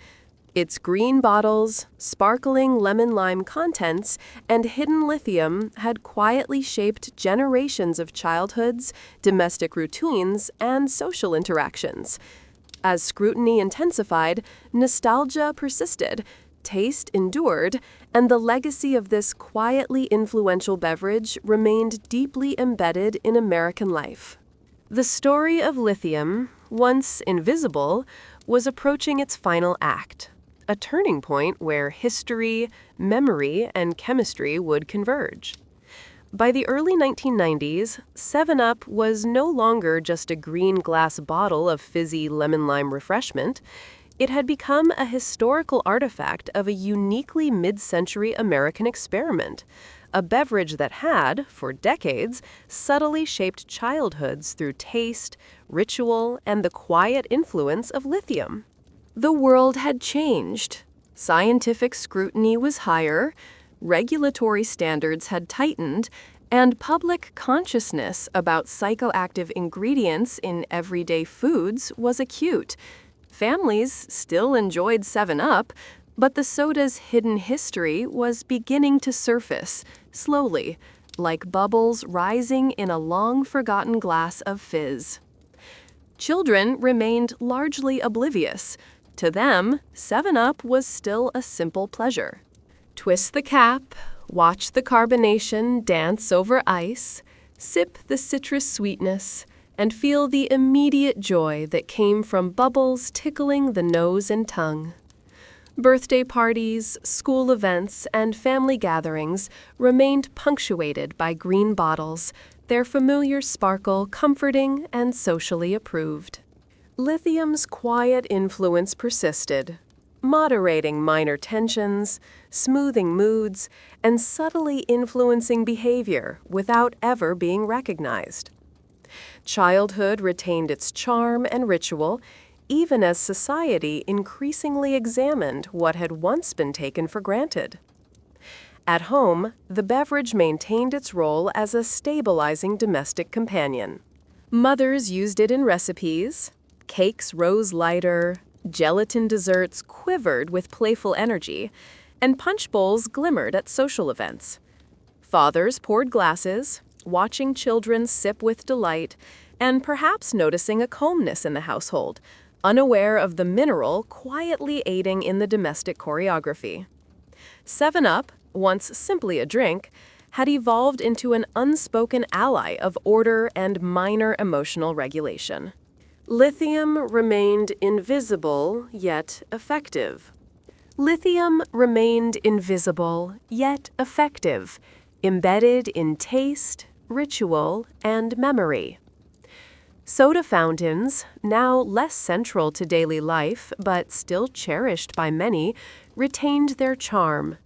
Its green bottles, sparkling lemon-lime contents, and hidden lithium had quietly shaped generations of childhoods, domestic routines, and social interactions. As scrutiny intensified, nostalgia persisted, taste endured, and the legacy of this quietly influential beverage remained deeply embedded in American life. The story of lithium, once invisible, was approaching its final act, a turning point where history, memory, and chemistry would converge. By the early 1990s, 7-Up was no longer just a green glass bottle of fizzy lemon-lime refreshment. It had become a historical artifact of a uniquely mid-century American experiment, a beverage that had, for decades, subtly shaped childhoods through taste, ritual, and the quiet influence of lithium. The world had changed. Scientific scrutiny was higher, regulatory standards had tightened, and public consciousness about psychoactive ingredients in everyday foods was acute. Families still enjoyed 7-Up, but the soda's hidden history was beginning to surface, slowly, like bubbles rising in a long-forgotten glass of fizz. Children remained largely oblivious. To them, 7-Up was still a simple pleasure. Twist the cap, watch the carbonation dance over ice, sip the citrus sweetness, and feel the immediate joy that came from bubbles tickling the nose and tongue. Birthday parties, school events, and family gatherings remained punctuated by green bottles, their familiar sparkle comforting and socially approved. Lithium's quiet influence persisted, moderating minor tensions, smoothing moods, and subtly influencing behavior without ever being recognized. Childhood retained its charm and ritual, even as society increasingly examined what had once been taken for granted. At home, the beverage maintained its role as a stabilizing domestic companion. Mothers used it in recipes, cakes rose lighter, gelatin desserts quivered with playful energy, and punch bowls glimmered at social events. Fathers poured glasses, watching children sip with delight, and perhaps noticing a calmness in the household, unaware of the mineral quietly aiding in the domestic choreography. 7-Up, once simply a drink, had evolved into an unspoken ally of order and minor emotional regulation. Lithium remained invisible, yet effective. Lithium remained invisible, yet effective, embedded in taste, ritual, and memory. Soda fountains, now less central to daily life but still cherished by many, retained their charm.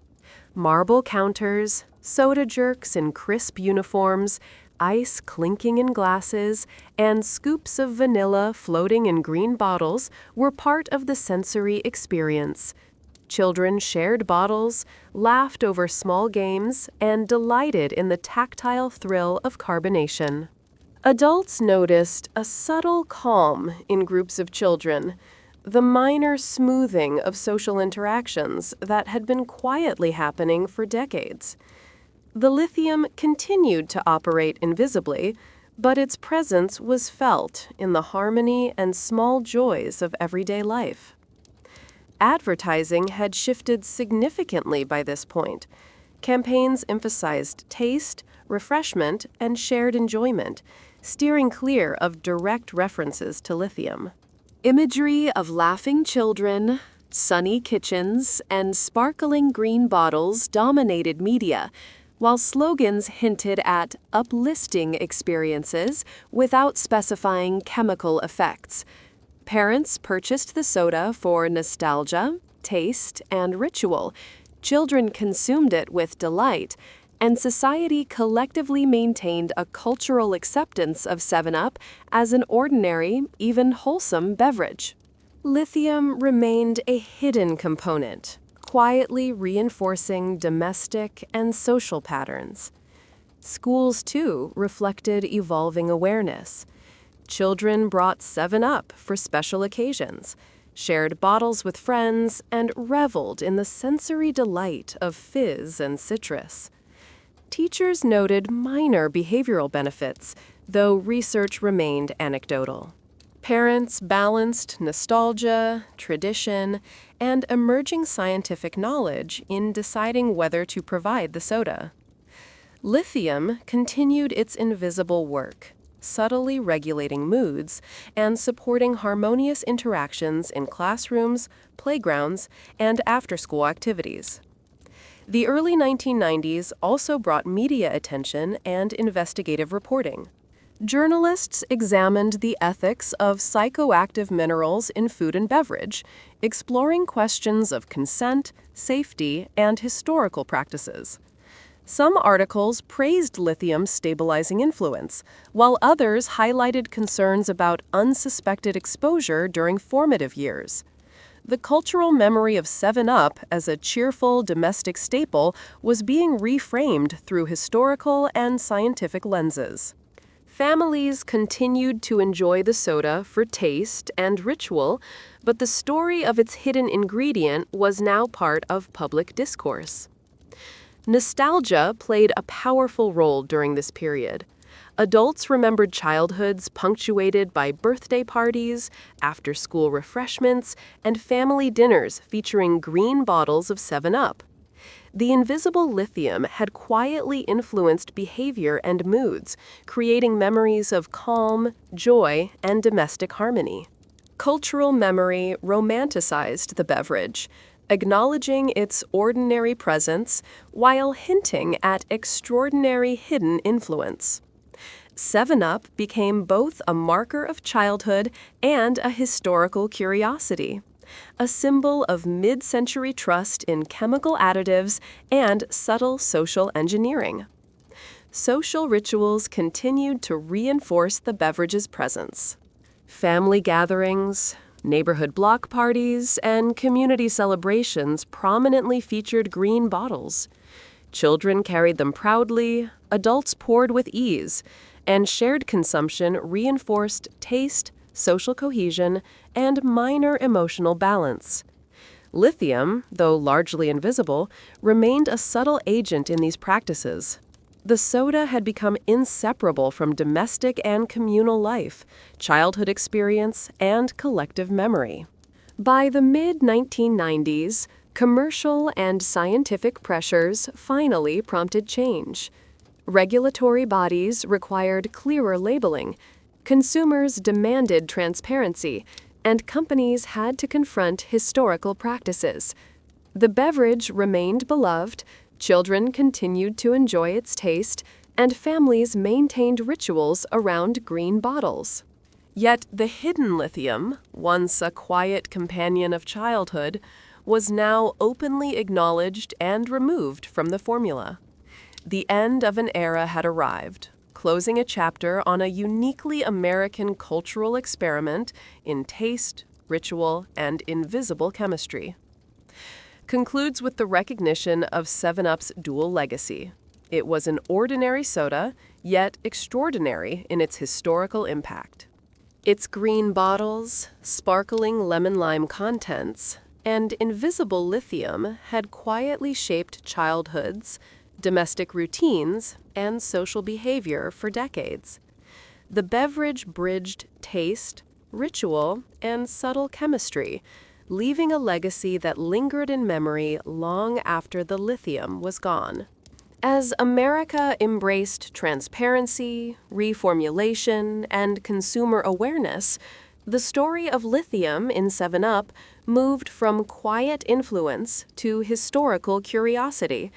Marble counters, soda jerks in crisp uniforms, ice clinking in glasses, and scoops of vanilla floating in green bottles were part of the sensory experience. Children shared bottles, laughed over small games, and delighted in the tactile thrill of carbonation. Adults noticed a subtle calm in groups of children, the minor smoothing of social interactions that had been quietly happening for decades. The lithium continued to operate invisibly, but its presence was felt in the harmony and small joys of everyday life. Advertising had shifted significantly by this point. Campaigns emphasized taste, refreshment, and shared enjoyment, steering clear of direct references to lithium. Imagery of laughing children, sunny kitchens, and sparkling green bottles dominated media, while slogans hinted at uplifting experiences without specifying chemical effects. Parents purchased the soda for nostalgia, taste, and ritual. Children consumed it with delight, and society collectively maintained a cultural acceptance of 7-Up as an ordinary, even wholesome beverage. Lithium remained a hidden component, quietly reinforcing domestic and social patterns. Schools, too, reflected evolving awareness. Children brought 7-Up for special occasions, shared bottles with friends, and reveled in the sensory delight of fizz and citrus. Teachers noted minor behavioral benefits, though research remained anecdotal. Parents balanced nostalgia, tradition, and emerging scientific knowledge in deciding whether to provide the soda. Lithium continued its invisible work, subtly regulating moods and supporting harmonious interactions in classrooms, playgrounds, and after-school activities. The early 1990s also brought media attention and investigative reporting. Journalists examined the ethics of psychoactive minerals in food and beverage, exploring questions of consent, safety, and historical practices. Some articles praised lithium's stabilizing influence, while others highlighted concerns about unsuspected exposure during formative years. The cultural memory of 7-Up as a cheerful domestic staple was being reframed through historical and scientific lenses. Families continued to enjoy the soda for taste and ritual, but the story of its hidden ingredient was now part of public discourse. Nostalgia played a powerful role during this period. Adults remembered childhoods punctuated by birthday parties, after-school refreshments, and family dinners featuring green bottles of 7-Up. The invisible lithium had quietly influenced behavior and moods, creating memories of calm, joy, and domestic harmony. Cultural memory romanticized the beverage, acknowledging its ordinary presence while hinting at extraordinary hidden influence. 7-Up became both a marker of childhood and a historical curiosity, a symbol of mid-century trust in chemical additives and subtle social engineering. Social rituals continued to reinforce the beverage's presence. Family gatherings, neighborhood block parties, and community celebrations prominently featured green bottles. Children carried them proudly, adults poured with ease, and shared consumption reinforced taste, social cohesion, and minor emotional balance. Lithium, though largely invisible, remained a subtle agent in these practices. The soda had become inseparable from domestic and communal life, childhood experience, and collective memory. By the mid-1990s, commercial and scientific pressures finally prompted change. Regulatory bodies required clearer labeling, consumers demanded transparency, and companies had to confront historical practices. The beverage remained beloved, children continued to enjoy its taste, and families maintained rituals around green bottles. Yet the hidden lithium, once a quiet companion of childhood, was now openly acknowledged and removed from the formula. The end of an era had arrived, closing a chapter on a uniquely American cultural experiment in taste, ritual, and invisible chemistry. concludes with the recognition of 7-Up's dual legacy. It was an ordinary soda, yet extraordinary in its historical impact. Its green bottles, sparkling lemon-lime contents, and invisible lithium had quietly shaped childhoods, domestic routines, and social behavior for decades. The beverage bridged taste, ritual, and subtle chemistry, leaving a legacy that lingered in memory long after the lithium was gone. As America embraced transparency, reformulation, and consumer awareness, the story of lithium in 7-Up moved from quiet influence to historical curiosity,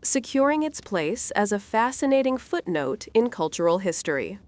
securing its place as a fascinating footnote in cultural history.